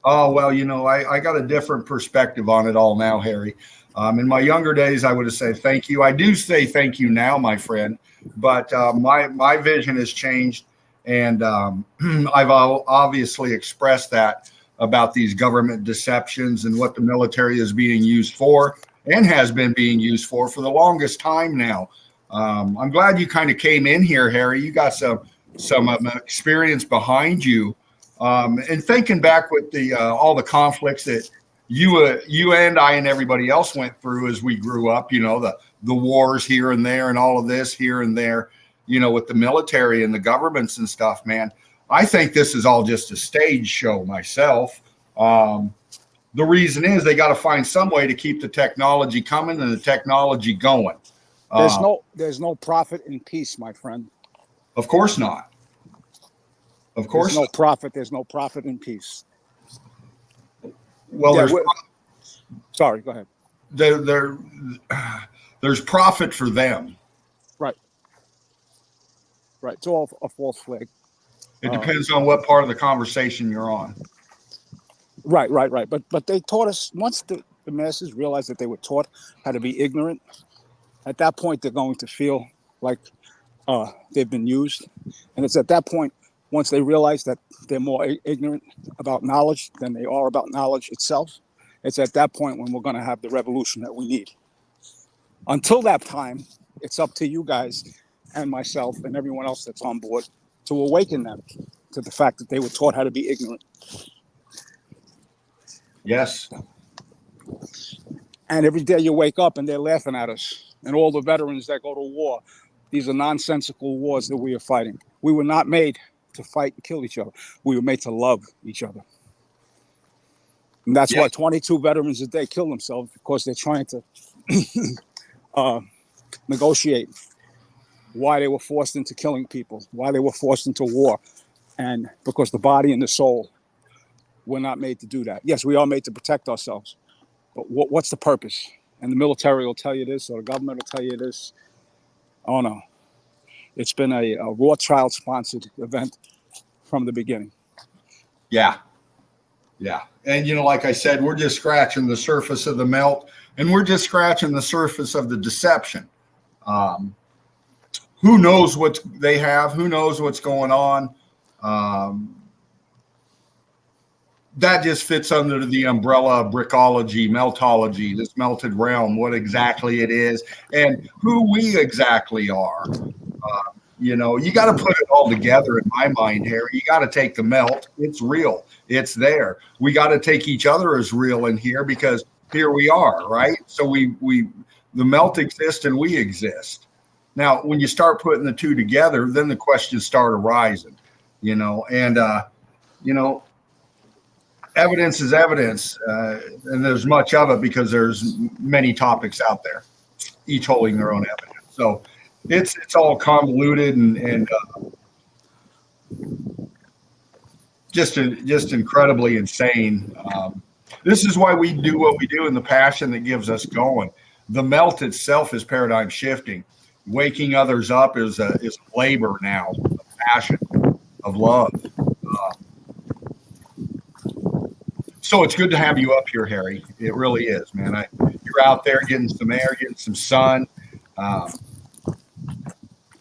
Speaker 1: Oh, well, I got a different perspective on it all now, Harry. In my younger days, I would have said thank you. I do say thank you now, my friend, but my vision has changed, and I've obviously expressed that about these government deceptions and what the military is being used for and has been being used for the longest time now. I'm glad you kind of came in here, Harry. You got some experience behind you, and thinking back with all the conflicts that you and I and everybody else went through as we grew up. The wars here and there and all of this here and there. With the military and the governments and stuff, man. I think this is all just a stage show myself. The reason is they got to find some way to keep the technology coming and the technology going.
Speaker 3: There's no profit in peace, my friend.
Speaker 1: Of course not. Of course,
Speaker 3: there's no profit. There's no profit in peace.
Speaker 1: Well,
Speaker 3: sorry. Go ahead.
Speaker 1: There's profit for them.
Speaker 3: Right. It's all a false flag.
Speaker 1: It depends on what part of the conversation you're on.
Speaker 3: Right. But they taught us, once the masses realized that they were taught how to be ignorant, at that point they're going to feel like they've been used. And it's at that point, once they realize that they're more ignorant about knowledge than they are about knowledge itself, it's at that point when we're going to have the revolution that we need. Until that time, it's up to you guys and myself and everyone else that's on board to awaken them to the fact that they were taught how to be ignorant.
Speaker 1: Yes.
Speaker 3: And every day you wake up and they're laughing at us and all the veterans that go to war. These are nonsensical wars that we are fighting. We were not made to fight and kill each other. We were made to love each other. And that's why 22 veterans a day kill themselves, because they're trying to negotiate why they were forced into killing people, why they were forced into war. And because the body and the soul were not made to do that. Yes, we are made to protect ourselves, but what's the purpose? And the military will tell you this, or the government will tell you this. Oh no, it's been a Rothschild-sponsored event from the beginning.
Speaker 1: Yeah. Yeah. And, like I said, we're just scratching the surface of the melt, and we're just scratching the surface of the deception. Who knows what they have? Who knows what's going on? That just fits under the umbrella of brickology, meltology, this melted realm, what exactly it is, and who we exactly are. You got to put it all together in my mind, Harry. You got to take the melt. It's real. It's there. We got to take each other as real in here, because here we are, right? So the melt exists and we exist. Now, when you start putting the two together, then the questions start arising, and evidence is evidence, and there's much of it because there's many topics out there, each holding their own evidence. So it's all convoluted and just incredibly insane. This is why we do what we do, and the passion that gives us going. The melt itself is paradigm shifting. Waking others up is labor now, a passion of love. So it's good to have you up here, Harry. It really is, man. You're out there getting some air, getting some sun.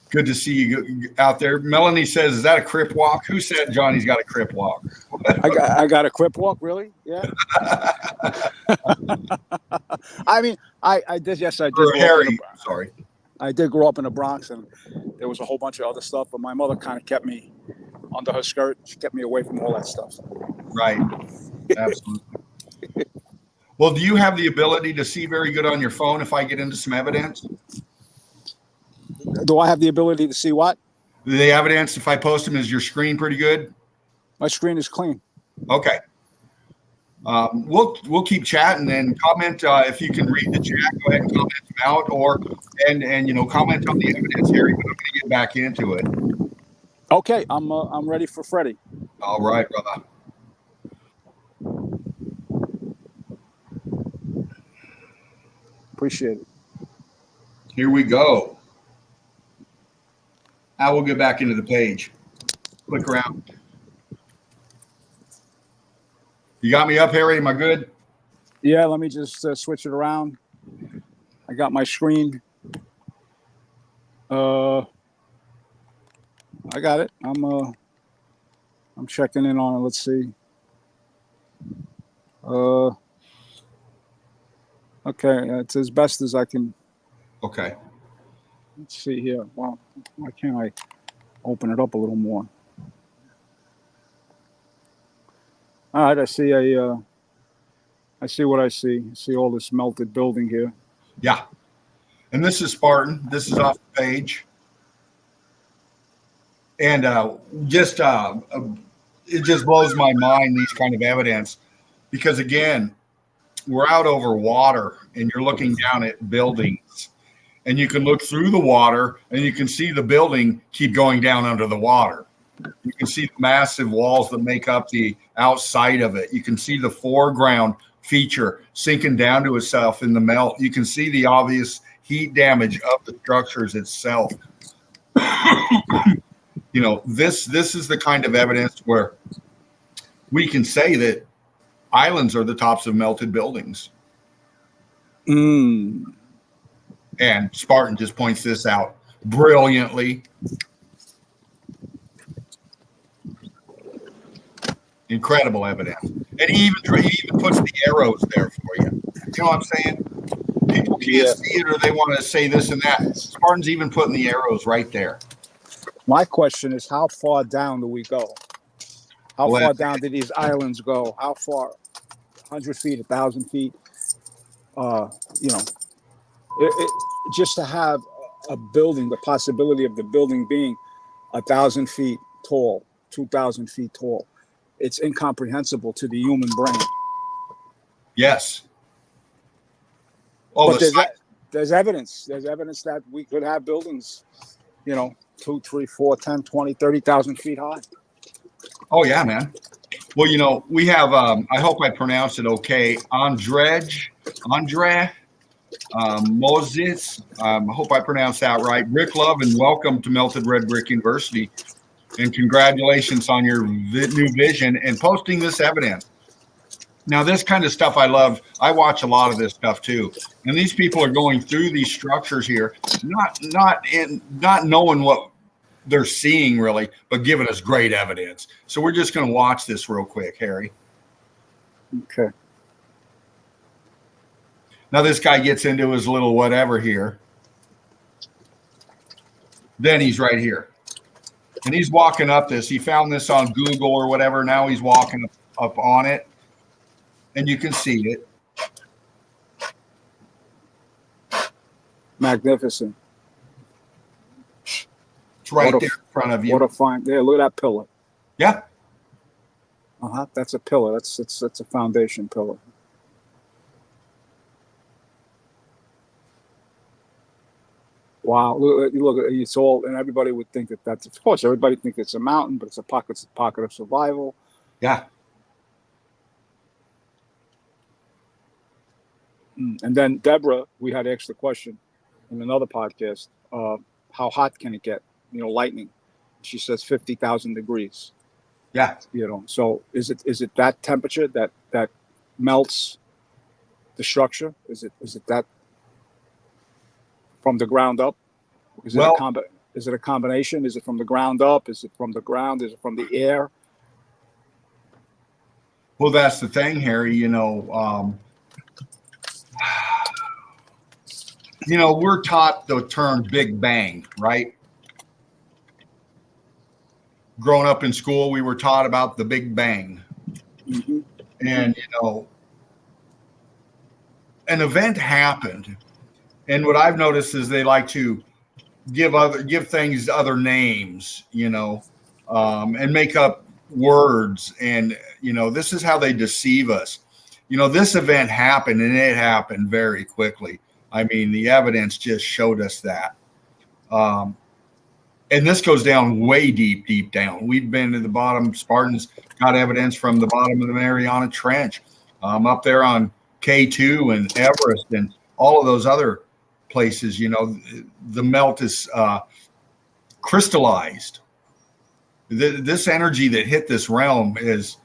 Speaker 1: Good to see you out there. Melanie says, "Is that a crip walk?" Who said Johnny's got a crip walk?
Speaker 3: I got a crip walk, really? Yeah. I mean, I did. Yes, I did.
Speaker 1: Or Harry, sorry.
Speaker 3: I did grow up in the Bronx, and there was a whole bunch of other stuff. But my mother kind of kept me under her skirt. She kept me away from all that stuff.
Speaker 1: Right. Absolutely. Well, do you have the ability to see very good on your phone if I get into some evidence?
Speaker 3: Do I have the ability to see what?
Speaker 1: The evidence, if I post them, is your screen pretty good?
Speaker 3: My screen is clean.
Speaker 1: Okay. We'll keep chatting and comment if you can read the chat. Go ahead and comment them out, or comment on the evidence, Harry. But I'm going to get back into it.
Speaker 3: Okay, I'm ready for Freddie.
Speaker 1: All right, brother.
Speaker 3: Appreciate it.
Speaker 1: Here we go. I will get back into the page. Click around. You got me up, Harry? Am I good?
Speaker 3: Yeah, let me just switch it around. I got my screen. I got it. I'm checking in on it. Let's see. Okay, it's as best as I can.
Speaker 1: Okay.
Speaker 3: Let's see here. Well, why can't I open it up a little more? All right, I see I see what I see. I see all this melted building here.
Speaker 1: Yeah. And this is Spartan. This is off the page. And it just blows my mind, these kind of evidence, because again, we're out over water and you're looking down at buildings, and you can look through the water and you can see the building keep going down under the water. You can see the massive walls that make up the outside of it. You can see the foreground feature sinking down to itself in the melt. You can see the obvious heat damage of the structures itself. This is the kind of evidence where we can say that islands are the tops of melted buildings. And Spartan just points this out brilliantly. Incredible evidence. And he even puts the arrows there for you. You know what I'm saying? People can't see it, or they want to say this and that. Spartan's even putting the arrows right there.
Speaker 3: My question is, how far down do we go? How far down do these islands go? How far? 100 feet, 1,000 feet? Just to have a building, the possibility of the building being 1,000 feet tall, 2,000 feet tall, it's incomprehensible to the human brain.
Speaker 1: Yes.
Speaker 3: But there's evidence. There's evidence that we could have buildings, 2, 3, 4, 10, 20, 30,000 feet high.
Speaker 1: Oh yeah, man. Well, we have, I hope I pronounced it okay, Andre Moses. I hope I pronounced that right. Brick Love, and welcome to Melted Red Brick University. And congratulations on your new vision and posting this evidence. Now, this kind of stuff I love. I watch a lot of this stuff too. And these people are going through these structures here, not knowing what they're seeing really, but giving us great evidence. So we're just going to watch this real quick, Harry.
Speaker 3: Okay.
Speaker 1: Now this guy gets into his little whatever here. Then he's right here. And he's walking up this. He found this on Google or whatever. Now he's walking up on it. And you can see it.
Speaker 3: Magnificent.
Speaker 1: It's right there in front of you.
Speaker 3: What a fine. Yeah, look at that pillar.
Speaker 1: Yeah.
Speaker 3: That's a pillar. That's a foundation pillar. Wow, look, it's all, and everybody would think that's, of course, everybody thinks it's a mountain, but it's a pocket of survival.
Speaker 1: Yeah.
Speaker 3: And then Deborah, we had asked the question in another podcast, how hot can it get? Lightning. She says 50,000 degrees.
Speaker 1: Yeah.
Speaker 3: So is it that temperature that melts the structure? Is it that from the ground up? Is it a combination? Is it from the ground up? Is it from the ground? Is it from the air?
Speaker 1: Well, that's the thing, Harry. We're taught the term Big Bang, right? Growing up in school, we were taught about the Big Bang.
Speaker 3: Mm-hmm.
Speaker 1: And, an event happened. And what I've noticed is they like to give things other names, and make up words. And, this is how they deceive us. This event happened, and it happened very quickly. I mean, the evidence just showed us that. And this goes down way deep down. We've been to the bottom. Spartans got evidence from the bottom of the Mariana Trench, up there on K2 and Everest and all of those other places. The melt is crystallized. This energy that hit this realm is,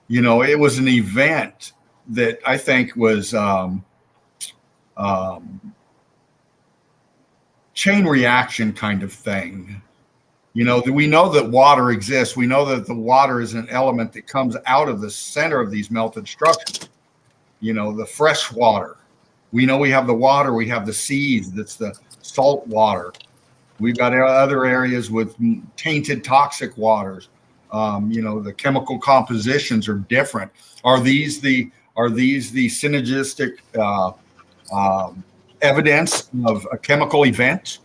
Speaker 1: it was an event that I think was chain reaction kind of thing. We know that water exists. We know that the water is an element that comes out of the center of these melted structures. The fresh water. We know we have the water. We have the seas. That's the salt water. We've got other areas with tainted toxic waters. The chemical compositions are different. Are these the synergistic evidence of a chemical event?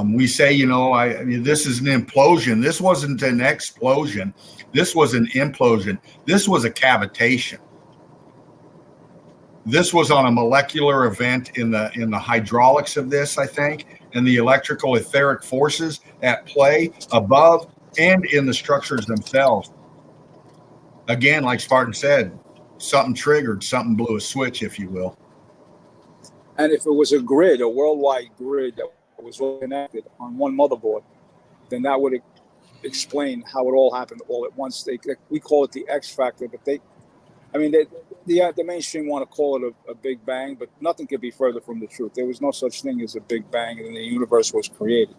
Speaker 1: We say, this is an implosion. This wasn't an explosion. This was an implosion. This was a cavitation. This was on a molecular event in the hydraulics of this, I think, and the electrical etheric forces at play above and in the structures themselves. Again, like Spartan said, something triggered, something blew a switch, if you will.
Speaker 3: And if it was a worldwide grid that was all connected on one motherboard, then that would explain how it all happened all at once. We call it the X factor, but the mainstream want to call it a Big Bang, but nothing could be further from the truth. There was no such thing as a Big Bang, and the universe was created.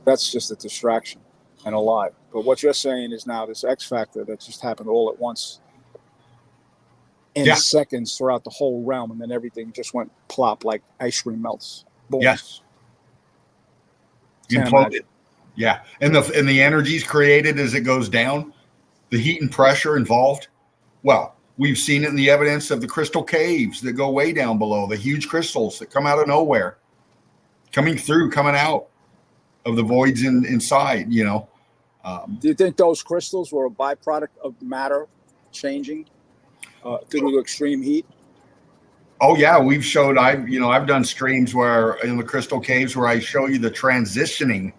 Speaker 3: That's just a distraction and a lie. But what you're saying is now this X factor that just happened all at once in seconds throughout the whole realm, and then everything just went plop like ice cream melts. Boom.
Speaker 1: Yes. Imploded. Yeah. And the energies created as it goes down, the heat and pressure involved. Well, We've seen it in the evidence of the crystal caves that go way down below, the huge crystals that come out of nowhere, coming through, coming out of the voids inside, you know.
Speaker 3: Do you think those crystals were a byproduct of matter changing due to extreme heat?
Speaker 1: Oh yeah, we've showed. I've done streams where in the crystal caves where I show you the transitioning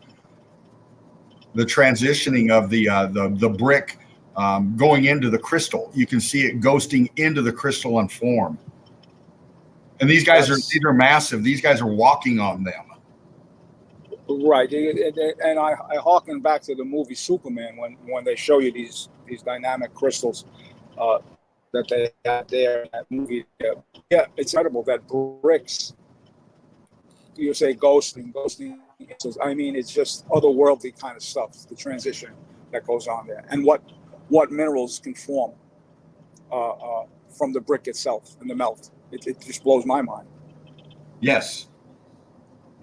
Speaker 1: of the brick going into the crystal. You can see it ghosting into the crystalline form. And these are massive. These guys are walking on them.
Speaker 3: Right, and I harken back to the movie Superman when they show you these dynamic crystals that they had there in that movie. Yeah, it's incredible that bricks. You say ghosting. I mean, it's just otherworldly kind of stuff. The transition that goes on there, and what minerals can form from the brick itself and the melt. It just blows my mind.
Speaker 1: Yes.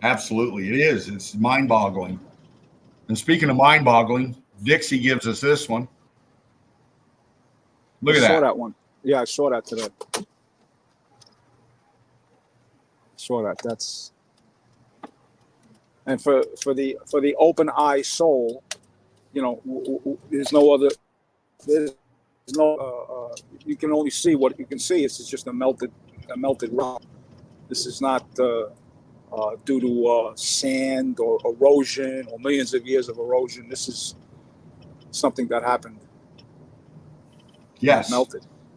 Speaker 1: Absolutely, it is. It's mind-boggling. And speaking of mind-boggling, Dixie gives us this one. Look at that.
Speaker 3: I saw that one. Yeah, I saw that today. Saw that. That's and for the open eye soul, you know, there's no other. There's no. You can only see what you can see. It's just a melted rock. This is not. Due to sand or erosion or millions of years of erosion. This is something that happened.
Speaker 1: Yes.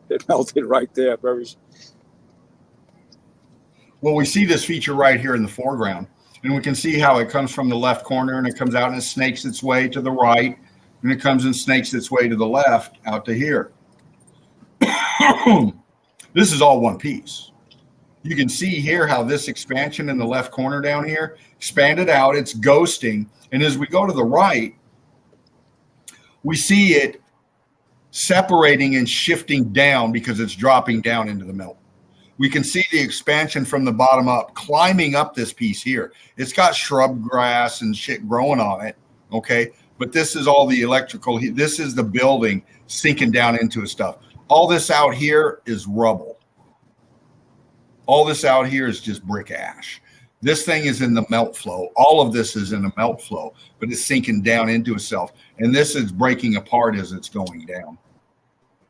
Speaker 3: It melted right there.
Speaker 1: Well, we see this feature right here in the foreground, and we can see how it comes from the left corner and it comes out and it snakes its way to the right, and it comes and snakes its way to the left out to here. This is all one piece. You can see here how this expansion in the left corner down here expanded out. It's ghosting. And as we go to the right, we see it separating and shifting down because it's dropping down into the melt. We can see the expansion from the bottom up, climbing up this piece here. It's got shrub grass and shit growing on it, okay? But this is all the electrical heat. This is the building sinking down into stuff. All this out here is rubble. All this out here is just brick ash. This thing is in the melt flow. All of this is in the melt flow, but it's sinking down into itself. And this is breaking apart as it's going down.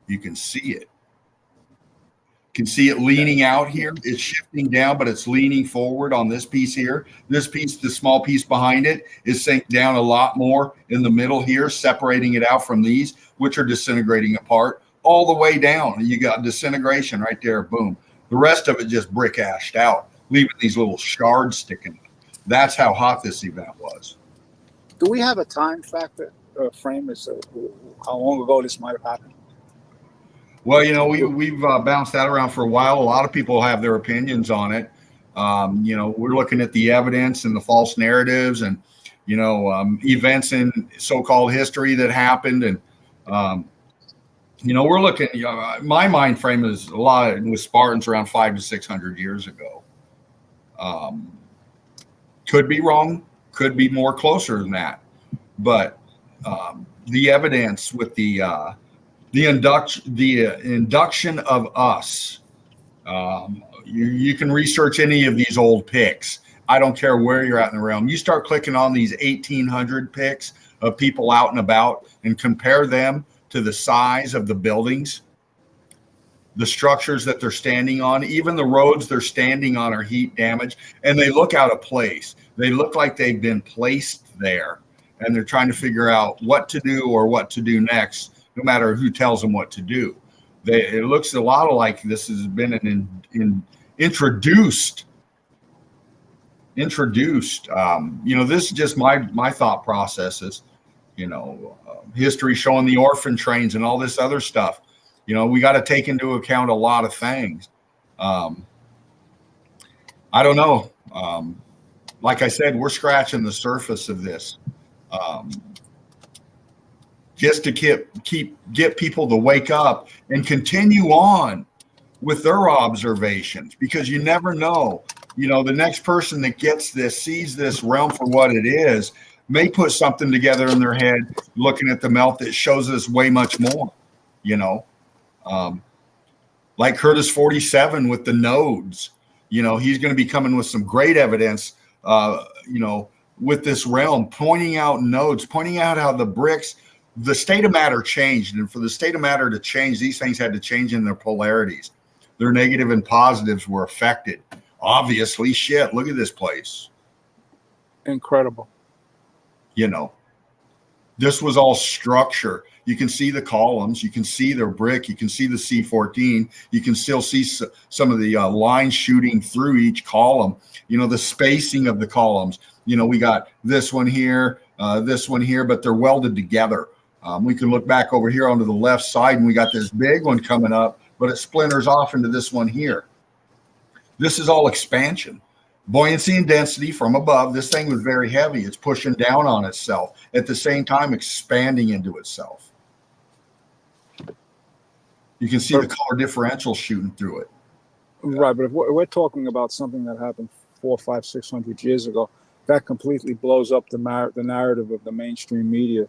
Speaker 1: You can see it. You can see it leaning out here. It's shifting down, but it's leaning forward on this piece here. This piece, the small piece behind it, is sinking down a lot more in the middle here, separating it out from these, which are disintegrating apart all the way down. And you got disintegration right there. Boom. The rest of it just brick ashed out, leaving these little shards sticking. That's how hot this event was.
Speaker 3: Do we have a time factor frame as to how long ago this might have happened?
Speaker 1: Well, you know, we've bounced that around for a while. A lot of people have their opinions on it. You know, we're looking at the evidence and the false narratives and, you know, events in so-called history that happened. And, you know, we're looking, my mind frame is a lot with Spartans around 500 to 600 years ago. Could be wrong, could be more closer than that. But the evidence with the induction of us, you can research any of these old pics. I don't care where you're at in the realm. You start clicking on these 1800 pics of people out and about and compare them to the size of the buildings, the structures that they're standing on, even the roads they're standing on are heat damaged, and they look out of place. They look like they've been placed there, and they're trying to figure out what to do or what to do next, no matter who tells them what to do. It looks a lot like this has been an introduced. You know, this is just my thought processes. You know, history showing the orphan trains and all this other stuff. You know, we got to take into account a lot of things. I don't know. Like I said, we're scratching the surface of this. Just to get people to wake up and continue on with their observations, because you never know. You know, the next person that gets this, sees this realm for what it is, may put something together in their head looking at the melt that shows us way much more, you know. like Curtis 47 with the nodes. You know, he's going to be coming with some great evidence, you know, with this realm, pointing out nodes, pointing out how the bricks, the state of matter changed. And for the state of matter to change, these things had to change in their polarities. Their negative and positives were affected. Obviously, shit, look at this place.
Speaker 3: Incredible.
Speaker 1: You know, this was all structure. You can see the columns. You can see their brick. You can see the C14. You can still see some of the lines shooting through each column. You know, the spacing of the columns. You know, we got this one here, but they're welded together. We can look back over here onto the left side, and we got this big one coming up, but it splinters off into this one here. This is all expansion. Buoyancy and density from above. This thing was very heavy. It's pushing down on itself. At the same time, expanding into itself. You can see the color differential shooting through it.
Speaker 3: Right, but if we're talking about something that happened 400, 500, 600 years ago, that completely blows up the narrative of the mainstream media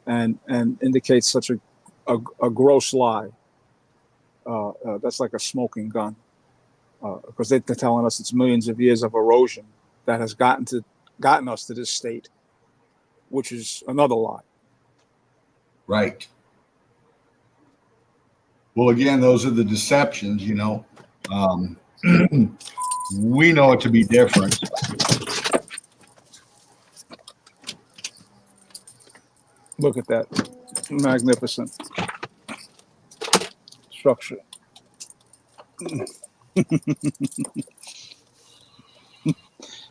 Speaker 3: and indicates such a gross lie. That's like a smoking gun. Because they're telling us it's millions of years of erosion that has gotten us to this state, which is another lie.
Speaker 1: Right. Well, again, those are the deceptions, you know. We know it to be different.
Speaker 3: Look at that. Magnificent structure.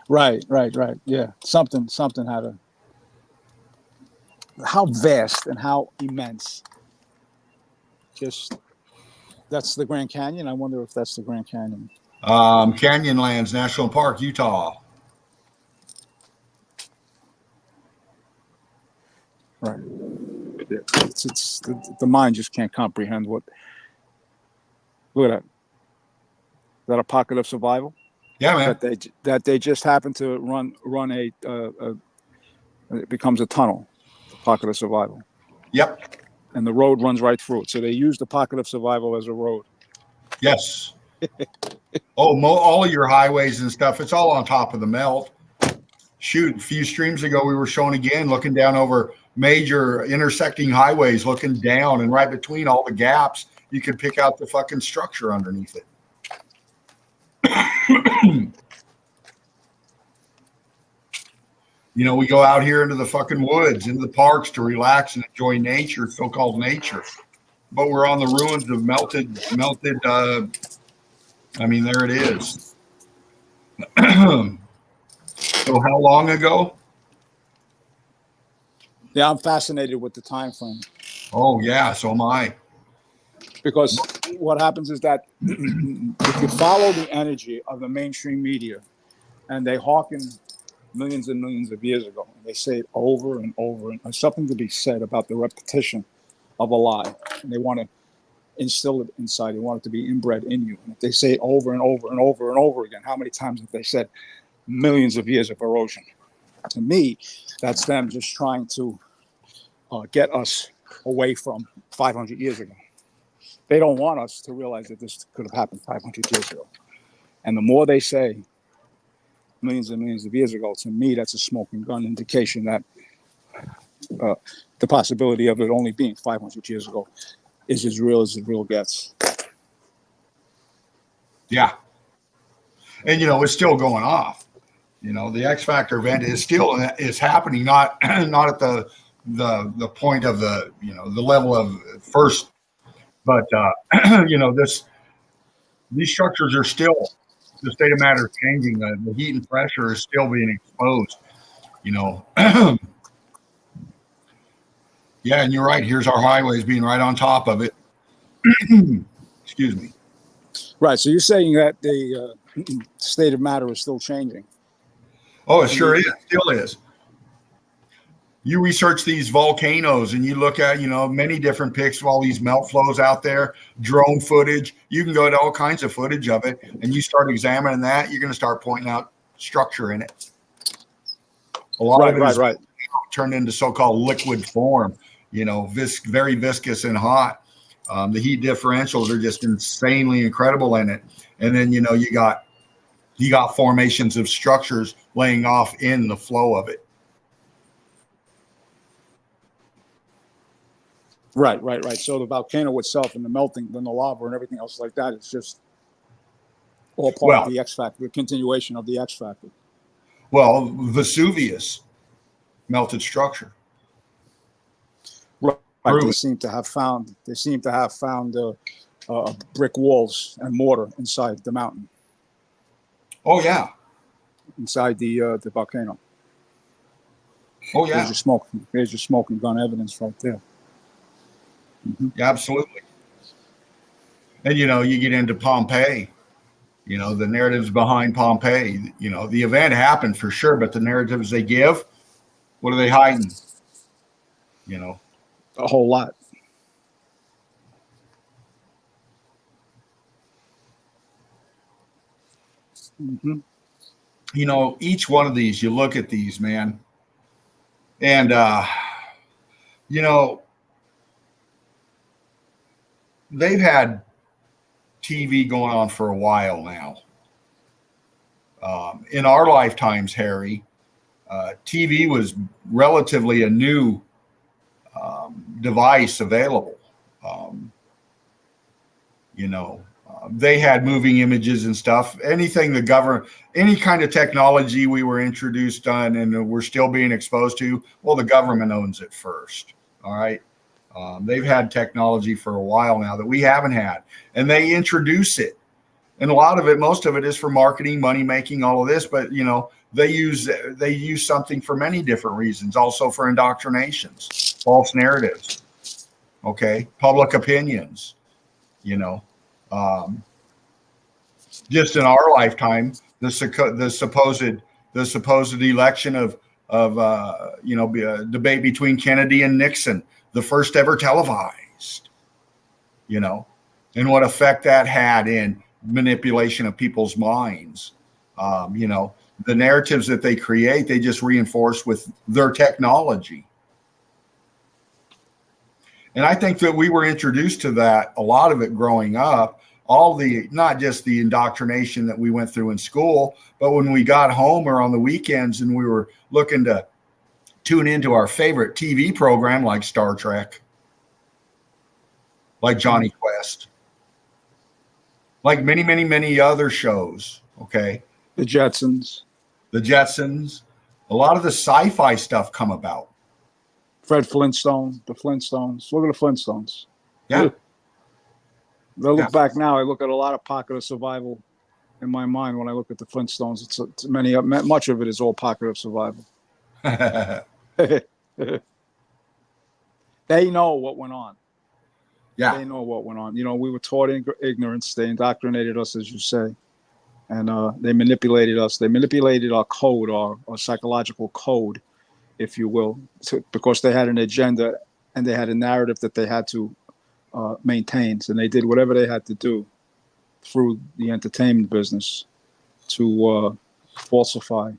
Speaker 3: Right. Yeah. Something had a, how vast and how immense. Just, that's the Grand Canyon. I wonder if that's the Grand Canyon.
Speaker 1: Canyonlands National Park, Utah.
Speaker 3: Right. Yeah. It's the mind just can't comprehend what. Look at that. Is that a pocket of survival?
Speaker 1: Yeah, man.
Speaker 3: That they just happen to run a it becomes a tunnel, pocket of survival.
Speaker 1: Yep.
Speaker 3: And the road runs right through it. So they use the pocket of survival as a road.
Speaker 1: Yes. All of your highways and stuff, it's all on top of the melt. Shoot, a few streams ago, we were showing again, looking down over major intersecting highways, looking down, and right between all the gaps, you could pick out the fucking structure underneath it. You know, we go out here into the fucking woods, into the parks to relax and enjoy nature, so-called nature. But we're on the ruins of melted. I mean, there it is. So how long ago?
Speaker 3: Yeah, I'm fascinated with the time frame.
Speaker 1: Oh yeah, so am I.
Speaker 3: Because what happens is that if you follow the energy of the mainstream media, and they hearken millions and millions of years ago, and they say it over and over, and there's something to be said about the repetition of a lie, and they want to instill it inside. They want it to be inbred in you. And if they say it over and over and over and over again, how many times have they said millions of years of erosion? To me, that's them just trying to get us away from 500 years ago. They don't want us to realize that this could have happened 500 years ago. And the more they say millions and millions of years ago, to me, that's a smoking gun indication that the possibility of it only being 500 years ago is as real gets.
Speaker 1: Yeah. And, you know, it's still going off. You know, the X Factor event is happening, not at the point of the, you know, the level of first, but, you know, these structures are still, the state of matter is changing. The heat and pressure is still being exposed, you know. Yeah, and you're right. Here's our highways being right on top of it. Excuse me.
Speaker 3: Right. So you're saying that the state of matter is still changing.
Speaker 1: Oh, it sure is. Still is. You research these volcanoes and you look at, you know, many different pics of all these melt flows out there, drone footage. You can go to all kinds of footage of it, and you start examining that, you're going to start pointing out structure in it. A lot of it is turned into so-called liquid form, you know, very viscous and hot. The heat differentials are just insanely incredible in it. And then, you got formations of structures laying off in the flow of it.
Speaker 3: Right. So the volcano itself and the melting, then the lava and everything else like that, it's just all part of the X factor, the continuation of the X factor.
Speaker 1: Well, Vesuvius melted structure.
Speaker 3: Right. They seem to have found brick walls and mortar inside the mountain.
Speaker 1: Oh yeah.
Speaker 3: Inside the volcano.
Speaker 1: Oh yeah.
Speaker 3: There's your smoking gun evidence right there. Mm-hmm.
Speaker 1: Yeah, absolutely. And you get into Pompeii. The narratives behind Pompeii. The event happened for sure, but the narratives they give, what are they hiding?
Speaker 3: A whole lot. Mm-hmm.
Speaker 1: Each one of these, you look at these, man, and they've had TV going on for a while now. In our lifetimes, Harry, TV was relatively a new device available. They had moving images and stuff. Anything the government, any kind of technology we were introduced on and we're still being exposed to, well, the government owns it first. All right. They've had technology for a while now that we haven't had, and they introduce it. And a lot of it, most of it is for marketing, money making, all of this. But, they use something for many different reasons, also for indoctrinations, false narratives. Okay. Public opinions, just in our lifetime, the supposed election of debate between Kennedy and Nixon, the first ever televised, and what effect that had in manipulation of people's minds. The narratives that they create, they just reinforce with their technology. And I think that we were introduced to that, a lot of it growing up, not just the indoctrination that we went through in school, but when we got home or on the weekends and we were looking to tune into our favorite TV program like Star Trek, like Johnny Quest, like many, many, many other shows. Okay.
Speaker 3: The Jetsons,
Speaker 1: a lot of the sci-fi stuff come about.
Speaker 3: Fred Flintstone, the Flintstones. Look at the Flintstones.
Speaker 1: Yeah.
Speaker 3: I look back now, I look at a lot of pocket of survival in my mind when I look at the Flintstones. Much of it is all pocket of survival. They know what went on.
Speaker 1: Yeah.
Speaker 3: They know what went on. We were taught ignorance. They indoctrinated us, as you say. And they manipulated us. They manipulated our code, our psychological code, if you will, because they had an agenda and they had a narrative that they had to maintain. And they did whatever they had to do through the entertainment business to falsify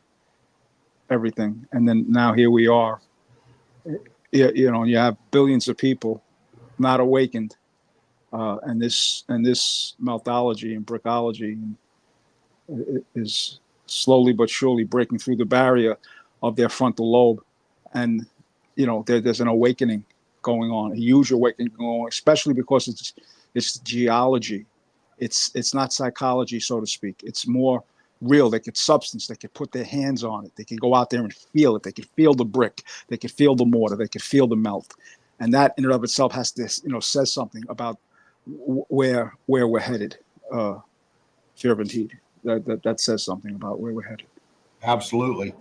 Speaker 3: everything. And then now here we are. You have billions of people not awakened, and this methodology and brickology is slowly but surely breaking through the barrier of their frontal lobe, and there's an awakening going on, a huge awakening going on, especially because it's geology, it's not psychology, so to speak. It's more real. They could substance. They could put their hands on it. They could go out there and feel it. They could feel the brick. They could feel the mortar. They could feel the melt, and that in and of itself has to says something about where we're headed. Fear and heat. That says something about where we're headed.
Speaker 1: Absolutely.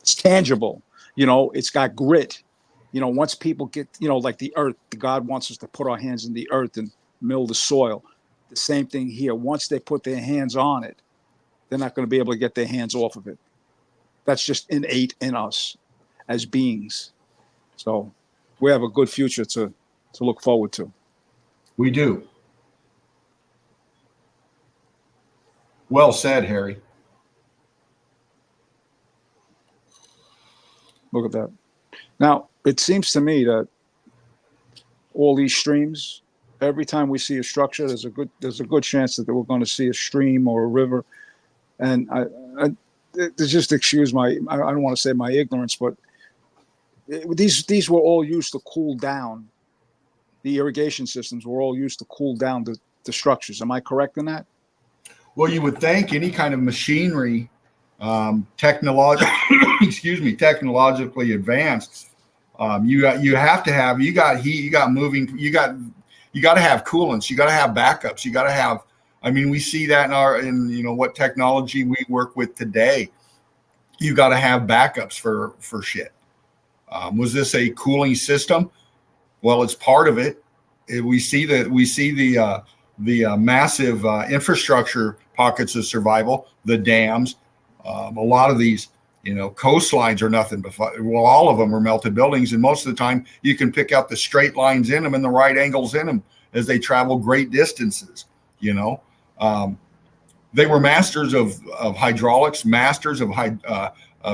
Speaker 3: It's tangible. It's got grit. Once people get, like the earth, God wants us to put our hands in the earth and mill the soil. The same thing here. Once they put their hands on it, they're not going to be able to get their hands off of it. That's just innate in us as beings. So we have a good future to look forward to.
Speaker 1: We do. Well said, Harry.
Speaker 3: Look at that. Now, it seems to me that all these streams. Every time we see a structure, there's a good chance that we're going to see a stream or a river. And just excuse my, I don't want to say my ignorance, but these were all used to cool down. The irrigation systems were all used to cool down the structures. Am I correct in that?
Speaker 1: Well, you would think any kind of machinery, technologically advanced, you have to have, you got heat, you got moving, you got to have coolants, you got to have backups, you got to have. I mean, we see that in you know what technology we work with today. You got to have backups for shit. Was this a cooling system? Well, it's part of it. We see the massive infrastructure pockets of survival, the dams. A lot of these, you know, coastlines are nothing but, well, all of them are melted buildings. And most of the time you can pick out the straight lines in them and the right angles in them as they travel great distances, you know. They were masters of hydraulics, masters of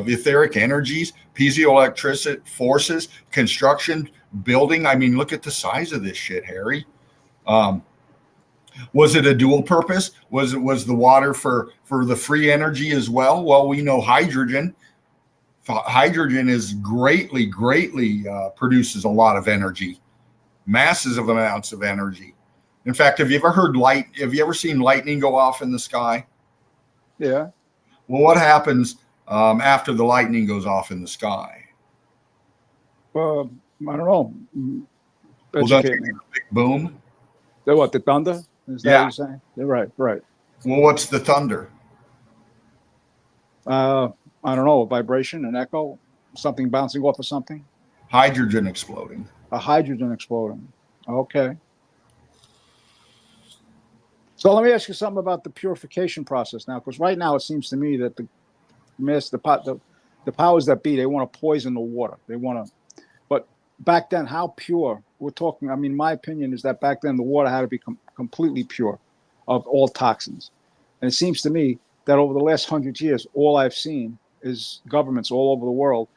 Speaker 1: etheric energies, piezoelectric forces, construction, building. I mean, look at the size of this shit, Harry. Was it a dual purpose? Was the water for the free energy as well? Well, we know hydrogen. Hydrogen is greatly produces a lot of energy, massive amounts of energy. In fact, have you ever seen lightning go off in the sky?
Speaker 3: Yeah.
Speaker 1: Well, what happens after the lightning goes off in the sky?
Speaker 3: I don't know.
Speaker 1: Well, that's a big boom.
Speaker 3: What, the thunder? Is that what you're saying? Yeah, right.
Speaker 1: Well, what's the thunder?
Speaker 3: I don't know, a vibration, an echo, something bouncing off of something?
Speaker 1: Hydrogen exploding.
Speaker 3: A hydrogen exploding. Okay. So let me ask you something about the purification process now, because right now it seems to me that the powers that be, they want to poison the water. But back then, how pure? We're talking, I mean, my opinion is that back then the water had to be completely pure of all toxins. And it seems to me that over the last 100 years, all I've seen is governments all over the world,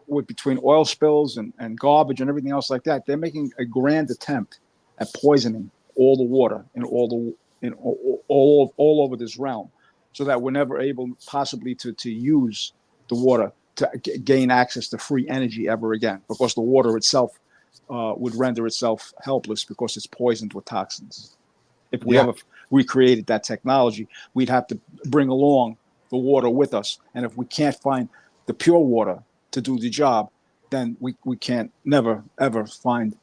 Speaker 3: with between oil spills and garbage and everything else like that, they're making a grand attempt at poisoning all the water in all over this realm, so that we're never able possibly to use the water to gain access to free energy ever again, because the water itself would render itself helpless because it's poisoned with toxins. If we ever recreated that technology, we'd have to bring along the water with us. And if we can't find the pure water to do the job, then we can't never, ever find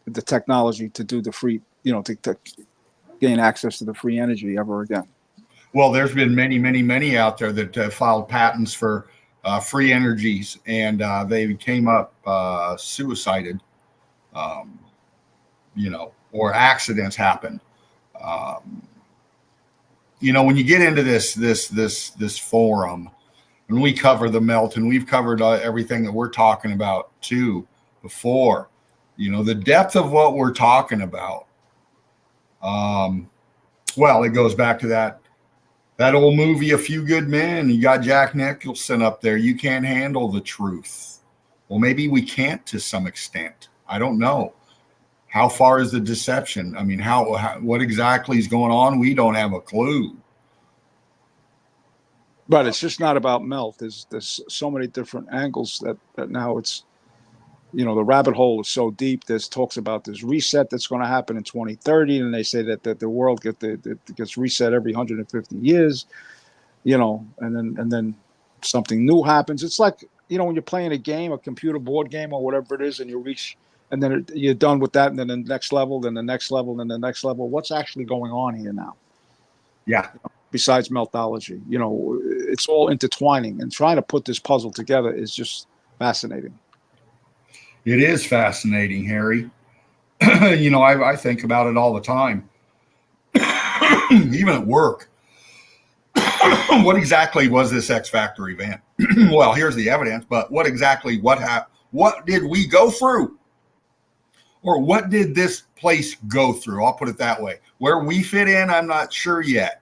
Speaker 3: the technology to do the free, you know, to gain access to the free energy ever again.
Speaker 1: Well, there's been many out there that filed patents for free energies, and they came up suicided, you know, or accidents happened. You know, when you get into this forum, and we cover the melt, and we've covered everything that we're talking about too before, you know, the depth of what we're talking about. Well, it goes back to that old movie, A Few Good Men. You got Jack Nicholson up there. You can't handle the truth. Well, maybe we can't to some extent. I don't know. How far is the deception? I mean, what exactly is going on? We don't have a clue.
Speaker 3: But it's just not about melt. There's so many different angles that now it's, you know, the rabbit hole is so deep. There's talks about this reset that's going to happen in 2030, and they say that the world gets reset every 150 years, you know, and then something new happens. It's like, you know, when you're playing a game, a computer board game or whatever it is, and you reach, and then you're done with that, and then the next level, then the next level, then the next level. What's actually going on here now?
Speaker 1: Yeah.
Speaker 3: Besides meltology, you know, it's all intertwining, and trying to put this puzzle together is just fascinating.
Speaker 1: It is fascinating, Harry. You know, I think about it all the time, even at work. What exactly was this X Factor event? Well, here's the evidence, but what did we go through? Or what did this place go through? I'll put it that way. Where we fit in, I'm not sure yet.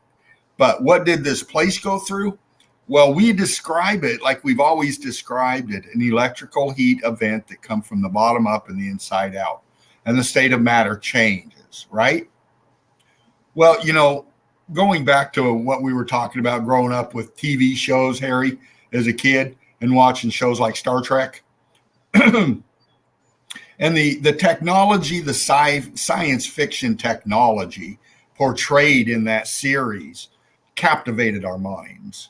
Speaker 1: But what did this place go through? Well, we describe it like we've always described it, an electrical heat event that comes from the bottom up and the inside out. and the state of matter changes, right? Well, you know, going back to what we were talking about growing up with TV shows, Harry, as a kid and watching shows like Star Trek. And the technology, the science fiction technology portrayed in that series captivated our minds.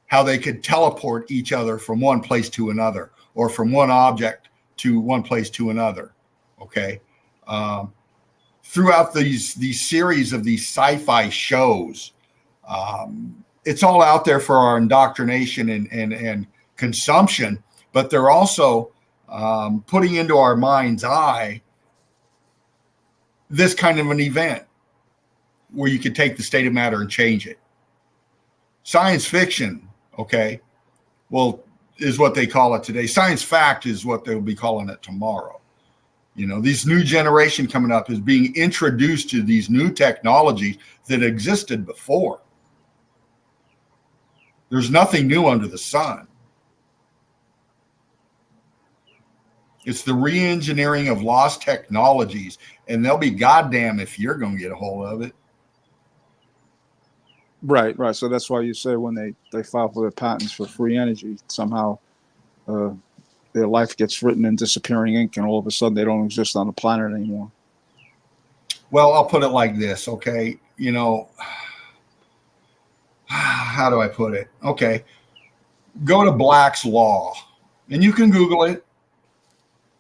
Speaker 1: How they could teleport each other from one place to another, or from one object to one place to another. Okay. Throughout these series of these sci-fi shows, it's all out there for our indoctrination and consumption, but they're also putting into our mind's eye this kind of an event where you could take the state of matter and change it. Science fiction, okay, well, is what they call it today. Science fact is what they'll be calling it tomorrow. You know, this new generation coming up is being introduced to these new technologies that existed before. There's nothing new under the sun. It's the re-engineering of lost technologies, and they'll be goddamn if you're going to get a hold of it.
Speaker 3: Right. So that's why you say when they file for their patents for free energy, somehow their life gets written in disappearing ink, and all of a sudden they don't exist on the planet anymore.
Speaker 1: Well, I'll put it like this, okay? You know, how do I put it? Okay. Go to Black's Law, and you can Google it.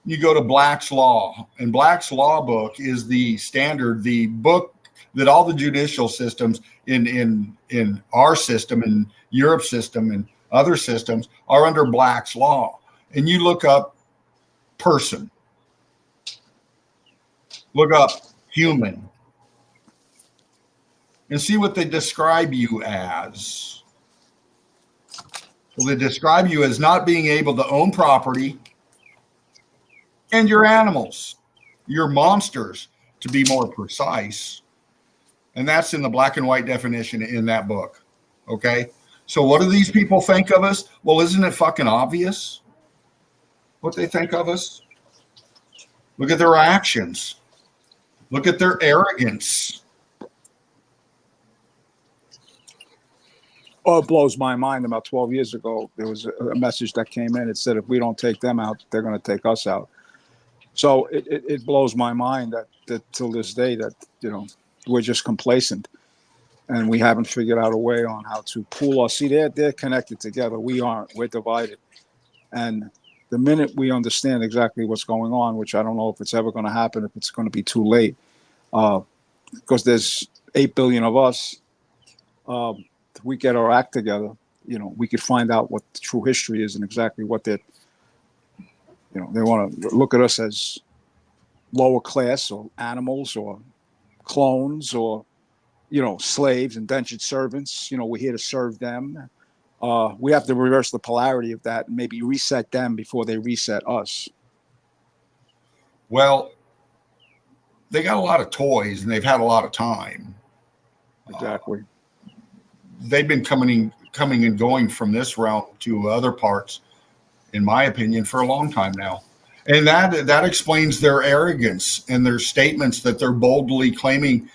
Speaker 1: You go to Black's Law, and Black's Law book is the standard, the book that all the judicial systems in our system, in Europe's system, and other systems are under Black's Law. And you look up person, look up human, and see what they describe you as. Well, they describe you as not being able to own property, and your animals, your monsters, to be more precise. And that's in the black and white definition in that book. Okay. So what do these people think of us? Well, isn't it fucking obvious what they think of us? Look at their actions. Look at their arrogance.
Speaker 3: Oh, it blows my mind. About 12 years ago, there was a message that came in. It said, if we don't take them out, they're going to take us out. So it blows my mind that till this day that, you know, we're just complacent and we haven't figured out a way on how to pool us. See, they're connected together. We aren't. We're divided. And the minute we understand exactly what's going on, which I don't know if it's ever going to happen, if it's going to be too late, because there's 8 billion of us, if we get our act together, you know, we could find out what the true history is and exactly what they're, you know, they want to look at us as lower class or animals or clones or, you know, slaves, indentured servants. You know, we're here to serve them. We have to reverse the polarity of that and maybe reset them before they reset us.
Speaker 1: Well, they got a lot of toys and they've had a lot of time.
Speaker 3: Exactly.
Speaker 1: They've been coming and going from this realm to other parts, in my opinion, for a long time now. And that explains their arrogance and their statements that they're boldly claiming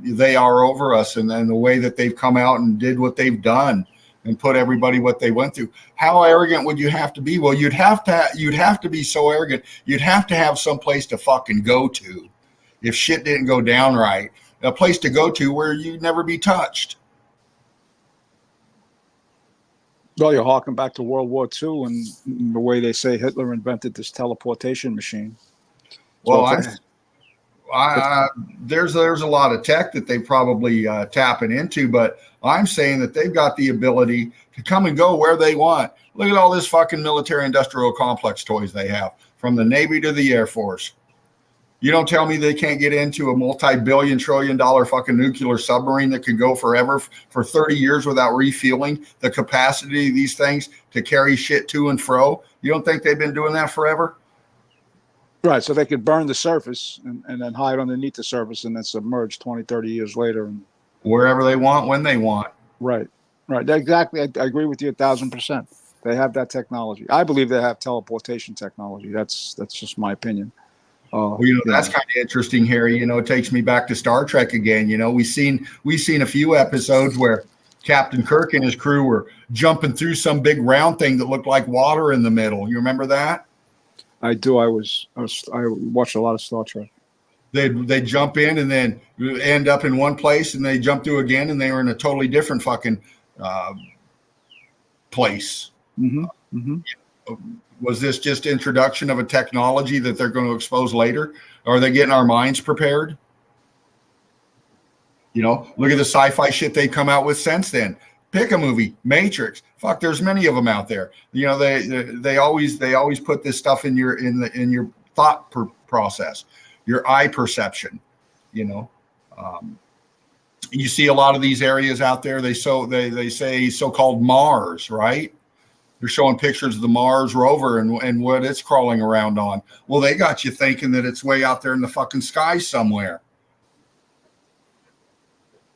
Speaker 1: they are over us, and then the way that they've come out and did what they've done and put everybody what they went through. How arrogant would you have to be? Well, you'd have to be so arrogant. You'd have to have some place to fucking go to if shit didn't go down right. A place to go to where you'd never be touched.
Speaker 3: Well, you're harking back to World War II and the way they say Hitler invented this teleportation machine.
Speaker 1: Well, there's a lot of tech that they probably tapping into, but I'm saying that they've got the ability to come and go where they want. Look at all this fucking military industrial complex toys they have, from the Navy to the Air Force. You don't tell me they can't get into a multi-billion trillion dollar fucking nuclear submarine that could go forever for 30 years without refueling the capacity of these things to carry shit to and fro. You don't think they've been doing that forever?
Speaker 3: Right. So they could burn the surface and then hide underneath the surface and then submerge 20, 30 years later. And
Speaker 1: wherever they want, when they want.
Speaker 3: Right. Exactly. I agree with you 1,000%. They have that technology. I believe they have teleportation technology. That's just my opinion.
Speaker 1: Well, that's kind of interesting, Harry. It takes me back to Star Trek again. We've seen a few episodes where Captain Kirk and his crew were jumping through some big round thing that looked like water in the middle. You remember that?
Speaker 3: I do. I watched a lot of Star Trek.
Speaker 1: They jump in and then end up in one place, and they jump through again, and they were in a totally different fucking place.
Speaker 3: Mm-hmm. Mm-hmm.
Speaker 1: Was this just introduction of a technology that they're going to expose later? Or are they getting our minds prepared? Look at the sci-fi shit they've come out with since then. Pick a movie, Matrix. Fuck, there's many of them out there. They always put this stuff in your thought process, your eye perception. You see a lot of these areas out there. They say so-called Mars, right? They're showing pictures of the Mars rover and what it's crawling around on. Well, they got you thinking that it's way out there in the fucking sky somewhere.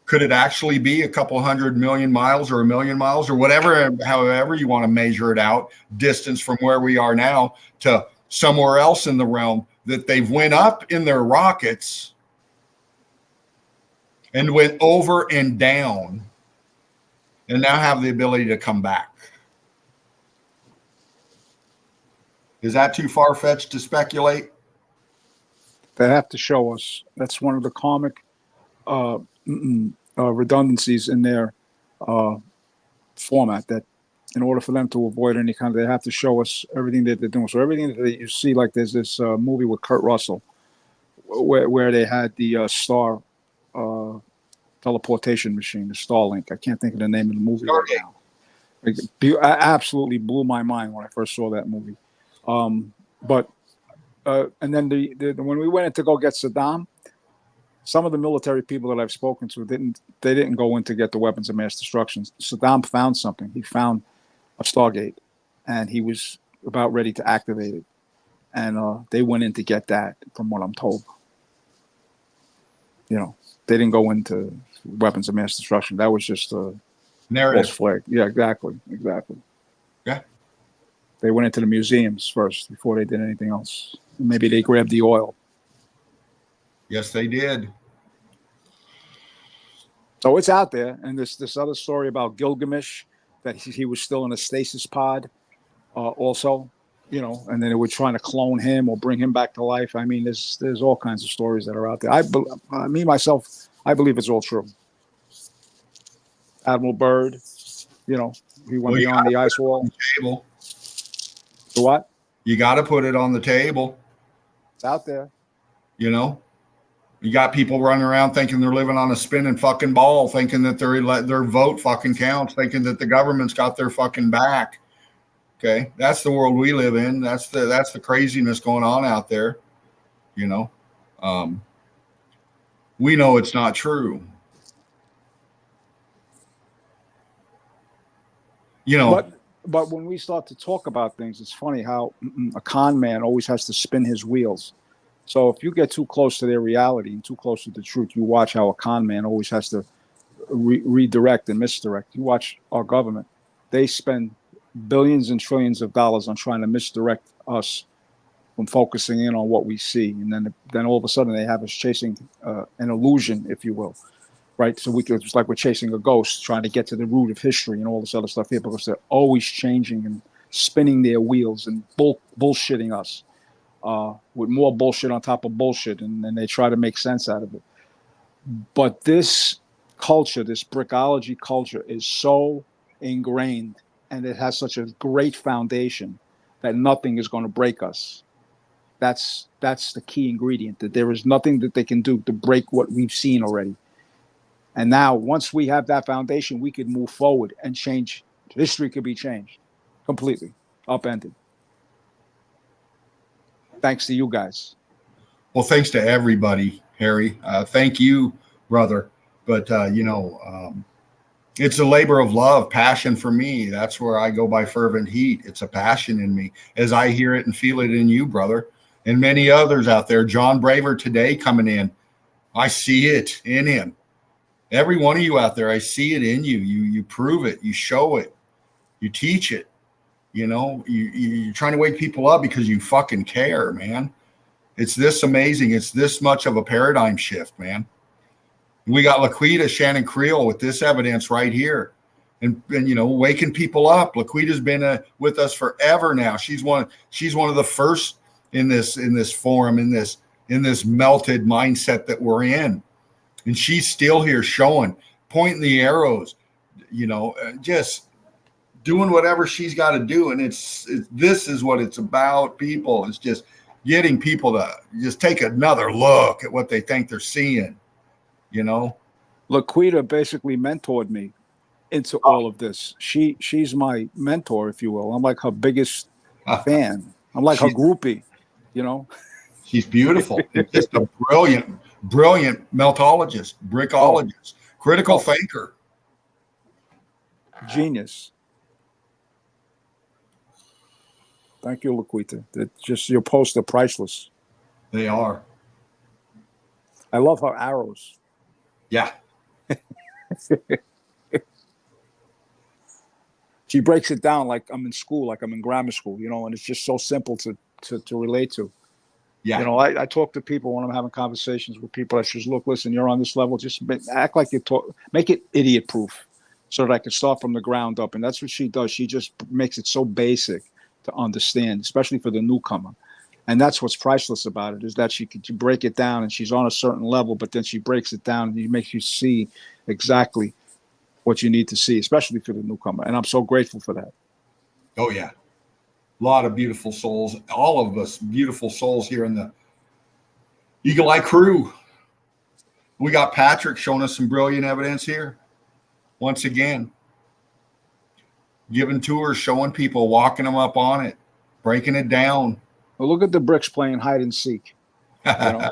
Speaker 1: Could it actually be a couple 100 million miles or 1 million miles or whatever, however you want to measure it out, distance from where we are now to somewhere else in the realm that they've went up in their rockets and went over and down and now have the ability to come back? Is that too far-fetched to speculate?
Speaker 3: They have to show us. That's one of the comic redundancies in their format, that in order for them to avoid any kind of, they have to show us everything that they're doing. So everything that you see, like there's this movie with Kurt Russell where they had the star teleportation machine, the Starlink. I can't think of the name of the movie right now. It absolutely blew my mind when I first saw that movie. And then when we went in to go get Saddam, some of the military people that I've spoken to didn't go in to get the weapons of mass destruction. Saddam found something. He found a Stargate, and he was about ready to activate it. And they went in to get that, from what I'm told. They didn't go into weapons of mass destruction. That was just a
Speaker 1: narrative
Speaker 3: false flag. Yeah, exactly.
Speaker 1: Yeah.
Speaker 3: They went into the museums first before they did anything else. Maybe they grabbed the oil.
Speaker 1: Yes, they did.
Speaker 3: So it's out there. And this other story about Gilgamesh, that he was still in a stasis pod also, and then they were trying to clone him or bring him back to life. I mean, there's all kinds of stories that are out there. I believe it's all true. Admiral Byrd, he went beyond the ice wall. The what?
Speaker 1: You got to put it on the table.
Speaker 3: It's out there.
Speaker 1: You got people running around thinking they're living on a spinning fucking ball, thinking that their vote fucking counts, thinking that the government's got their fucking back. Okay, that's the world we live in. That's the craziness going on out there. We know it's not true.
Speaker 3: But when we start to talk about things, it's funny how a con man always has to spin his wheels. So if you get too close to their reality and too close to the truth, you watch how a con man always has to redirect and misdirect. You watch our government. They spend billions and trillions of dollars on trying to misdirect us from focusing in on what we see. And then all of a sudden they have us chasing an illusion, if you will. Right, so it's like we're chasing a ghost, trying to get to the root of history and all this other stuff here, because they're always changing and spinning their wheels and bullshitting us with more bullshit on top of bullshit, and they try to make sense out of it. But this culture, this brickology culture, is so ingrained, and it has such a great foundation that nothing is going to break us. That's the key ingredient, that there is nothing that they can do to break what we've seen already. And now, once we have that foundation, we could move forward and change. History could be changed completely, upended. Thanks to you guys.
Speaker 1: Well, thanks to everybody, Harry. Thank you, brother. But, it's a labor of love, passion for me. That's where I go by fervent heat. It's a passion in me as I hear it and feel it in you, brother, and many others out there. John Braver today coming in. I see it in him. Every one of you out there, I see it in you. You prove it. You show it. You teach it. You're trying to wake people up because you fucking care, man. It's this amazing. It's this much of a paradigm shift, man. We got Laquita Shannon Creel with this evidence right here, and waking people up. Laquita's been with us forever now. She's one of the first in this forum, in this melted mindset that we're in, and she's still here showing, pointing the arrows, just doing whatever she's got to do. And this is what it's about, people. It's just getting people to just take another look at what they think they're seeing.
Speaker 3: Laquita basically mentored me into all of this. She's my mentor, if you will. I'm like her biggest fan. I'm like her groupie,
Speaker 1: She's beautiful. Just a brilliant meltologist, brickologist, critical thinker.
Speaker 3: Genius. Thank you, Laquita. Your posts are priceless.
Speaker 1: They are.
Speaker 3: I love her arrows.
Speaker 1: Yeah.
Speaker 3: She breaks it down like I'm in school, like I'm in grammar school, and it's just so simple to relate to.
Speaker 1: Yeah.
Speaker 3: I talk to people when I'm having conversations with people. I just look, listen, you're on this level. Just act like you talk, make it idiot proof so that I can start from the ground up. And that's what she does. She just makes it so basic to understand, especially for the newcomer. And that's what's priceless about it, is that she could break it down, and she's on a certain level, but then she breaks it down and she makes you see exactly what you need to see, especially for the newcomer. And I'm so grateful for that.
Speaker 1: Oh, yeah. A lot of beautiful souls, all of us beautiful souls here in the Eagle Eye crew. We got Patrick showing us some brilliant evidence here. Once again, giving tours, showing people, walking them up on it, breaking it down.
Speaker 3: Well, look at the bricks playing hide and seek. Hi,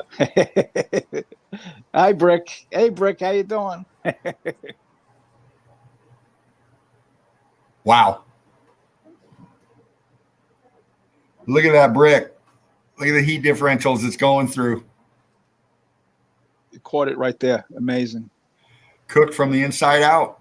Speaker 3: Brick. Hey, Brick, how you doing?
Speaker 1: Wow. Look at that brick. Look at the heat differentials it's going through.
Speaker 3: You caught it right there. Amazing.
Speaker 1: Cooked from the inside out.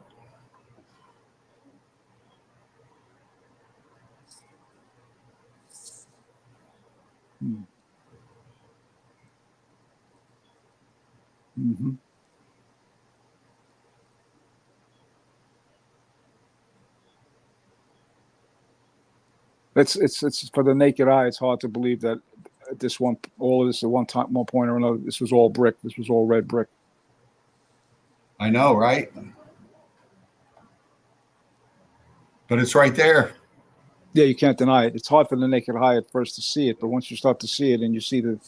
Speaker 3: Mm-hmm. It's for the naked eye. It's hard to believe that all of this at one point or another, this was all brick. This was all red brick.
Speaker 1: I know, right? But it's right there.
Speaker 3: Yeah, you can't deny it. It's hard for the naked eye at first to see it, but once you start to see it and you see the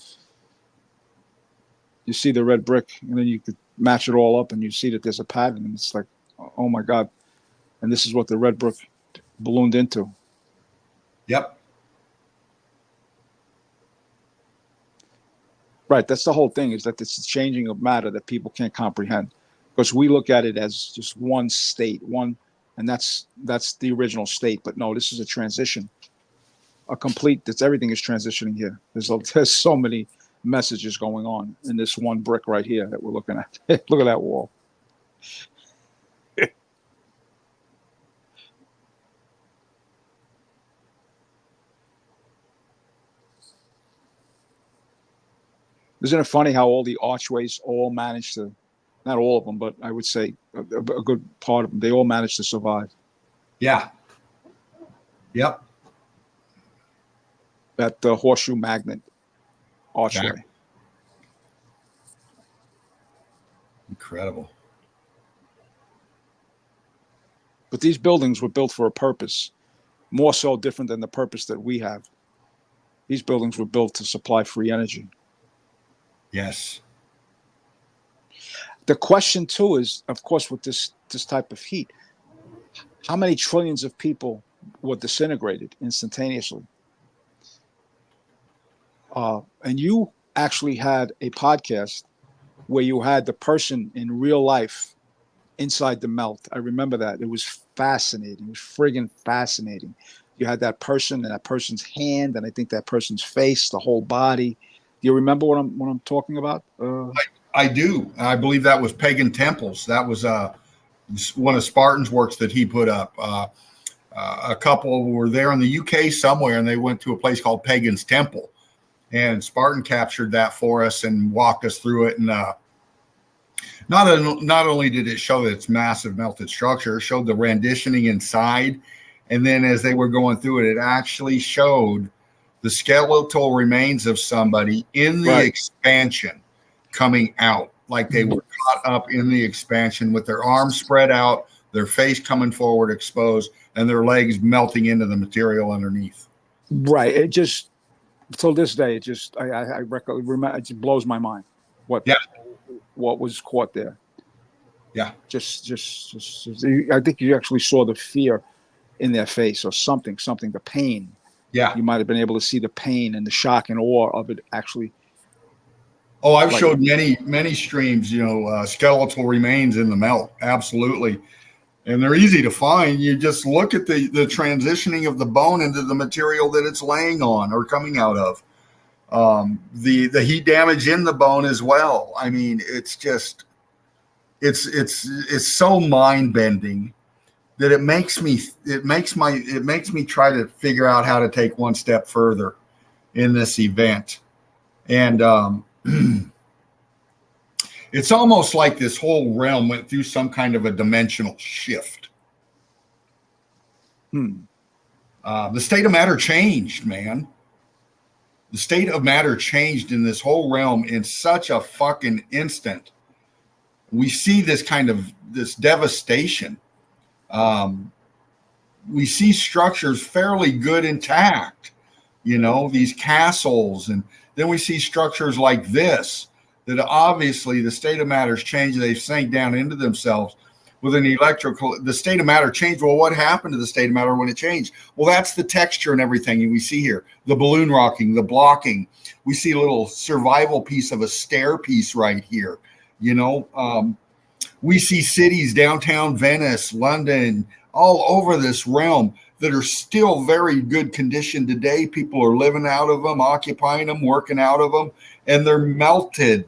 Speaker 3: red brick, and then you could match it all up and you see that there's a pattern, and it's like, oh my God. And this is what the red brick ballooned into.
Speaker 1: Yep.
Speaker 3: Right. That's the whole thing, is that it's a changing of matter that people can't comprehend, because we look at it as just one state, and that's the original state. But no, this is a transition, everything is transitioning here. There's so many messages going on in this one brick right here that we're looking at. Look at that wall. Isn't it funny how all the archways all managed to, not all of them, but I would say a good part of them, they all managed to survive.
Speaker 1: Yeah. Yep.
Speaker 3: That horseshoe magnet archway.
Speaker 1: Back. Incredible.
Speaker 3: But these buildings were built for a purpose, more so different than the purpose that we have. These buildings were built to supply free energy.
Speaker 1: Yes.
Speaker 3: The question too is, of course, with this type of heat, how many trillions of people were disintegrated instantaneously? And you actually had a podcast where you had the person in real life inside the melt. I remember that. It was fascinating. It was friggin' fascinating. You had that person and that person's hand, and I think that person's face, the whole body. Do you remember what I'm talking about?
Speaker 1: I do. I believe that was Pagan Temples. That was one of Spartan's works that he put up. a couple were there in the UK somewhere, and they went to a place called Pagan's Temple, and Spartan captured that for us and walked us through it. And not only did it show that it's massive melted structure, it showed the renditioning inside, and then as they were going through it, it actually showed the skeletal remains of somebody in the expansion coming out, like they were caught up in the expansion with their arms spread out, their face coming forward exposed, and their legs melting into the material underneath.
Speaker 3: Right. It just, till this day, it just, I remember, it just blows my mind what was caught there.
Speaker 1: Yeah.
Speaker 3: Just, I think you actually saw the fear in their face or something, the pain.
Speaker 1: Yeah.
Speaker 3: You might have been able to see the pain and the shock and awe of it actually.
Speaker 1: Oh, I've showed many streams, skeletal remains in the melt. Absolutely. And they're easy to find. You just look at the transitioning of the bone into the material that it's laying on or coming out of. The heat damage in the bone as well. I mean, it's just, it's so mind bending that it makes me try to figure out how to take one step further in this event. And, it's almost like this whole realm went through some kind of a dimensional shift. The state of matter changed, man. The state of matter changed in this whole realm in such a fucking instant. We see this devastation. We see structures fairly good intact, these castles, and then we see structures like this that obviously the state of matter's changed. They've sank down into themselves with an the state of matter changed. Well, what happened to the state of matter when it changed? Well, that's the texture and everything. And we see here the balloon rocking, the blocking. We see a little survival piece of a stair piece right here. We see cities, downtown Venice, London, all over this realm that are still very good condition today. People are living out of them, occupying them, working out of them, and they're melted.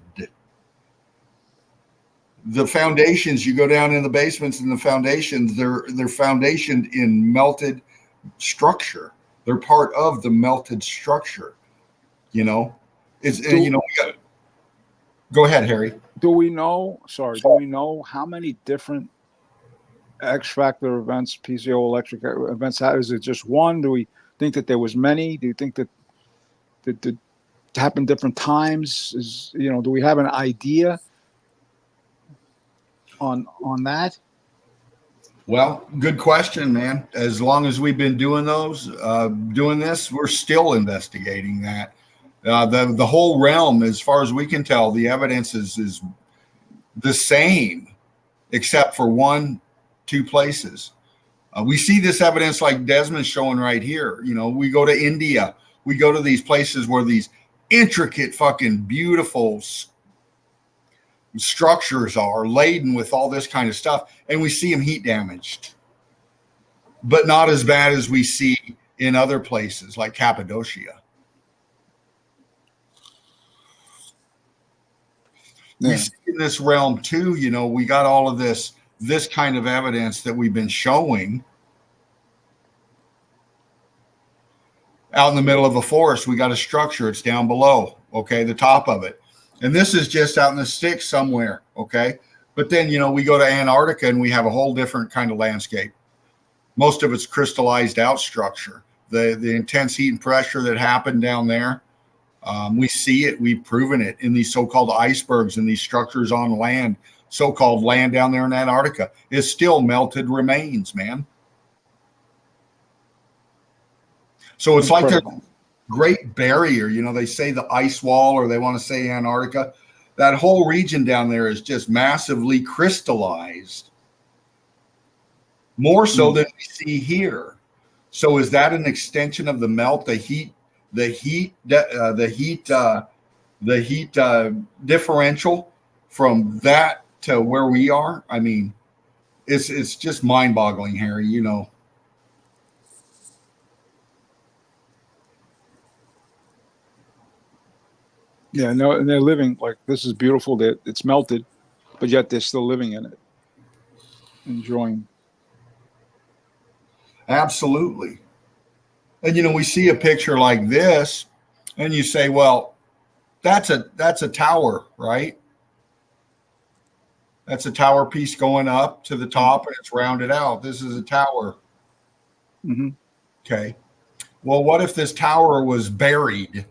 Speaker 1: The foundations, you go down in the basements and the foundations, they're foundationed in melted structure. They're part of the melted structure. Go ahead, Harry.
Speaker 3: Do we know how many different X factor events, piezoelectric events? Is it just one? Do we think that there was many? Do you think that happened different times? Do we have an idea on that?
Speaker 1: Well, good question, man. As long as we've been doing this, we're still investigating that. The whole realm, as far as we can tell, the evidence is the same, except for 1-2 places. We see this evidence like Desmond's showing right here. We go to India. We go to these places where these intricate, fucking beautiful structures are laden with all this kind of stuff, and we see them heat damaged, but not as bad as we see in other places like Cappadocia. We see in this realm too, we got all of this kind of evidence that we've been showing. Out in the middle of a forest, we got a structure. It's down below, okay, the top of it. And this is just out in the sticks somewhere, okay? But then, we go to Antarctica and we have a whole different kind of landscape. Most of it's crystallized out structure. The intense heat and pressure that happened down there, we see it. We've proven it in these so-called icebergs and these structures on land, so-called land down there in Antarctica. It's still melted remains, man. So it's incredible. Like there's a great barrier. They say the ice wall, or they want to say Antarctica. That whole region down there is just massively crystallized, more so than we see here. So is that an extension of the melt, the heat differential from that to where we are? I mean, it's just mind-boggling, Harry.
Speaker 3: Yeah, no, and they're living like this is beautiful. That it's melted, but yet they're still living in it, enjoying.
Speaker 1: Absolutely. And we see a picture like this, and you say, well, that's a tower, right? That's a tower piece going up to the top, and it's rounded out. This is a tower.
Speaker 3: Mm-hmm.
Speaker 1: Okay. Well, what if this tower was buried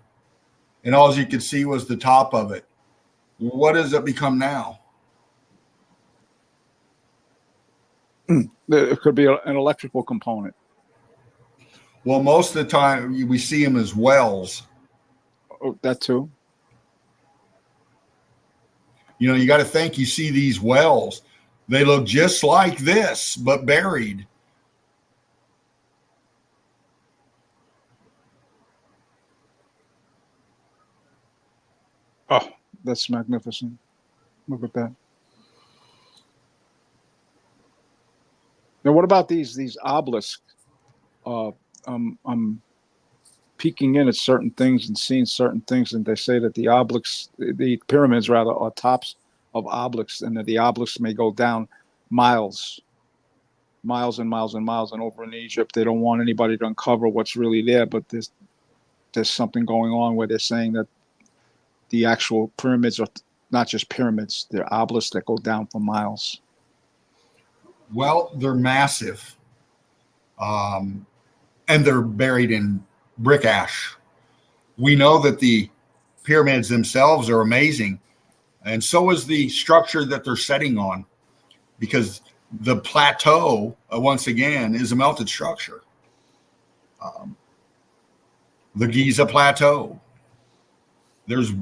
Speaker 1: and all you could see was the top of it? What does it become now?
Speaker 3: It could be an electrical component.
Speaker 1: Well, most of the time we see them as wells.
Speaker 3: Oh, that too.
Speaker 1: You got to think, you see these wells, they look just like this, but buried.
Speaker 3: Oh, that's magnificent. Look at that. Now, what about these obelisks? I'm peeking in at certain things and seeing certain things, and they say that the obelisks, the pyramids rather, are tops of obelisks, and that the obelisks may go down miles and miles and miles. And over in Egypt, they don't want anybody to uncover what's really there, but there's something going on where they're saying that the actual pyramids are not just pyramids, they're obelisks that go down for miles.
Speaker 1: Well, they're massive, and they're buried in brick ash. We know that the pyramids themselves are amazing, and so is the structure that they're setting on, because the plateau, once again, is a melted structure. The Giza Plateau. There's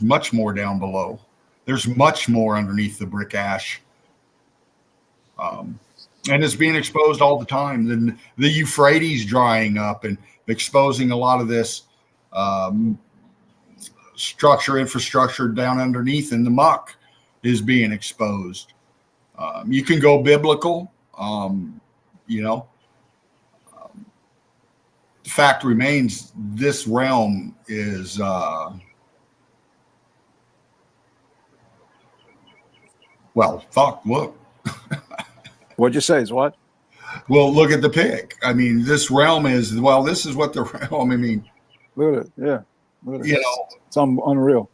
Speaker 1: much more down below. There's much more underneath the brick ash. And it's being exposed all the time. Then the Euphrates drying up and exposing a lot of this infrastructure down underneath in the muck is being exposed. You can go biblical. The fact remains, this realm is look.
Speaker 3: What'd you say? Is what?
Speaker 1: Well, look at the pic. I mean, this realm is, this is what the realm,
Speaker 3: Look at it. Yeah. Look at it.
Speaker 1: you
Speaker 3: It's unreal.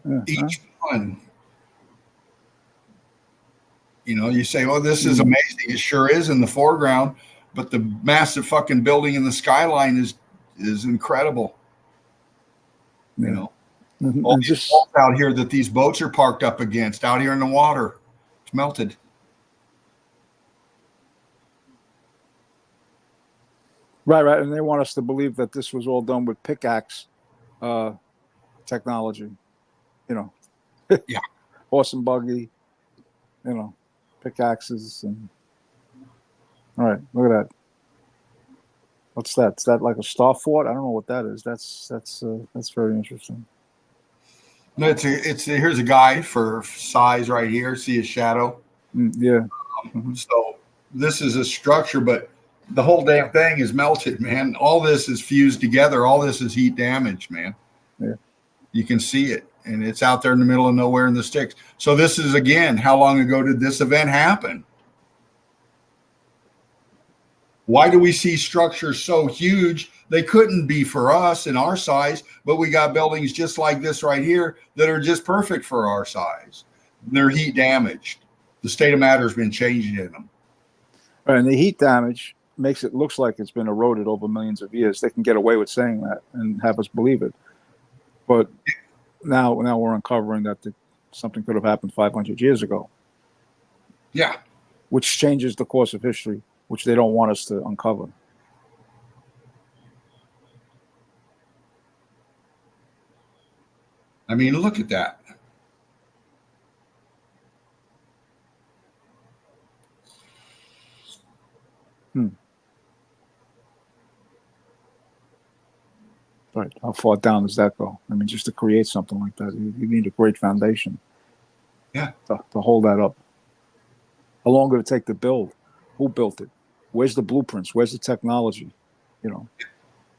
Speaker 3: Yeah.
Speaker 1: know, each one, you say, well, this is amazing. It sure is in the foreground, but the massive fucking building in the skyline is incredible.
Speaker 3: Yeah.
Speaker 1: All these walls out here that these boats are parked up against out here in the water, it's melted.
Speaker 3: Right. And they want us to believe that this was all done with pickaxe technology,
Speaker 1: Yeah.
Speaker 3: Horse and buggy, pickaxes. And all right, look at that. What's that? Is that like a star fort? I don't know what that is. That's very interesting.
Speaker 1: No, here's a guy for size right here. See his shadow.
Speaker 3: Yeah.
Speaker 1: So this is a structure, but the whole damn thing is melted, man. All this is fused together. All this is heat damage, man.
Speaker 3: Yeah.
Speaker 1: You can see it, and it's out there in the middle of nowhere in the sticks. So this is, again, how long ago did this event happen? Why do we see structures so huge? They couldn't be for us in our size, but we got buildings just like this right here that are just perfect for our size. They're heat damaged. The state of matter has been changing in them.
Speaker 3: Right, and the heat damage makes it looks like it's been eroded over millions of years. They can get away with saying that and have us believe it. But now we're uncovering that something could have happened 500 years ago.
Speaker 1: Yeah.
Speaker 3: Which changes the course of history, which they don't want us to uncover.
Speaker 1: I mean, look at that.
Speaker 3: Right. How far down does that go? I mean, just to create something like that, you need a great foundation.
Speaker 1: Yeah.
Speaker 3: To hold that up. How long did it take to build? Who built it? Where's the blueprints? Where's the technology?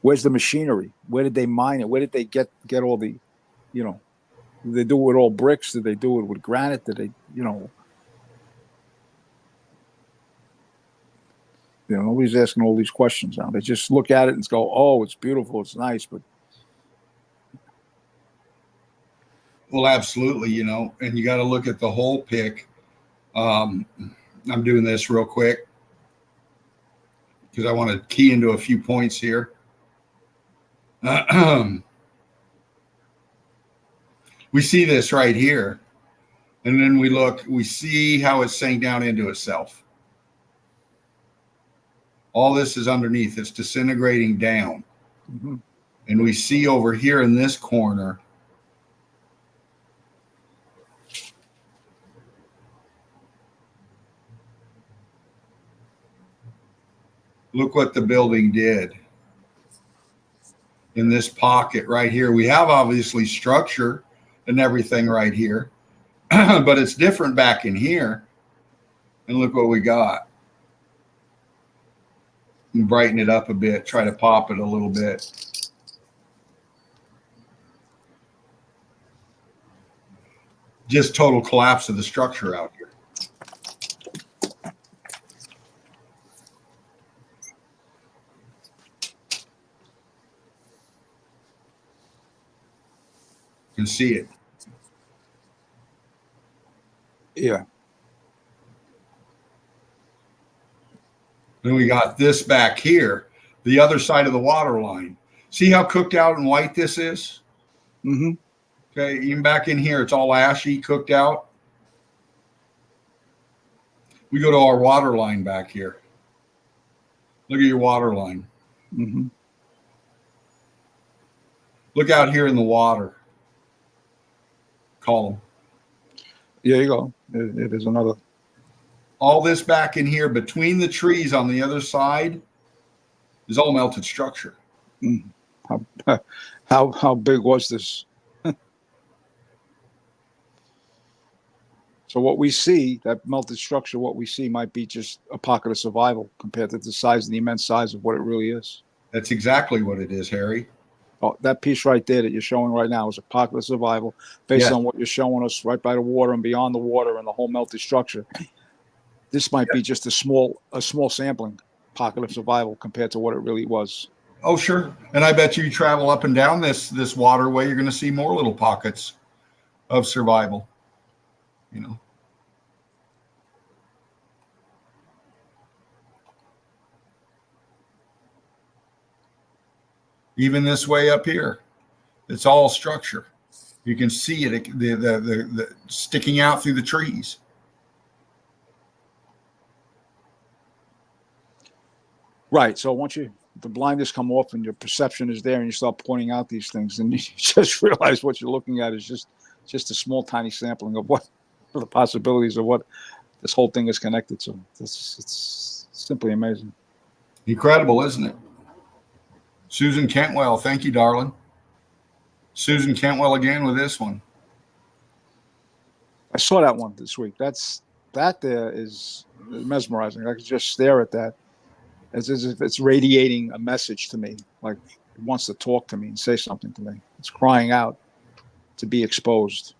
Speaker 3: Where's the machinery? Where did they mine it? Where did they get all the, did they do it with all bricks? Did they do it with granite? Did they, You know, nobody's asking all these questions now. They just look at it and go, "Oh, it's beautiful, it's nice," but
Speaker 1: Well, absolutely, you know, and you got to look at the whole pic. I'm doing this real quick because I want to key into a few points here. We see this right here, and then we see how it's sank down into itself. All this is underneath, it's disintegrating down.
Speaker 3: mm-hmm.
Speaker 1: And we see over here in this corner, look what the building did in this pocket right here. We have obviously structure and everything right here, but it's different back in here. And look what we got. And brighten it up a bit, try to pop it a little bit. Just total collapse of the structure out here. You can see it.
Speaker 3: Yeah.
Speaker 1: Then we got this back here, the other side of the water line. See how cooked out and white this is?
Speaker 3: Mm-hmm.
Speaker 1: Okay, even back in here, it's all ashy, cooked out. We go to our water line back here. Look at your water line.
Speaker 3: Mm-hmm.
Speaker 1: Look out here in the water column.
Speaker 3: There you go. It is another.
Speaker 1: All this back in here between the trees on the other side is all melted structure.
Speaker 3: Mm. How big was this? So what we see, that melted structure, what we see might be just a pocket of survival compared to the size, the immense size of what it really is.
Speaker 1: That's exactly what it is, Harry.
Speaker 3: Oh, that piece right there that you're showing right now is a pocket of survival based on what you're showing us right by the water and beyond the water and the whole melted structure. This might be just a small sampling pocket of survival compared to what it really was.
Speaker 1: Oh, sure. And I bet you travel up and down this waterway, you're going to see more little pockets of survival, you know. Even this way up here, it's all structure. You can see it, the sticking out through the trees.
Speaker 3: Right. So once the blinders come off and your perception is there and you start pointing out these things, and you just realize what you're looking at is just a small, tiny sampling of what the possibilities of what this whole thing is connected to. It's simply amazing.
Speaker 1: Incredible, isn't it? Susan Kentwell, thank you, darling. Susan Kentwell again with this one.
Speaker 3: I saw that one this week. That there is mesmerizing. I could just stare at that as if it's radiating a message to me, like it wants to talk to me and say something to me. It's crying out to be exposed.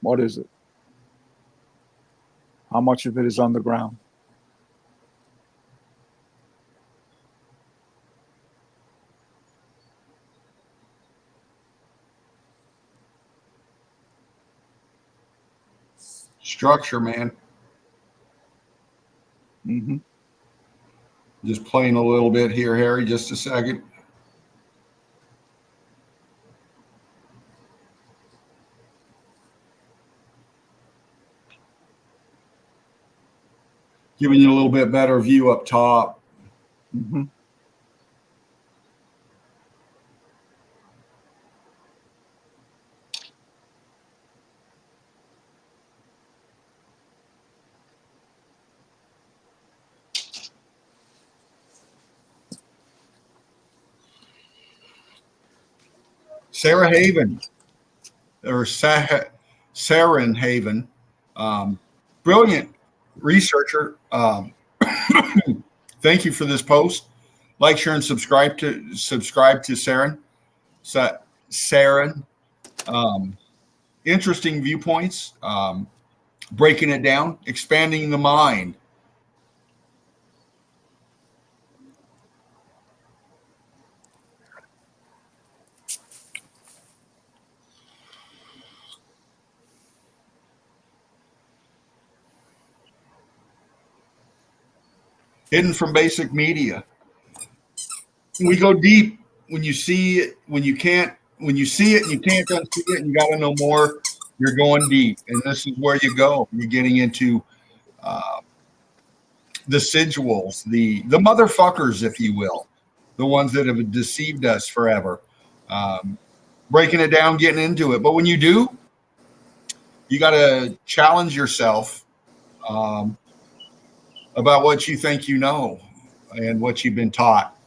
Speaker 3: What is it? How much of it is underground?
Speaker 1: Structure, man.
Speaker 3: Mm-hmm.
Speaker 1: Just playing a little bit here, Harry, just a second. Giving you a little bit better view up top.
Speaker 3: Mm-hmm.
Speaker 1: Sarah Haven, or Saren Haven, brilliant researcher. Thank you for this post. Like, share, and subscribe to Saren. Saren. Interesting viewpoints. Breaking it down, expanding the mind. Hidden from basic media. We go deep when you see it, when you see it and you can't unsee it, and you got to know more. You're going deep, and this is where you go. You're getting into the residuals, the motherfuckers, if you will, the ones that have deceived us forever. Breaking it down, getting into it. But when you do, you got to challenge yourself about what you think you know and what you've been taught.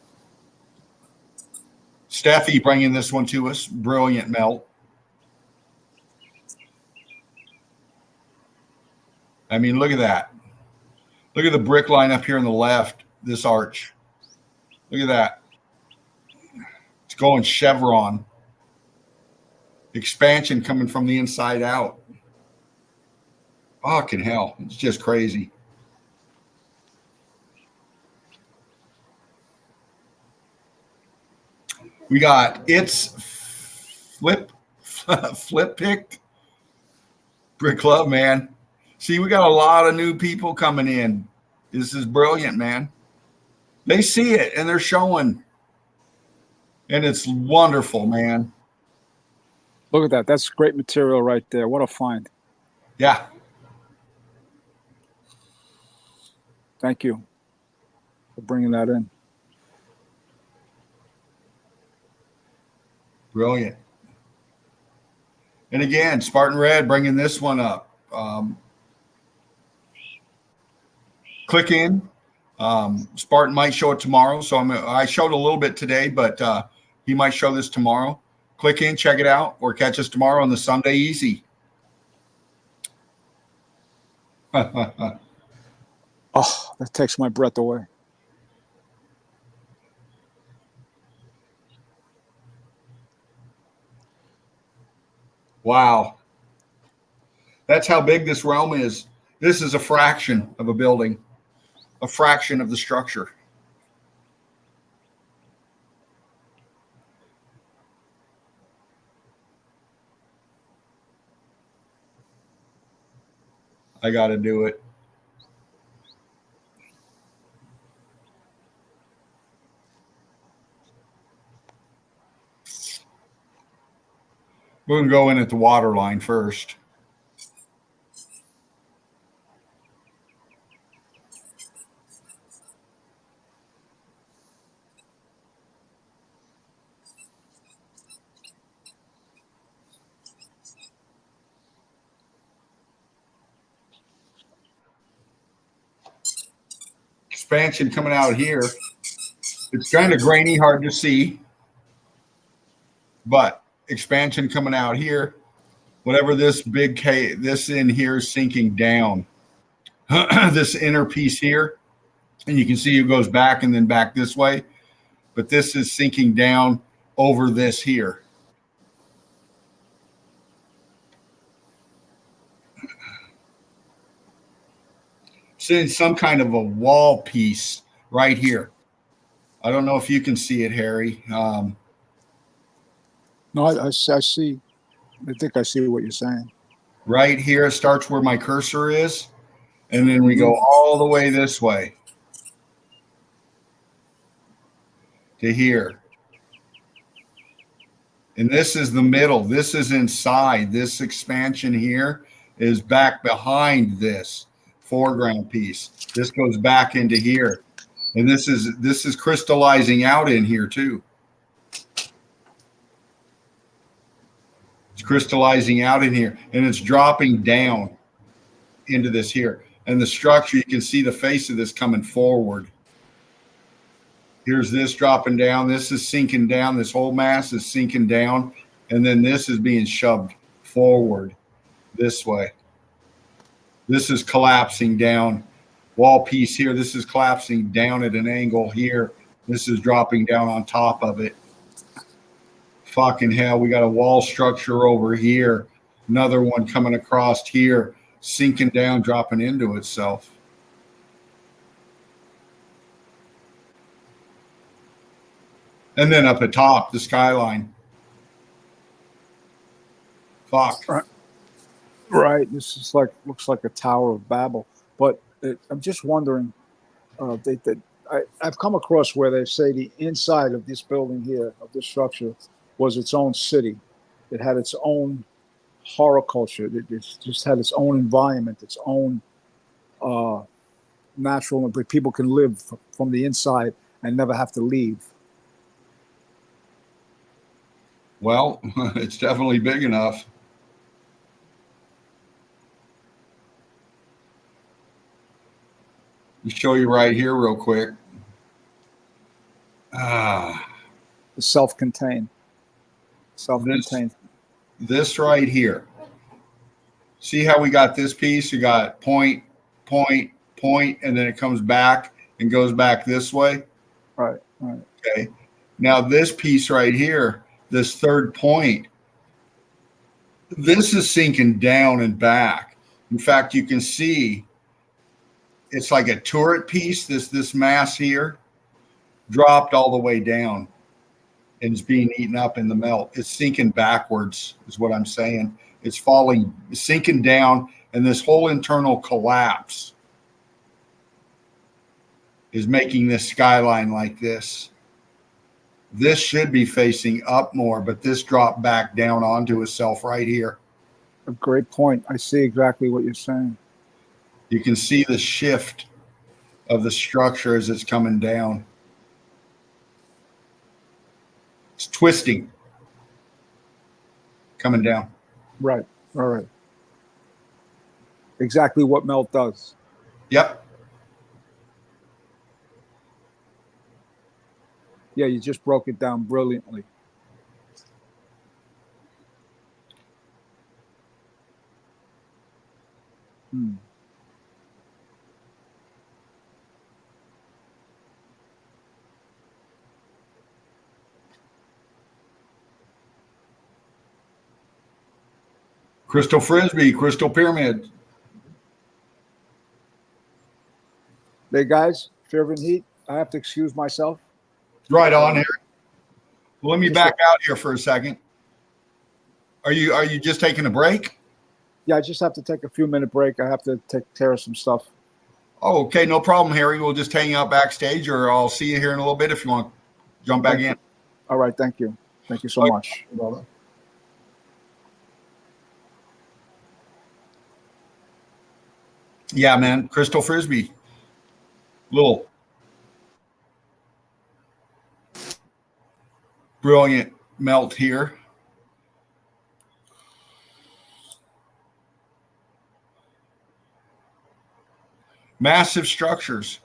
Speaker 1: Steffi bringing this one to us. Brilliant, Mel. I mean, look at that. Look at the brick line up here on the left, this arch. Look at that. It's going chevron. Expansion coming from the inside out. Fucking hell. It's just crazy. We got flip pick brick club, man. See, we got a lot of new people coming in. This is brilliant, man. They see it and they're showing. And it's wonderful, man.
Speaker 3: Look at that. That's great material right there. What a find.
Speaker 1: Yeah.
Speaker 3: Thank you for bringing that in.
Speaker 1: Brilliant. And again, Spartan Red bringing this one up. Click in. Spartan might show it tomorrow. So I showed a little bit today, but he might show this tomorrow. Click in, check it out, or catch us tomorrow on the Sunday Easy.
Speaker 3: Oh, that takes my breath away.
Speaker 1: Wow. That's how big this realm is. This is a fraction of a building, a fraction of the structure. I got to do it. We're going to go in at the water line first. Expansion coming out here. It's kind of grainy, hard to see, but expansion coming out here. Whatever this big K, this in here is sinking down. This inner piece here, and you can see it goes back and then back this way, but this is sinking down over this here. Seeing some kind of a wall piece right here. I don't know if you can see it, Harry.
Speaker 3: No, I see. I think I see what you're saying.
Speaker 1: Right here, it starts where my cursor is, and then we go all the way this way to here. And this is the middle. This is inside. This expansion here is back behind this foreground piece. This goes back into here. And this is crystallizing out in here too. It's crystallizing out in here, and it's dropping down into this here. And the structure, you can see the face of this coming forward. Here's this dropping down. This is sinking down. This whole mass is sinking down and then this is being shoved forward this way. This is collapsing down. Wall piece here. This is collapsing down at an angle here. This is dropping down on top of it. Fucking hell, we got a wall structure over here. Another one coming across here, sinking down, dropping into itself. And then up at top, the skyline. Fuck.
Speaker 3: Right. This is looks like a Tower of Babel. But I'm just wondering, I've come across where they say the inside of this building here, of this structure, was its own city. It had its own horror culture. It just had its own environment, its own natural, but people can live from the inside and never have to leave.
Speaker 1: Well, it's definitely big enough. Let me show you right here real quick.
Speaker 3: It's self-contained. Self-contained.
Speaker 1: This right here. See how we got this piece? You got point, point, point, and then it comes back and goes back this way.
Speaker 3: Right.
Speaker 1: Okay. Now this piece right here, this third point, this is sinking down and back. In fact, you can see it's like a turret piece. This mass here dropped all the way down and is being eaten up in the melt. It's sinking backwards, is what I'm saying. It's falling, sinking down, and this whole internal collapse is making this skyline like this. This should be facing up more, but this dropped back down onto itself right here.
Speaker 3: A great point. I see exactly what you're saying.
Speaker 1: You can see the shift of the structure as it's coming down. It's twisting, coming down.
Speaker 3: Right. All right. Exactly what melt does.
Speaker 1: Yep.
Speaker 3: Yeah, you just broke it down brilliantly.
Speaker 1: Crystal Frisbee, Crystal Pyramid.
Speaker 3: Hey guys, Fear and Heat, I have to excuse myself.
Speaker 1: Right on here. Well, let me back out here for a second. Are you just taking a break?
Speaker 3: Yeah, I just have to take a few-minute break. I have to take care of some stuff.
Speaker 1: Oh, okay, no problem, Harry. We'll just hang out backstage, or I'll see you here in a little bit if you want to jump back in.
Speaker 3: All right, thank you. Thank you so much.
Speaker 1: Brother. Yeah, man, Crystal Frisbee. Little brilliant melt here. Massive structures.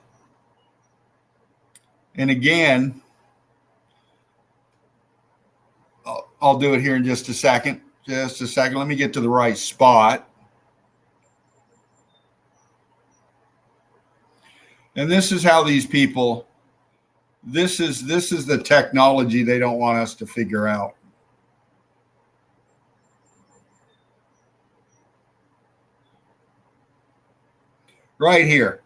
Speaker 1: And again, I'll do it here in just a second. Just a second. Let me get to the right spot. And this is how these people, this is the technology they don't want us to figure out. Right here.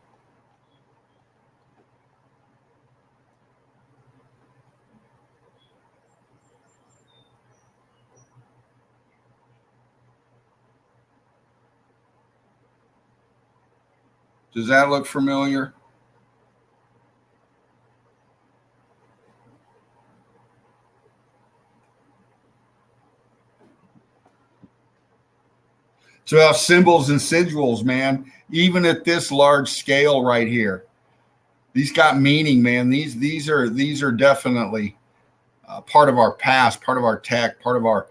Speaker 1: Does that look familiar? So have symbols and sigils, man, even at this large scale right here. These got meaning, man. These are definitely part of our past, part of our tech, part of our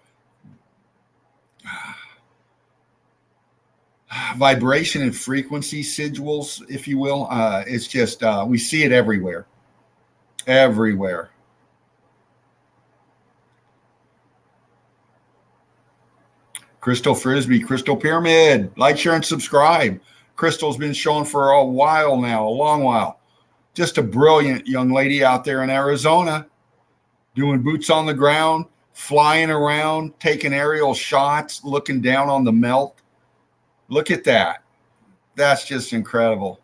Speaker 1: vibration and frequency sigils, if you will. It's just we see it everywhere. Everywhere. Crystal Frisbee, Crystal Pyramid. Like, share, and subscribe. Crystal's been showing for a while now, a long while. Just a brilliant young lady out there in Arizona doing boots on the ground, flying around, taking aerial shots, looking down on the melt. Look at that. That's just incredible.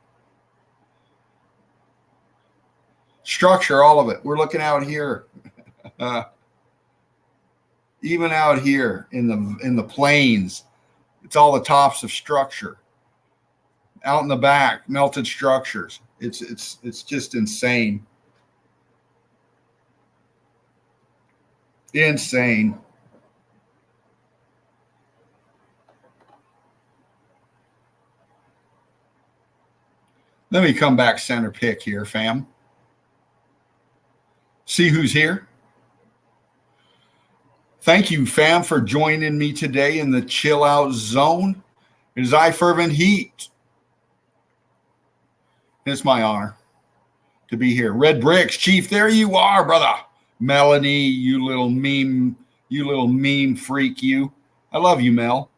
Speaker 1: Structure, all of it. We're looking out here. Even out here in the plains, it's all the tops of structure. Out in the back, melted structures. It's just insane. Insane. Let me come back center pick here, fam. See who's here. Thank you, fam, for joining me today in the chill out zone. It is I, Fervent Heat. It's my honor to be here. Red Bricks, Chief, there you are, brother. Melanie, you little meme freak, you. I love you, Mel.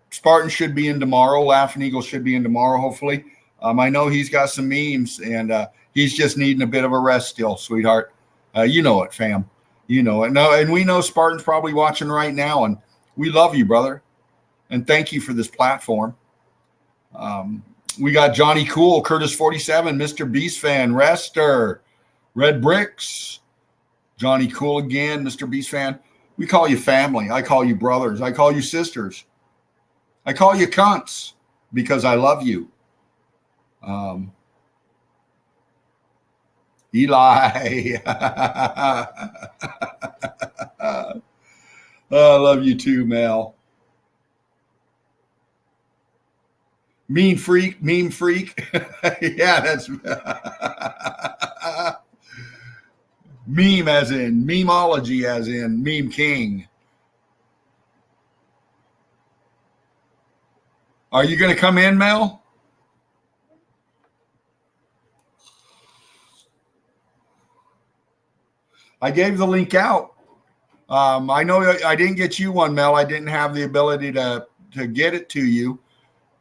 Speaker 1: Spartan should be in tomorrow. Laughing Eagle should be in tomorrow, hopefully. I know he's got some memes, and he's just needing a bit of a rest still, sweetheart. You know it, fam. You know it. No, and we know Spartan's probably watching right now, and we love you, brother. And thank you for this platform. We got Johnny Cool, Curtis 47, Mr. Beast Fan, Rester, Red Bricks, Johnny Cool again, Mr. Beast Fan. We call you family. I call you brothers. I call you sisters. I call you cunts because I love you. Eli. I love you too, Mel. Meme freak. Yeah, that's meme as in memeology, as in meme king. Are you going to come in, Mel? I gave the link out. I know I didn't get you one, Mel. I didn't have the ability to get it to you.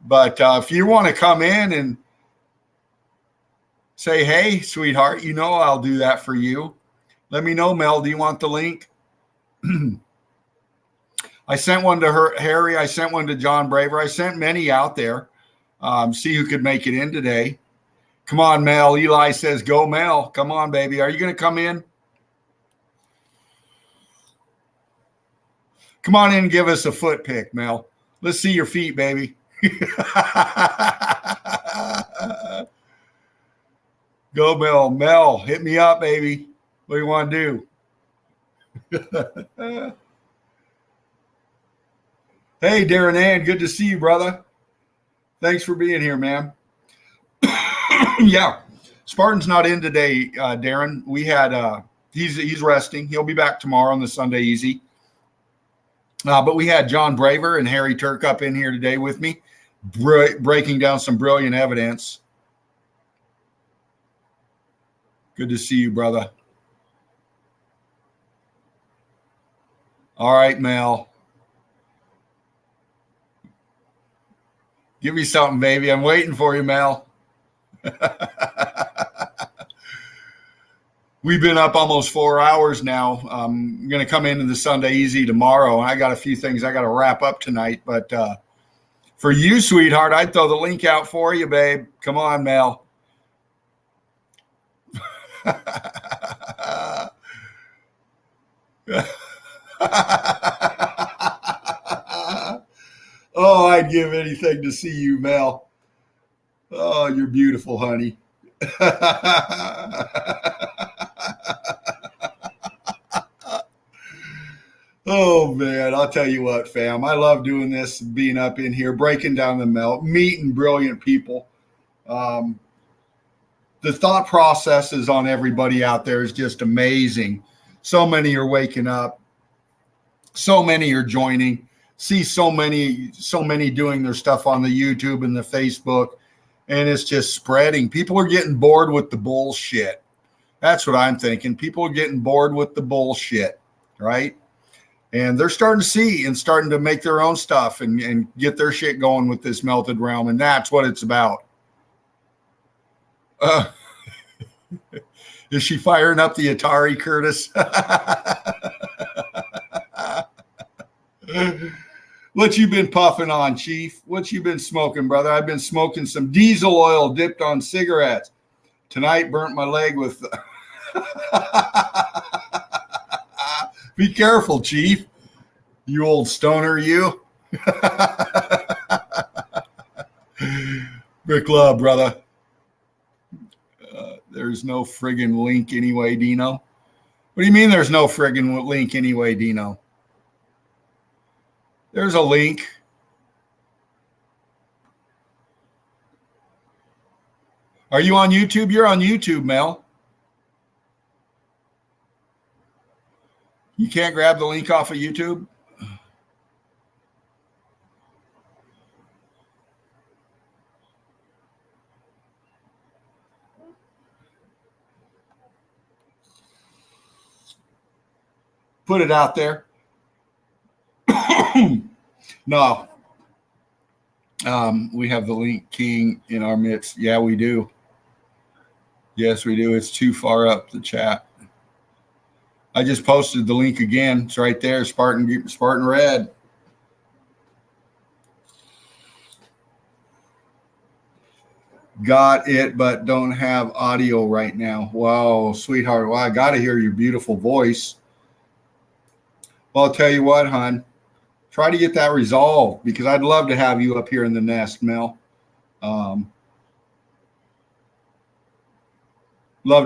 Speaker 1: But if you want to come in and say, hey, sweetheart, you know I'll do that for you. Let me know, Mel. Do you want the link? I sent one to Harry. I sent one to John Braver. I sent many out there. See who could make it in today. Come on, Mel. Eli says, go, Mel. Come on, baby. Are you going to come in? Come on in and give us a foot pick, Mel. Let's see your feet, baby. Go, Mel. Mel, hit me up, baby. What do you want to do? Hey, Darren Ann, good to see you, brother. Thanks for being here, man. Yeah, Spartan's not in today, Darren. We had he's resting. He'll be back tomorrow on the Sunday Easy. But we had John Braver and Harry Turk up in here today with me, breaking down some brilliant evidence. Good to see you, brother. All right, Mel. Give me something, baby. I'm waiting for you, Mel. We've been up almost 4 hours now. I'm going to come into the Sunday Easy tomorrow. I got a few things I got to wrap up tonight. But for you, sweetheart, I'd throw the link out for you, babe. Come on, Mel. Oh, I'd give anything to see you, Mel. Oh, you're beautiful, honey. Oh, man, I'll tell you what, fam. I love doing this, being up in here, breaking down the melt, meeting brilliant people. The thought processes on everybody out there is just amazing. So many are waking up. So many are joining. See so many doing their stuff on the YouTube and the Facebook, and it's just spreading. People are getting bored with the bullshit. That's what I'm thinking. People are getting bored with the bullshit, right? And they're starting to see and starting to make their own stuff and get their shit going with this melted realm. And that's what it's about. Is she firing up the Atari, Curtis? What you been puffing on, Chief? What you been smoking, brother? I've been smoking some diesel oil dipped on cigarettes. Tonight burnt my leg with... Be careful, Chief. You old stoner, you. Brick love, brother. There's no friggin' link anyway, Dino. What do you mean there's no friggin' link anyway, Dino? There's a link. Are you on YouTube? You're on YouTube, Mel. You can't grab the link off of YouTube? Put it out there. No. We have the link king in our midst. Yeah, we do. Yes, we do. It's too far up the chat. I just posted the link again. It's right there. Spartan Red. Got it, but don't have audio right now. Wow, sweetheart. Well, I got to hear your beautiful voice. Well, I'll tell you what, hon. Try to get that resolved because I'd love to have you up here in the nest, Mel. Love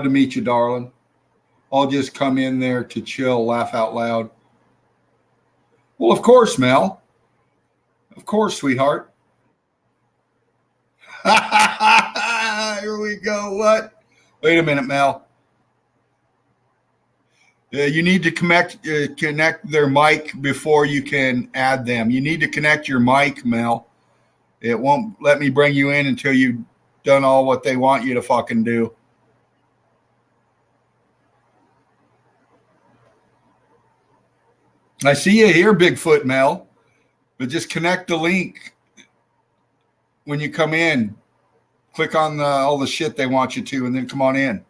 Speaker 1: to meet you, darling. I'll just come in there to chill, laugh out loud. Well, of course, Mel. Of course, sweetheart. Here we go. What? Wait a minute, Mel. You need to connect their mic before you can add them. You need to connect your mic, Mel. It won't let me bring you in until you've done all what they want you to fucking do. I see you here, Bigfoot Mel, but just connect the link when you come in. Click on all the shit they want you to, and then come on in.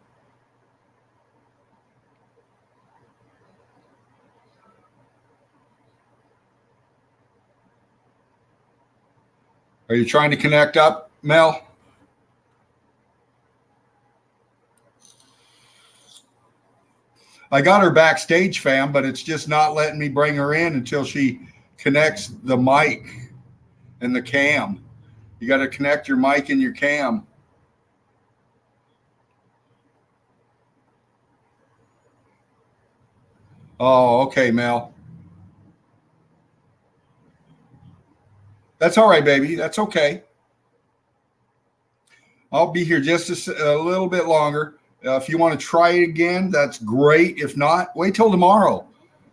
Speaker 1: Are you trying to connect up, Mel? I got her backstage, fam, but it's just not letting me bring her in until she connects the mic and the cam. You got to connect your mic and your cam. Oh, okay, Mel. That's all right, baby. That's okay. I'll be here just a little bit longer. If you want to try it again, that's great. If not, wait till tomorrow.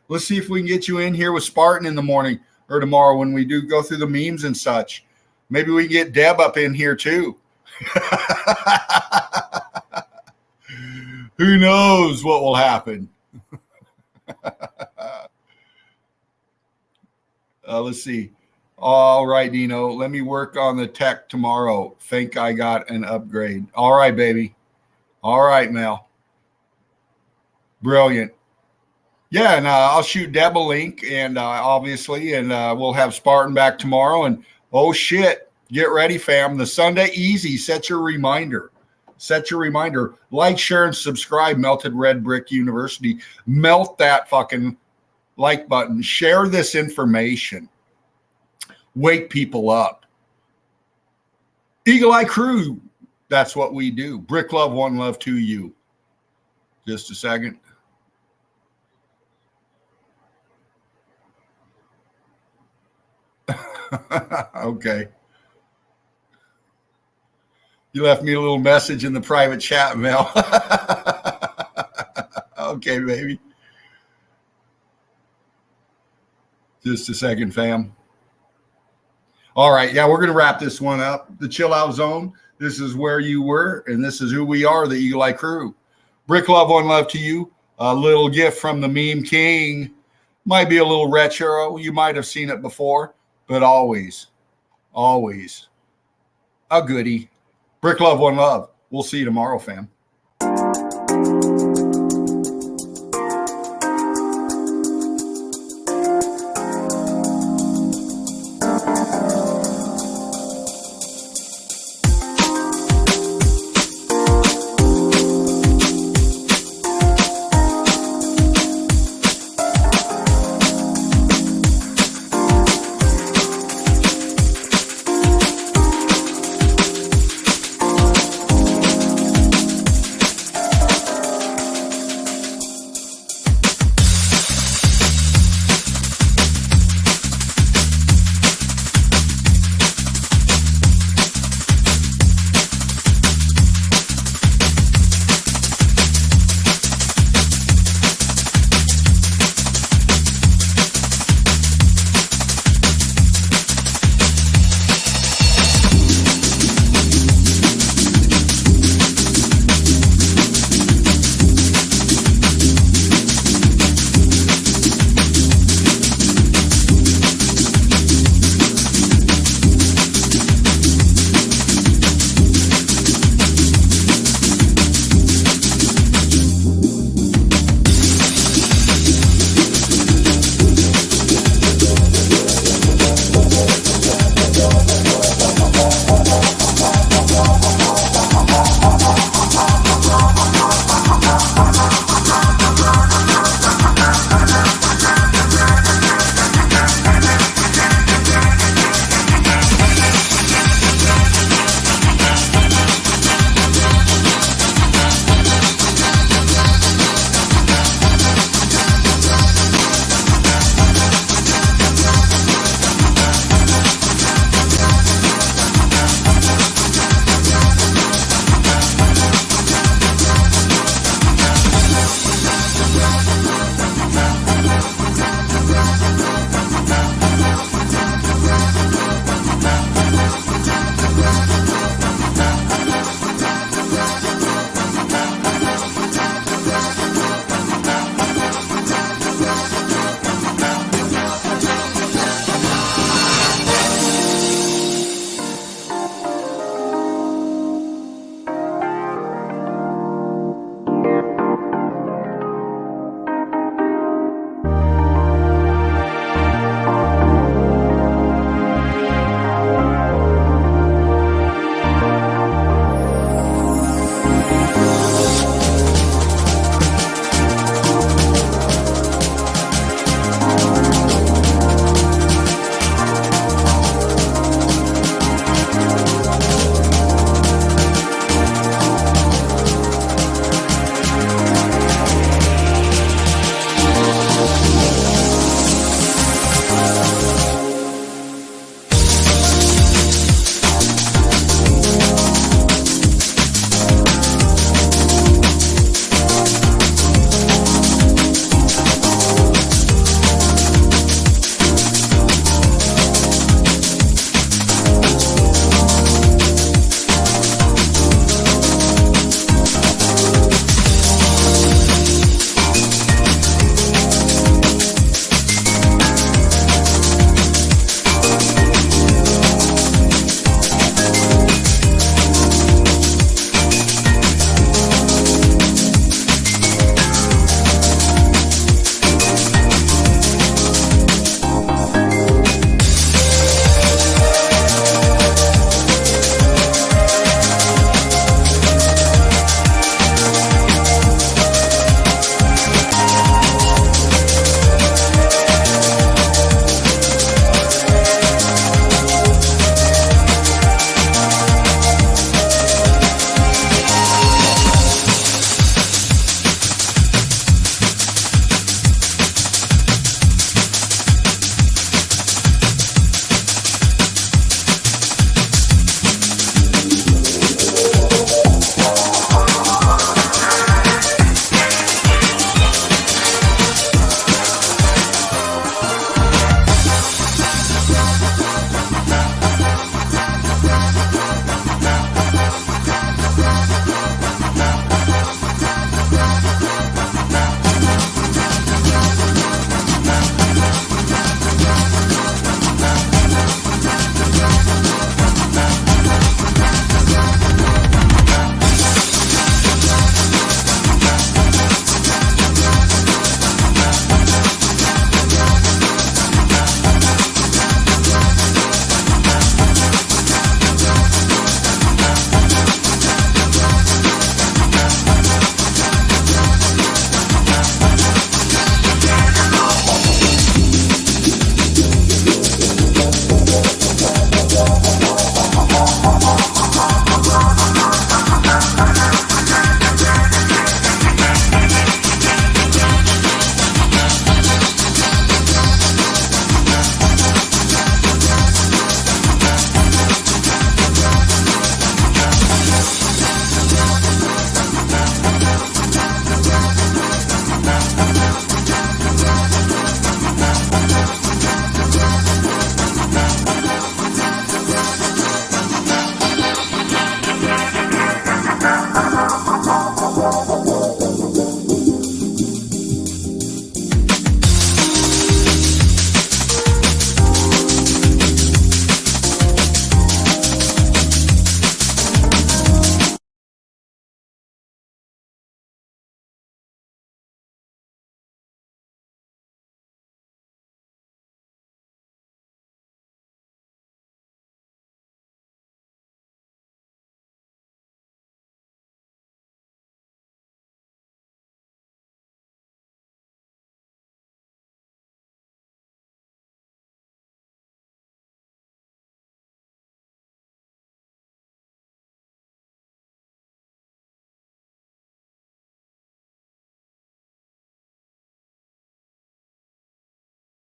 Speaker 1: Let's see if we can get you in here with Spartan in the morning or tomorrow when we do go through the memes and such. Maybe we can get Deb up in here too. Who knows what will happen? Let's see. All right, Dino, let me work on the tech tomorrow. Think I got an upgrade. All right, baby. All right, Mel. Brilliant. Yeah, and I'll shoot Deb a link, and obviously, and we'll have Spartan back tomorrow. And oh shit, get ready, fam. The Sunday Easy. Set your reminder. Set your reminder. Like, share, and subscribe. Melted Red Brick University. Melt that fucking like button. Share this information. Wake people up. Eagle Eye Crew. That's what we do. Brick love, one love to you. Just a second. Okay. You left me a little message in the private chat, Mel. Okay, baby. Just a second, fam. All right. Yeah, we're going to wrap this one up. The Chill Out Zone. This is where you were, and this is who we are, the Eagle Eye Crew. Brick love, one love to you. A little gift from the Meme King. Might be a little retro. You might have seen it before, but always a goodie. Brick Love, One Love. We'll see you tomorrow, fam.